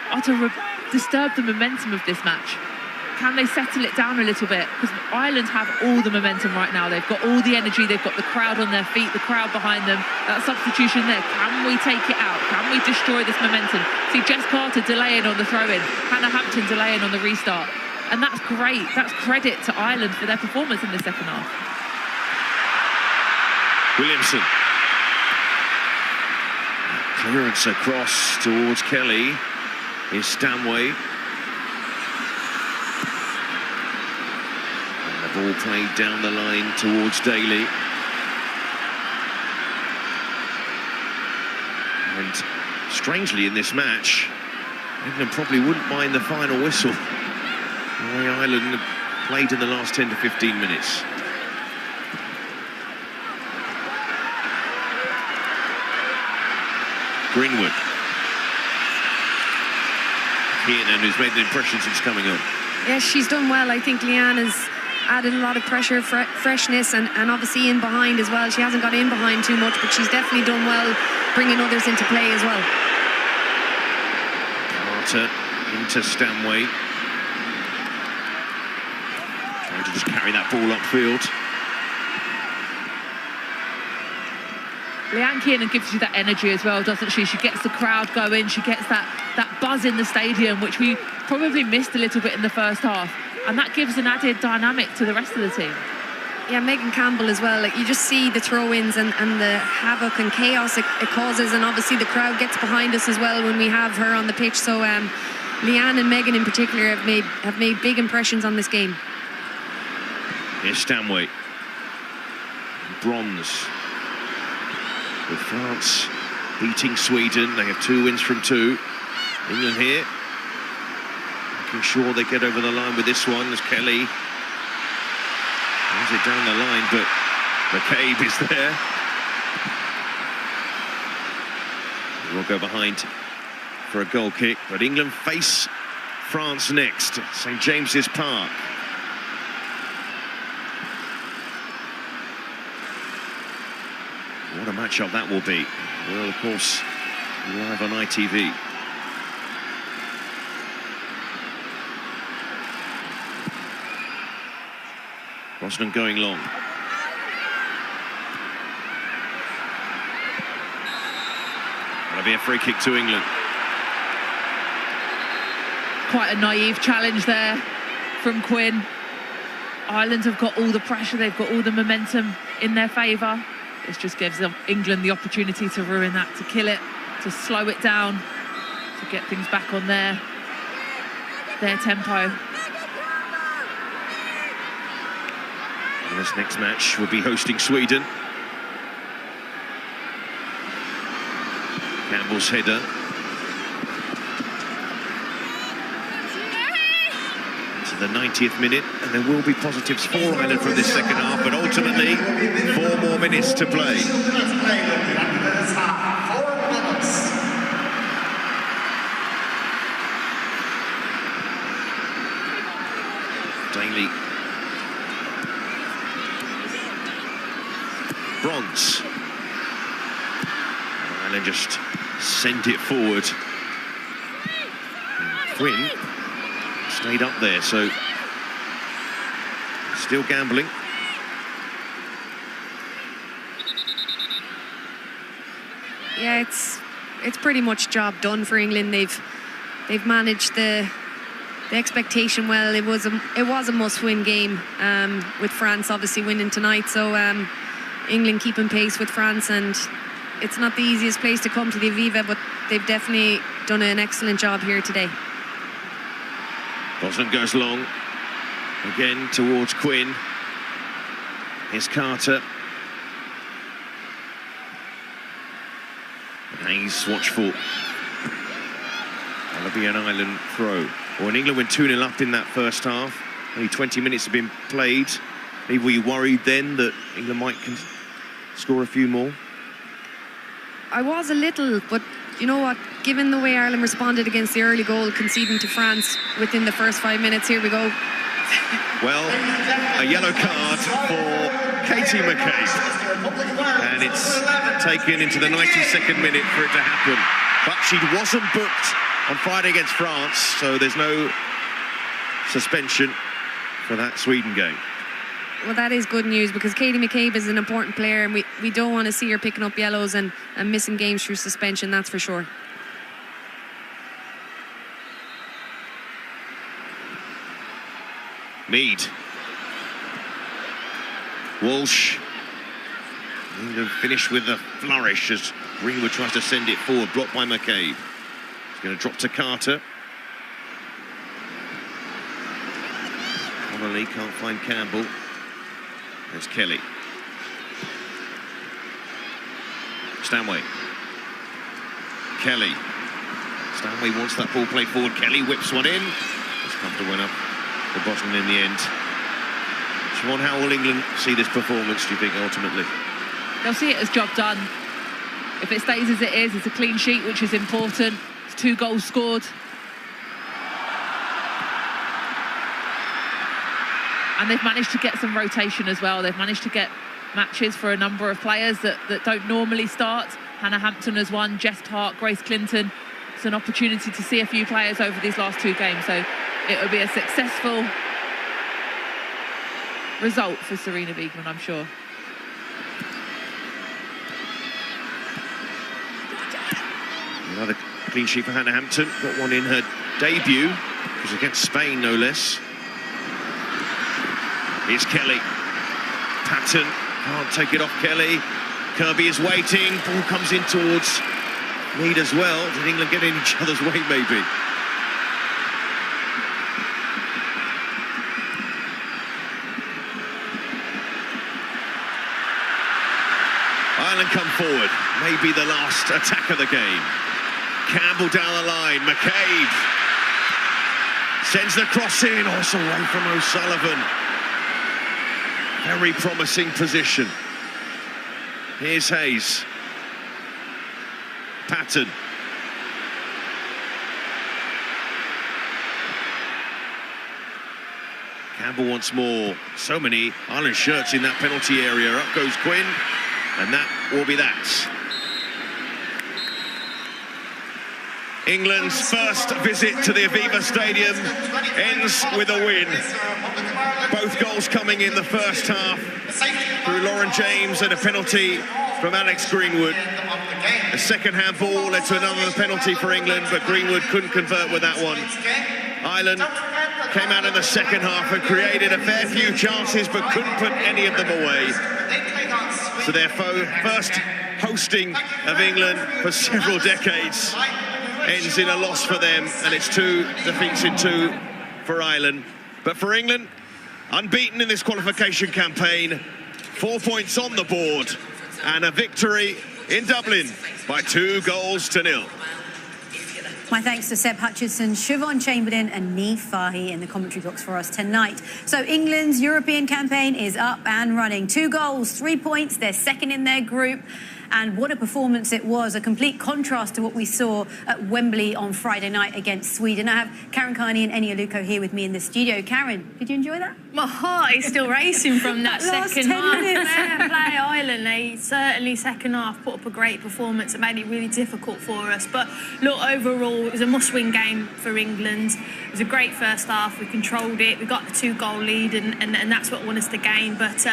are to disturb the momentum of this match. Can they settle it down a little bit? Because Ireland have all the momentum right now. They've got all the energy. They've got the crowd on their feet, the crowd behind them. That substitution there, can we take it out? Can we destroy this momentum? See Jess Carter delaying on the throw-in, Hannah Hampton delaying on the restart. And that's great. That's credit to Ireland for their performance in the second half. Williamson. Clearance across towards Kelly is Stanway. And the ball played down the line towards Daly. And strangely in this match, England probably wouldn't mind the final whistle. The way Ireland played in the last 10 to 15 minutes. Greenwood. Kiernan, who's made an impression since coming on. Yes, she's done well. I think Leanne has added a lot of pressure, freshness, and obviously in behind as well. She hasn't got in behind too much, but she's definitely done well bringing others into play as well. Carter into Stanway. Trying to just carry that ball upfield. Leanne Kiernan gives you that energy as well, doesn't she? She gets the crowd going, she gets that buzz in the stadium, which we probably missed a little bit in the first half. And that gives an added dynamic to the rest of the team. Yeah, Megan Campbell as well. Like, you just see the throw-ins and the havoc and chaos it causes, and obviously the crowd gets behind us as well when we have her on the pitch. So Leanne and Megan in particular have made big impressions on this game. Here's Stanway. Bronze. With France beating Sweden, they have 2 wins from 2. England here, making sure they get over the line with this one as Kelly runs it down the line, but McCabe is there. He will go behind for a goal kick, but England face France next at St James's Park. What a matchup that will be. Well, of course, live on ITV. Brosnan going long. That'll be a free kick to England. Quite a naive challenge there from Quinn. Ireland have got all the pressure, they've got all the momentum in their favour. This just gives England the opportunity to ruin that, to kill it, to slow it down, to get things back on their tempo. And this next match will be hosting Sweden. Campbell's header. Into the 90th minute, and there will be positives for Ireland from this second half, but ultimately 4 more minutes to play. Daly. Bronze. Ireland just sent it forward. And Quinn stayed up there, so still gambling. Yeah, it's pretty much job done for England. They've managed the expectation well. It was a must-win game, with France obviously winning tonight. So England keeping pace with France, and it's not the easiest place to come to the Aviva, but they've definitely done an excellent job here today. Brosnan goes long again towards Quinn. Here's Carter. Hayes watchful. That'll be an Ireland throw. Well, when England went 2-0 up in that first half, only 20 minutes have been played. Maybe were you worried then that England might score a few more? I was a little, but you know what? Given the way Ireland responded against the early goal, conceding to France within the first 5 minutes, here we go. Well, a yellow card for Katie McCabe. And it's taken into the 92nd minute for it to happen. But she wasn't booked on Friday against France, so there's no suspension for that Sweden game. Well, that is good news, because Katie McCabe is an important player, and we don't want to see her picking up yellows and missing games through suspension, that's for sure. Mead. Walsh. England finish with a flourish as Greenwood tries to send it forward, blocked by McCabe. He's going to drop to Carter. Connolly can't find Campbell. There's Kelly. Stanway. Kelly. Stanway wants that ball played forward. Kelly whips one in. It's comfortable enough for Brosnan in the end. Siobhan, how will England see this performance, do you think, ultimately? They'll see it as job done. If it stays as it is, it's a clean sheet, which is important. It's 2 goals scored. And they've managed to get some rotation as well. They've managed to get matches for a number of players that don't normally start. Hannah Hampton has won, Jess Park, Grace Clinton. It's an opportunity to see a few players over these last 2 games. So it will be a successful result for Serena Wiegmann, I'm sure. Another clean sheet for Hannah Hampton. Got one in her debut. It was against Spain, no less. Here's Kelly. Patton can't take it off Kelly. Kirby is waiting. Ball comes in towards Mead as well. Did England get in each other's way, maybe? Ireland come forward. Maybe the last attack of the game. Campbell down the line. McCabe sends the cross in. Also away from O'Sullivan. Very promising position. Here's Hayes. Patton. Campbell once more. So many Ireland shirts in that penalty area. Up goes Quinn, and that will be that. England's first visit to the Aviva Stadium ends with a win. Both goals coming in the first half through Lauren James and a penalty from Alex Greenwood. The second handball led to another penalty for England, but Greenwood couldn't convert with that one. Ireland came out in the second half and created a fair few chances, but couldn't put any of them away. So their first hosting of England for several decades ends in a loss for them, and it's 2 defeats in 2 for Ireland. But for England, unbeaten in this qualification campaign, 4 points on the board, and a victory in Dublin by 2-0. My thanks to Seb Hutchinson, Siobhan Chamberlain and Niamh Fahy in the commentary box for us tonight. So England's European campaign is up and running. 2 goals, 3 points. They're second in their group. And what a performance it was, a complete contrast to what we saw at Wembley on Friday night against Sweden. I have Karen Carney and Eni Aluko here with me in the studio. Karen, did you enjoy that? My heart is still racing from that second half. Fair play Ireland. They certainly, second half, put up a great performance. It made it really difficult for us. But look, overall, it was a must-win game for England. It was a great first half. We controlled it. We got the 2-goal lead, and that's what won us the game. But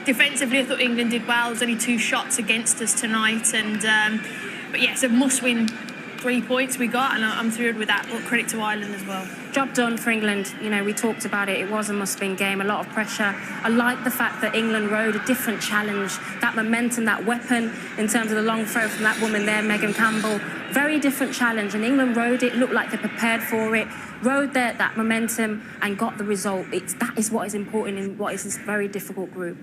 defensively, I thought England did well. There was only 2 shots against us tonight. But yeah, it's a must-win 3 points we got, and I'm thrilled with that. But credit to Ireland as well. Job done for England. You know, we talked about it. It was a must-win game, a lot of pressure. I like the fact that England rode a different challenge, that momentum, that weapon in terms of the long throw from that woman there, Megan Campbell. Very different challenge, and England rode it, looked like they prepared for it, rode that momentum and got the result. That is what is important in what is this very difficult group.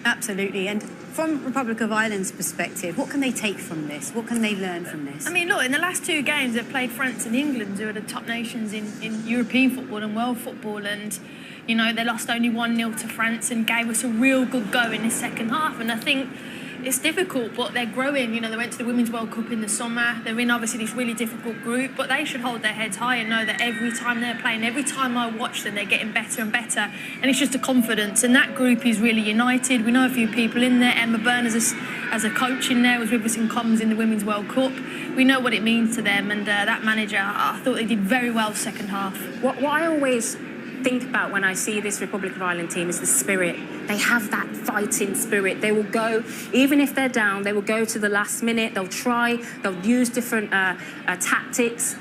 Absolutely. And from Republic of Ireland's perspective, what can they take from this? What can they learn from this? I mean, look, in the last 2 games, they've played France and England, who are the top nations in European football and world football. And, you know, they lost only 1-0 to France and gave us a real good go in the second half. And I think it's difficult, but they're growing. You know, they went to the Women's World Cup in the summer. They're in, obviously, this really difficult group, but they should hold their heads high and know that every time they're playing, every time I watch them, they're getting better and better. And it's just a confidence. And that group is really united. We know a few people in there. Emma Byrne as a coach in there, was with us in comms in the Women's World Cup. We know what it means to them. And that manager, I thought they did very well second half. What I always think about when I see this Republic of Ireland team is the spirit. They have that fighting spirit. They will go, even if they're down, they will go to the last minute. They'll try, they'll use different tactics.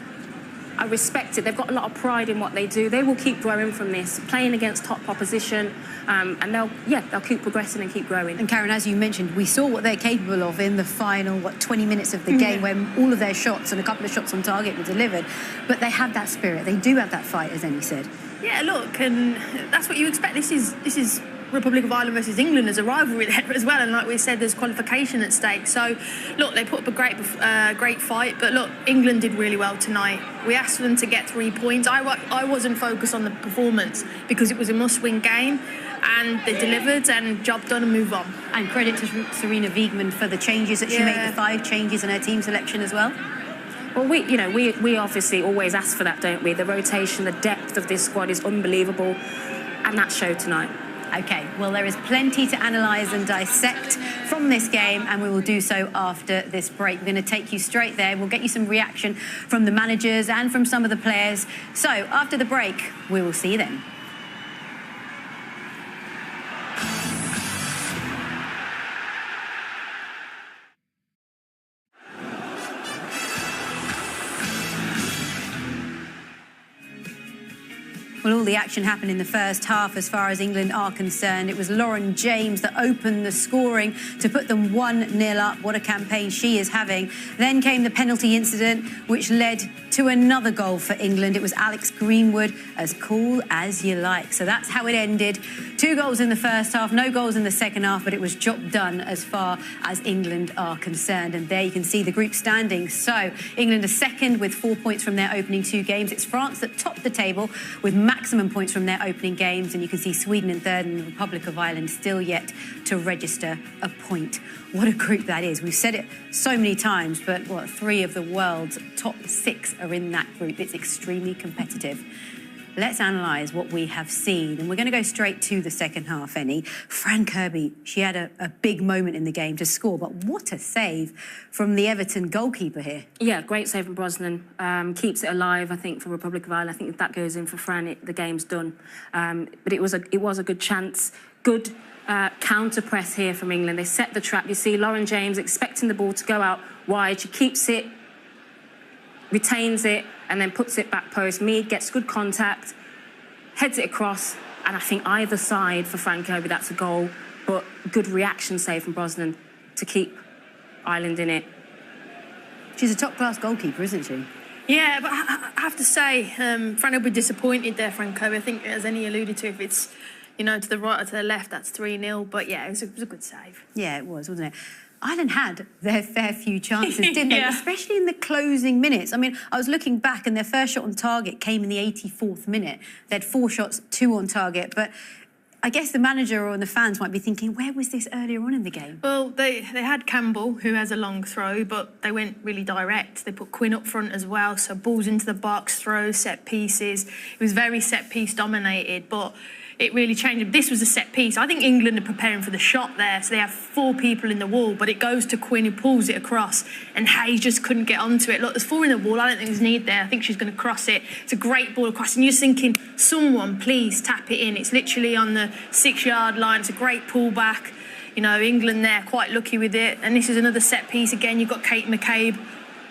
I respect it. They've got a lot of pride in what they do. They will keep growing from this, playing against top opposition, and they'll keep progressing and keep growing. And Karen, as you mentioned, we saw what they're capable of in the final, 20 minutes of the game, when all of their shots and a couple of shots on target were delivered. But they have that spirit. They do have that fight, as Eni said. Yeah, look, and that's what you expect. This is Republic of Ireland versus England as a rivalry there as well, and like we said, there's qualification at stake. So, look, they put up a great fight, but look, England did really well tonight. We asked for them to get 3 points. I wasn't focused on the performance because it was a must-win game, and they delivered, and job done, and move on. And credit to Sarina Wiegman for the changes that she made, the 5 changes in her team selection as well. Well, we obviously always ask for that, don't we? The rotation, the depth of this squad is unbelievable, and that showed tonight. OK, well, there is plenty to analyse and dissect from this game, and we will do so after this break. We're going to take you straight there. We'll get you some reaction from the managers and from some of the players. So, after the break, we will see you then. Well, all the action happened in the first half as far as England are concerned. It was Lauren James that opened the scoring to put them 1-0 up. What a campaign she is having. Then came the penalty incident, which led to another goal for England. It was Alex Greenwood, as cool as you like. So that's how it ended. 2 goals in the first half, no goals in the second half, but it was job done as far as England are concerned. And there you can see the group standings. So England are second with 4 points from their opening 2 games. It's France that topped the table with maximum points from their opening games. And you can see Sweden in third and the Republic of Ireland still yet to register a point. What a group that is. We've said it so many times, but 3 of the world's top 6 are in that group. It's extremely competitive. Let's analyse what we have seen. And we're going to go straight to the second half, Ennie. Fran Kirby, she had a big moment in the game to score, but what a save from the Everton goalkeeper here. Yeah, great save from Brosnan. Keeps it alive, I think, for Republic of Ireland. I think if that goes in for Fran, the game's done. But it was a good chance. Good counter press here from England. They set the trap. You see Lauren James expecting the ball to go out wide. She keeps it, retains it, and then puts it back post. Mead gets good contact, heads it across, and I think either side for Fran Kirby, that's a goal. But good reaction save from Brosnan to keep Ireland in it. She's a top-class goalkeeper, isn't she? Yeah, but I have to say, Fran will be disappointed there, Fran Kirby. I think, as Ennie alluded to, if it's, to the right or to the left, that's 3-0. But yeah, it was a good save. Yeah, it was, wasn't it? Ireland had their fair few chances, didn't they? Especially in the closing minutes. I mean, I was looking back and their first shot on target came in the 84th minute. They had 4 shots, 2 on target. But I guess the manager or the fans might be thinking, where was this earlier on in the game? Well, they had Campbell, who has a long throw, but they went really direct. They put Quinn up front as well, so balls into the box, throws, set pieces. It was very set-piece dominated, but it really changed. This was a set piece. I think England are preparing for the shot there, so they have 4 people in the wall, but it goes to Quinn, who pulls it across, and Hayes just couldn't get onto it. Look, there's 4 in the wall. I don't think there's need there. I think she's going to cross it. It's a great ball across, and you're thinking, someone please tap it in. It's literally on the 6-yard line. It's a great pullback. England there, quite lucky with it. And this is another set piece. Again, you've got Kate McCabe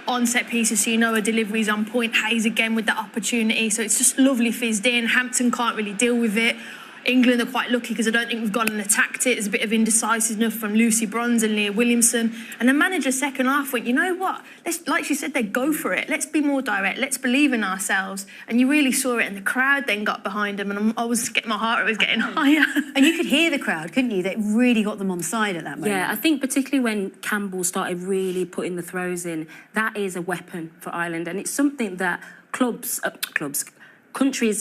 on set pieces, so her delivery's on point. Hayes again with that opportunity. So it's just lovely fizzed in. Hampton can't really deal with it. England are quite lucky because I don't think we've gone and attacked it. There's a bit of indecisiveness from Lucy Bronze and Leah Williamson. And the manager second half went, you know what? Like she said, they go for it. Let's be more direct. Let's believe in ourselves. And you really saw it. And the crowd then got behind them. And I was getting, my heart was getting higher. And you could hear the crowd, couldn't you? That really got them on side at that moment. Yeah, I think particularly when Campbell started really putting the throws in, that is a weapon for Ireland. And it's something that countries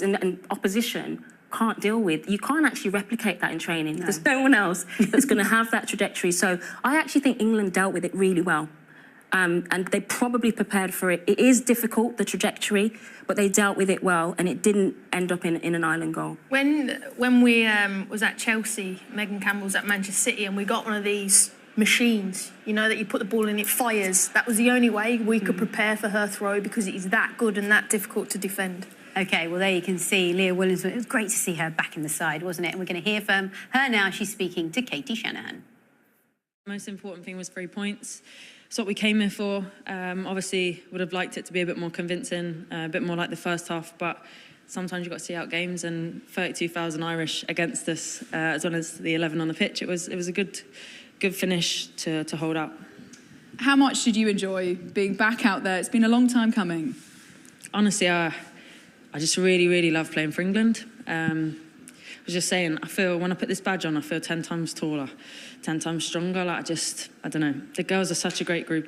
and opposition can't deal with. You can't actually replicate that in training. No. There's no one else that's going to have that trajectory. So I actually think England dealt with it really well. And they probably prepared for it. It is difficult, the trajectory, but they dealt with it well, and it didn't end up in an Ireland goal. When we was at Chelsea, Megan Campbell's at Manchester City, and we got one of these machines, that you put the ball in, it fires. That was the only way we could prepare for her throw, because it is that good and that difficult to defend. OK, well, there you can see Leah Williamson. It was great to see her back in the side, wasn't it? And we're going to hear from her now. She's speaking to Katie Shanahan. The most important thing was 3 points. It's what we came here for. Obviously, would have liked it to be a bit more convincing, a bit more like the first half, but sometimes you've got to see out games, and 32,000 Irish against us, as well as the 11 on the pitch. It was a good finish to hold out. How much did you enjoy being back out there? It's been a long time coming. Honestly, I just really, really love playing for England. I was just saying, I feel when I put this badge on, I feel 10 times taller, 10 times stronger. I don't know. The girls are such a great group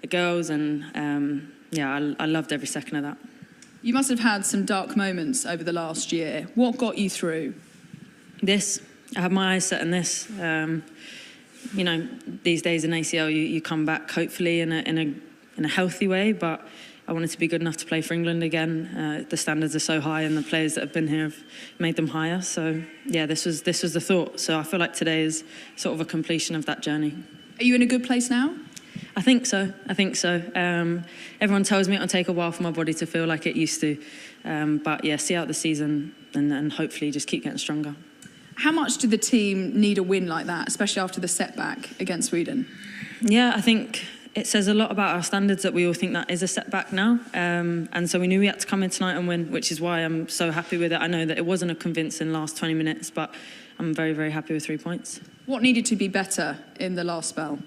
of girls, and I loved every second of that. You must have had some dark moments over the last year. What got you through? This. I had my eyes set on this. These days in ACL, you come back hopefully in a healthy way, but I wanted to be good enough to play for England again. The standards are so high, and the players that have been here have made them higher. So, yeah, this was the thought. So I feel like today is sort of a completion of that journey. Are you in a good place now? I think so. Everyone tells me it'll take a while for my body to feel like it used to. But, yeah, see out the season and hopefully just keep getting stronger. How much did the team need a win like that, especially after the setback against Sweden? Yeah, I think it says a lot about our standards that we all think that is a setback now. And so we knew we had to come in tonight and win, which is why I'm so happy with it. I know that it wasn't a convincing last 20 minutes, but I'm very, very happy with 3 points. What needed to be better in the last spell?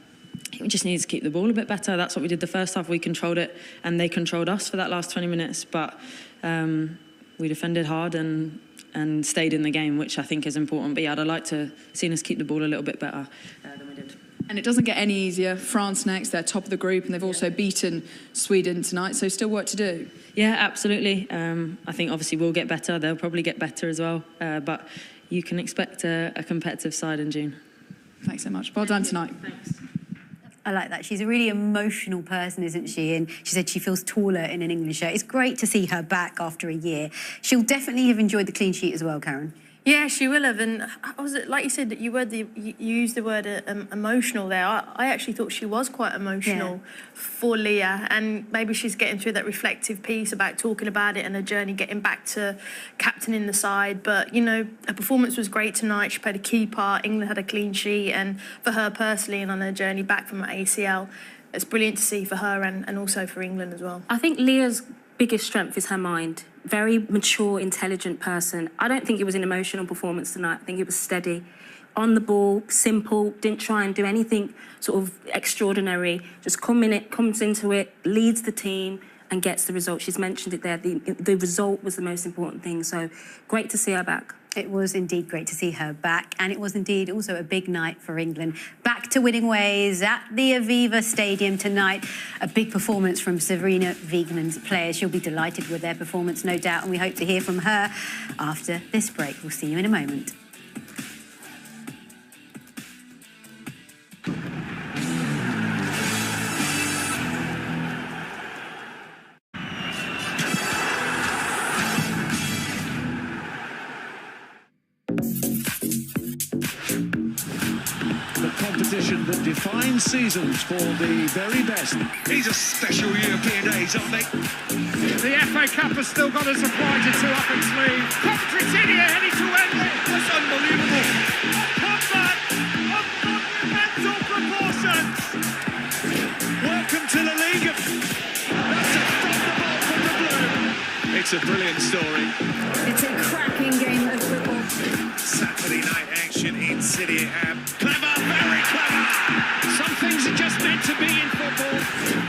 We just needed to keep the ball a bit better. That's what we did the first half. We controlled it and they controlled us for that last 20 minutes. But we defended hard and stayed in the game, which I think is important. But yeah, I'd like to see us keep the ball a little bit better than we did. And it doesn't get any easier. France next, they're top of the group, and they've also beaten Sweden tonight, so still work to do. Yeah, absolutely. I think obviously we'll get better. They'll probably get better as well. But you can expect a competitive side in June. Thanks so much. Well done tonight. Thanks. I like that. She's a really emotional person, isn't she? And she said she feels taller in an England shirt. It's great to see her back after a year. She'll definitely have enjoyed the clean sheet as well, Karen. Yeah, she will have. And was it like you said that you used the word emotional there? I actually thought she was quite emotional for Leah, and maybe she's getting through that reflective piece about talking about it and her journey getting back to captaining the side. But you know, her performance was great tonight. She played a key part. England had a clean sheet, and for her personally, and on her journey back from her ACL, it's brilliant to see for her and also for England as well. I think Leah's biggest strength is her mind. Very mature, intelligent person. I don't think it was an emotional performance tonight. I think it was steady. On the ball, simple, didn't try and do anything sort of extraordinary. Just comes into it, leads the team and gets the result. She's mentioned it there. The result was the most important thing. So great to see her back. It was indeed great to see her back, and it was indeed also a big night for England. Back to winning ways at the Aviva Stadium tonight. A big performance from Sarina Wiegman's players. She'll be delighted with their performance, no doubt, and we hope to hear from her after this break. We'll see you in a moment. Competition that defines seasons for the very best. These are special European days, aren't they? The FA Cup has still got a surprise or two up its sleeve. Coventry heading to Wembley. That's unbelievable. Comeback of monumental proportions. Welcome to La Liga. That's a thunderbolt from the blue. It's a brilliant story. It's a cracking game of football. Saturday night action in City Ham. Clever, very clever. Some things are just meant to be in football.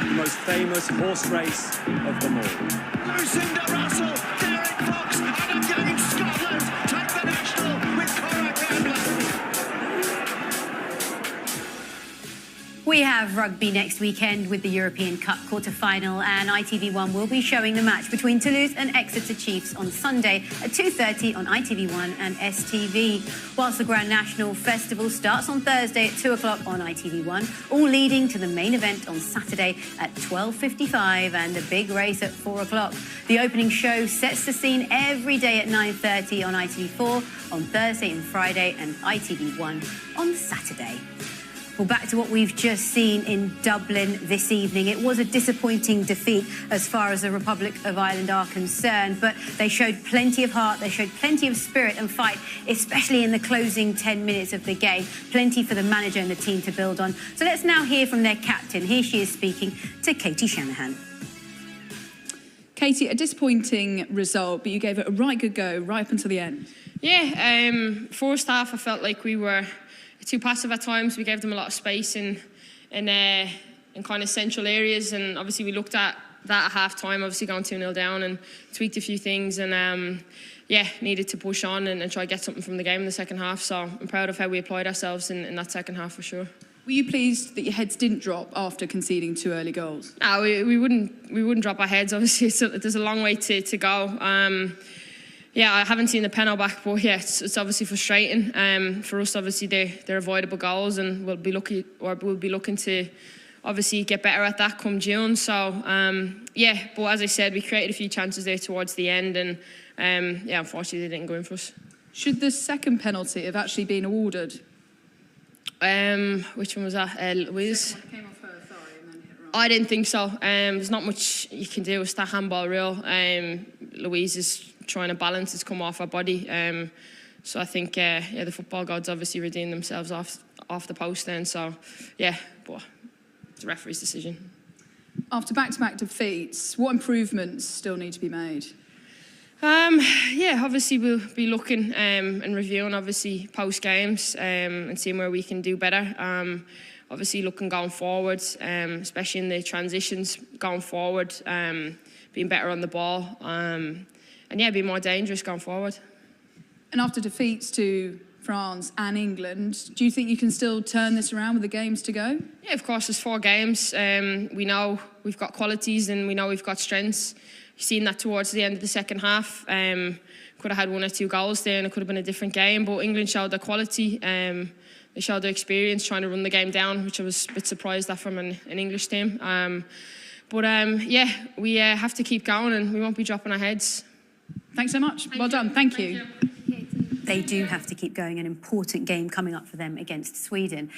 The most famous horse race of them all. Lucinda Russell, Derek Fox, and again Scotland take the national with Cora Campbell. We have rugby next weekend with the European Cup quarter-final, and ITV1 will be showing the match between Toulouse and Exeter Chiefs on Sunday at 2:30 on ITV1 and STV, whilst the Grand National Festival starts on Thursday at 2 o'clock on ITV1, all leading to the main event on Saturday at 12:55 and a big race at 4 o'clock. The opening show sets the scene every day at 9:30 on ITV4 on Thursday and Friday, and ITV1 on Saturday. Well, back to what we've just seen in Dublin this evening. It was a disappointing defeat as far as the Republic of Ireland are concerned, but they showed plenty of heart, they showed plenty of spirit and fight, especially in the closing 10 minutes of the game. Plenty for the manager and the team to build on. So let's now hear from their captain. Here she is speaking to Katie Shanahan. Katie, a disappointing result, but you gave it a right good go right up until the end. Yeah, first half I felt like we were too passive at times. We gave them a lot of space in kind of central areas, and obviously we looked at that at half time, obviously going 2-0 down, and tweaked a few things, and needed to push on and try to get something from the game in the second half. So I'm proud of how we applied ourselves in that second half for sure. Were you pleased that your heads didn't drop after conceding 2 early goals? No, we wouldn't drop our heads. Obviously, there's a long way to go. I haven't seen the penalty back, but it's obviously frustrating. For us, obviously, they're avoidable goals, and we'll be looking to obviously get better at that come June. So but as I said, we created a few chances there towards the end, and unfortunately, they didn't go in for us. Should the second penalty have actually been awarded? Which one was that? Louise? Came off her thigh and then hit her arm. I didn't think so. There's not much you can do. It's that handball rule. Louise is trying to balance. It's come off her body. So I think the football gods obviously redeemed themselves off the post then. So but the referee's decision. After back-to-back defeats, what improvements still need to be made? Yeah, obviously we'll be looking and reviewing obviously post games and seeing where we can do better. Obviously looking going forward, especially in the transitions going forward, being better on the ball, and yeah, be more dangerous going forward. And after defeats to France and England, do you think you can still turn this around with the games to go? Yeah, of course, there's 4 games. We know we've got qualities and we know we've got strengths. You've seen that towards the end of the second half. Could have had 1 or 2 goals there and it could have been a different game, but England showed their quality. They showed their experience trying to run the game down, which I was a bit surprised at from an English team. Yeah, we have to keep going and we won't be dropping our heads. Thanks so much. Well done. Thank you. They do have to keep going, an important game coming up for them against Sweden.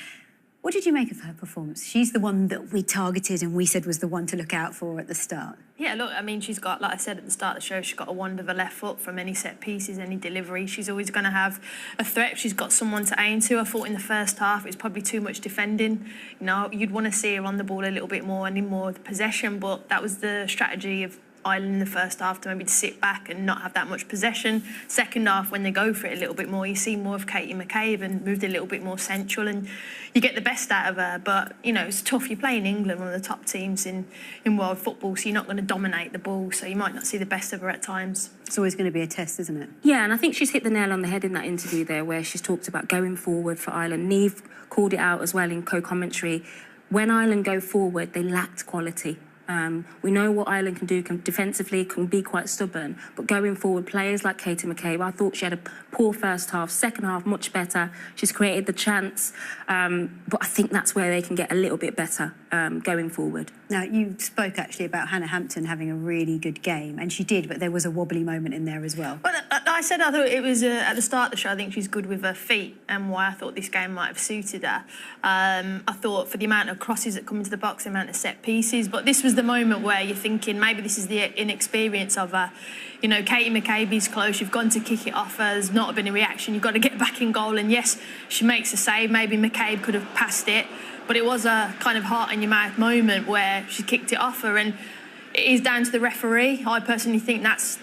What did you make of her performance? She's the one that we targeted and we said was the one to look out for at the start. Yeah, look, I mean, she's got, like I said at the start of the show, she's got a wand of a left foot from any set pieces, any delivery. She's always going to have a threat. She's got someone to aim to. I thought in the first half it was probably too much defending. You know, you'd want to see her on the ball a little bit more and in more of the possession, but that was the strategy of Ireland in the first half, to maybe to sit back and not have that much possession. Second half, when they go for it a little bit more, you see more of Katie McCabe and moved a little bit more central and you get the best out of her. But, you know, it's tough. You're playing England, one of the top teams in world football, so you're not going to dominate the ball, so you might not see the best of her at times. It's always going to be a test, isn't it? Yeah, and I think she's hit the nail on the head in that interview there where she's talked about going forward for Ireland. Neve called it out as well in co-commentary. When Ireland go forward, they lacked quality. We know what Ireland can do defensively, can be quite stubborn, but going forward, players like Katie McCabe, I thought she had a poor first half, second half much better. She's created the chance, but I think that's where they can get a little bit better going forward. Now, you spoke actually about Hannah Hampton having a really good game, and she did, but there was a wobbly moment in there as well. Well, I said I thought it was, at the start of the show, I think she's good with her feet and why I thought this game might have suited her. I thought for the amount of crosses that come into the box, the amount of set pieces, but this was the moment where you're thinking maybe this is the inexperience of her. You know, Katie McCabe is close, you've gone to kick it off her, there's not been a reaction, you've got to get back in goal, and yes, she makes a save, maybe McCabe could have passed it, but it was a kind of heart-in-your-mouth moment where she kicked it off her, and it is down to the referee. I personally think that's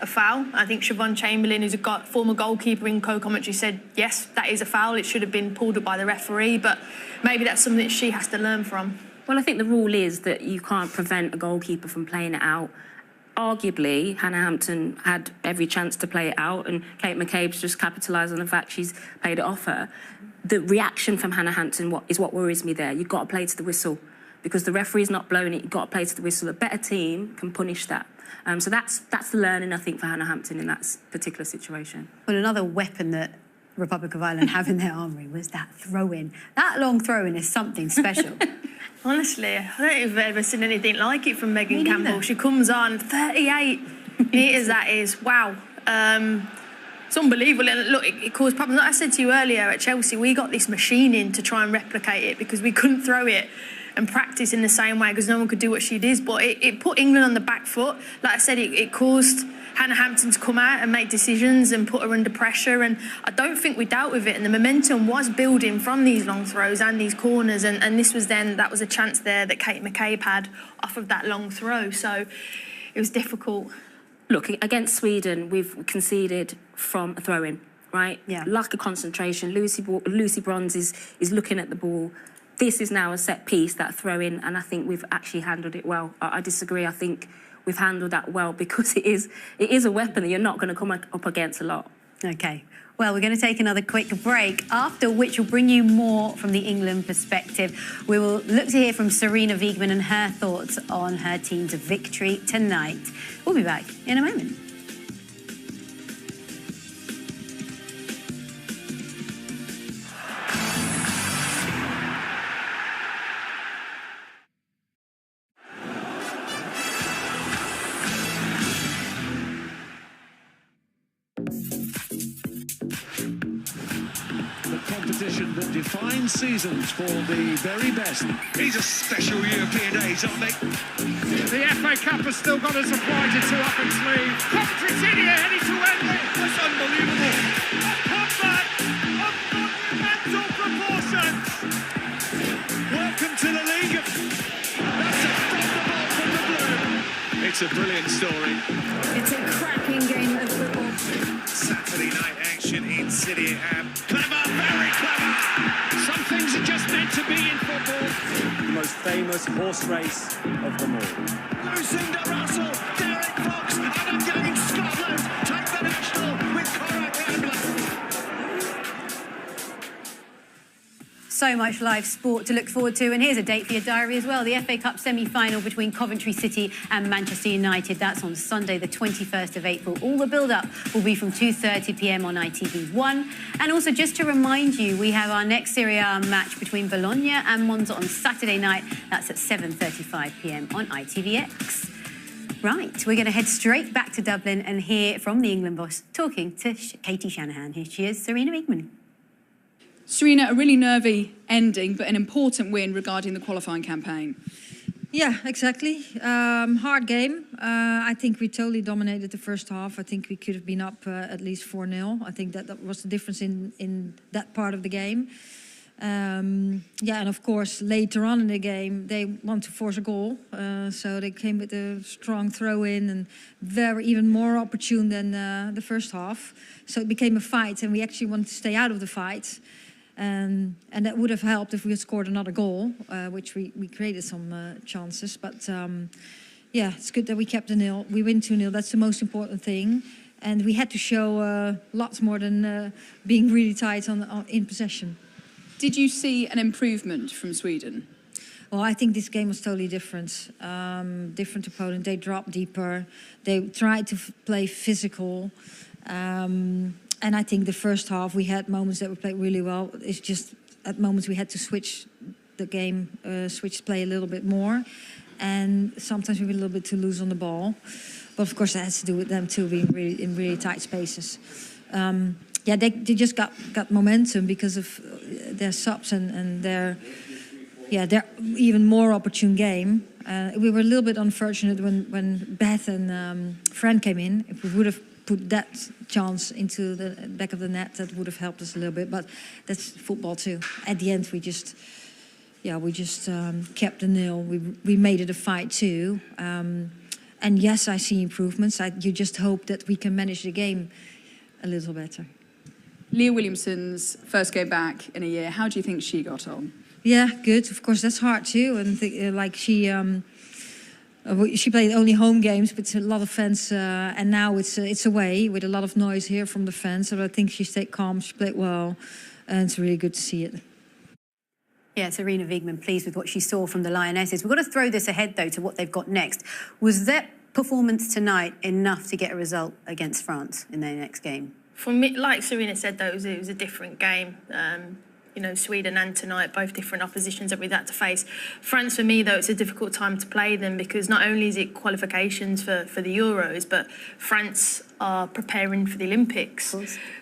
a foul. I think Siobhan Chamberlain, who's a former goalkeeper in co-commentary, said, yes, that is a foul, it should have been pulled up by the referee, but maybe that's something that she has to learn from. Well, I think the rule is that you can't prevent a goalkeeper from playing it out. Arguably, Hannah Hampton had every chance to play it out, and Kate McCabe's just capitalised on the fact she's played it off her. The reaction from Hannah Hampton is what worries me there. You've got to play to the whistle. Because the referee's not blowing it, you've got to play to the whistle. A better team can punish that. So that's the learning, I think, for Hannah Hampton in that particular situation. Well, another weapon that Republic of Ireland have in their armoury was that throw-in. That long throw-in is something special. Honestly, I don't think I've ever seen anything like it from Megan Campbell. She comes on 38 metres, that is. Wow. It's unbelievable. And look, it caused problems. Like I said to you earlier, at Chelsea, we got this machine in to try and replicate it because we couldn't throw it and practice in the same way because no one could do what she did. But it put England on the back foot. Like I said, it caused Hannah Hampton to come out and make decisions and put her under pressure, and I don't think we dealt with it, and the momentum was building from these long throws and these corners, and this was then, that was a chance there that Kate McCabe had off of that long throw, so it was difficult. Look, against Sweden, we've conceded from a throw-in, right? Yeah. Lack of concentration. Lucy Bronze is looking at the ball. This is now a set piece, that throw-in, and I think we've actually handled it well. I disagree. I think we've handled that well because it is a weapon that you're not going to come up against a lot. OK. Well, we're going to take another quick break, after which we'll bring you more from the England perspective. We will look to hear from Serena Wiegman and her thoughts on her team's victory tonight. We'll be back in a moment. Competition that defines seasons for the very best. These are special European days, aren't they? The FA Cup has still got a surprise or two up its sleeve. Coventry City are heading to Wembley. That's unbelievable. A comeback of monumental proportions. Welcome to the league. It's a brilliant story. It's a cracking game of football. Saturday night action in City. Clever, very clever. Some things are just meant to be in football. The most famous horse race of them all. Lucinda Russell, Derek Fox, and again Scotland take the national with Cora Campbell. So much live sport to look forward to, and here's a date for your diary as well. The FA Cup semi-final between Coventry City and Manchester United. That's on Sunday, the 21st of April. All the build-up will be from 2:30 p.m. on ITV1. And also, just to remind you, we have our next Serie A match between Bologna and Monza on Saturday night. That's at 7:35 p.m. on ITVX. Right, we're going to head straight back to Dublin and hear from the England boss talking to Katie Shanahan. Here she is, Serena Wiegmann. Serena, a really nervy ending, but an important win regarding the qualifying campaign. Yeah, exactly. Hard game. I think we totally dominated the first half. I think we could have been up at least 4-0. I think that was the difference in that part of the game. Yeah, and of course, later on in the game, they want to force a goal. So they came with a strong throw-in and even more opportune than the first half. So it became a fight, and we actually wanted to stay out of the fight. And that would have helped if we had scored another goal, which we created some chances. But yeah, it's good that we kept the nil. We win 2-0. That's the most important thing. And we had to show lots more than being really tight in possession. Did you see an improvement from Sweden? Well, I think this game was totally different. Different opponent. They dropped deeper. They tried to play physical. And I think the first half we had moments that we played really well. It's just at moments we had to switch the game, switch play a little bit more. And sometimes we were a little bit too loose on the ball. But of course that has to do with them too being really in really tight spaces. Yeah, they just got momentum because of their subs and their even more opportune game. We were a little bit unfortunate when Beth and Fran came in. If we would have put that chance into the back of the net, that would have helped us a little bit. But that's football too. At the end, we just kept the nil. We made it a fight too. And yes, I see improvements. You just hope that we can manage the game a little better. Leah Williamson's first game back in a year. How do you think she got on? Yeah, good. Of course, that's hard too. And like she played only home games with a lot of fans, and now it's away with a lot of noise here from the fans. So I think she stayed calm. She played well, and it's really good to see it. Yeah, Serena Wiegmann pleased with what she saw from the Lionesses. We've got to throw this ahead, though, to what they've got next. Was that performance tonight enough to get a result against France in their next game? For me, like Serena said, though, it was a different game. You know, Sweden and tonight, both different oppositions that we've had to face. France, for me, though, it's a difficult time to play them because not only is it qualifications for the Euros, but France are preparing for the Olympics.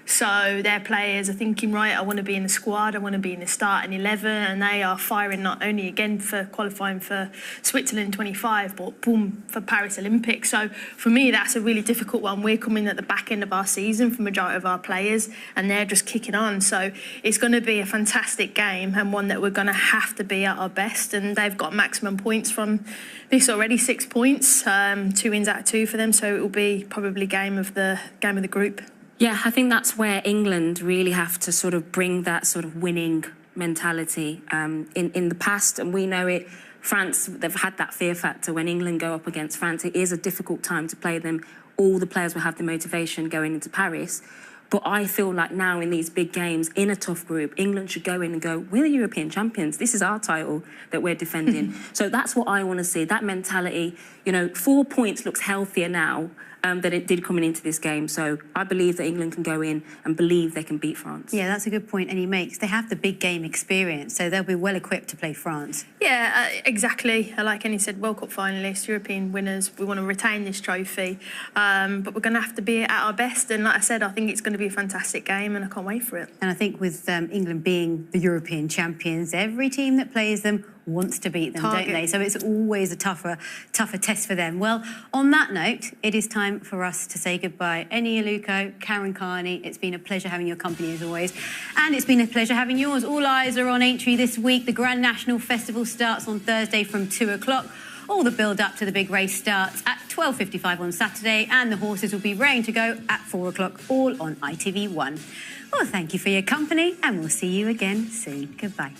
So their players are thinking, right, I want to be in the squad, I want to be in the starting 11, and they are firing not only again for qualifying for Switzerland 25, but boom, for Paris Olympics. So for me, that's a really difficult one. We're coming at the back end of our season for the majority of our players, and they're just kicking on. So it's going to be a fantastic game and one that we're going to have to be at our best. And they've got maximum points from this already, 6 points, 2 wins out of 2 for them. So it will be probably game of the group. Yeah, I think that's where England really have to sort of bring that sort of winning mentality. In the past, and we know it, France, they've had that fear factor. When England go up against France, it is a difficult time to play them. All the players will have the motivation going into Paris. But I feel like now in these big games, in a tough group, England should go in and go, we're the European champions. This is our title that we're defending. So that's what I want to see, that mentality. You know, 4 points looks healthier now than it did coming into this game. So I believe that England can go in and believe they can beat France. Yeah, that's a good point, and he makes. They have the big game experience, so they'll be well equipped to play France. Yeah, exactly. Like Annie said, World Cup finalists, European winners. We want to retain this trophy, but we're going to have to be at our best. And like I said, I think it's going to be a fantastic game, and I can't wait for it. And I think with England being the European champions, every team that plays them wants to beat them, don't they? So it's always a tougher test for them. Well, on that note, it is time for us to say goodbye. Eni Aluko, Karen Carney, it's been a pleasure having your company as always. And it's been a pleasure having yours. All eyes are on Aintree this week. The Grand National Festival starts on Thursday from 2 o'clock. All the build-up to the big race starts at 12:55 on Saturday, and the horses will be raring to go at 4 o'clock, all on ITV1. Well, thank you for your company, and we'll see you again soon. Goodbye.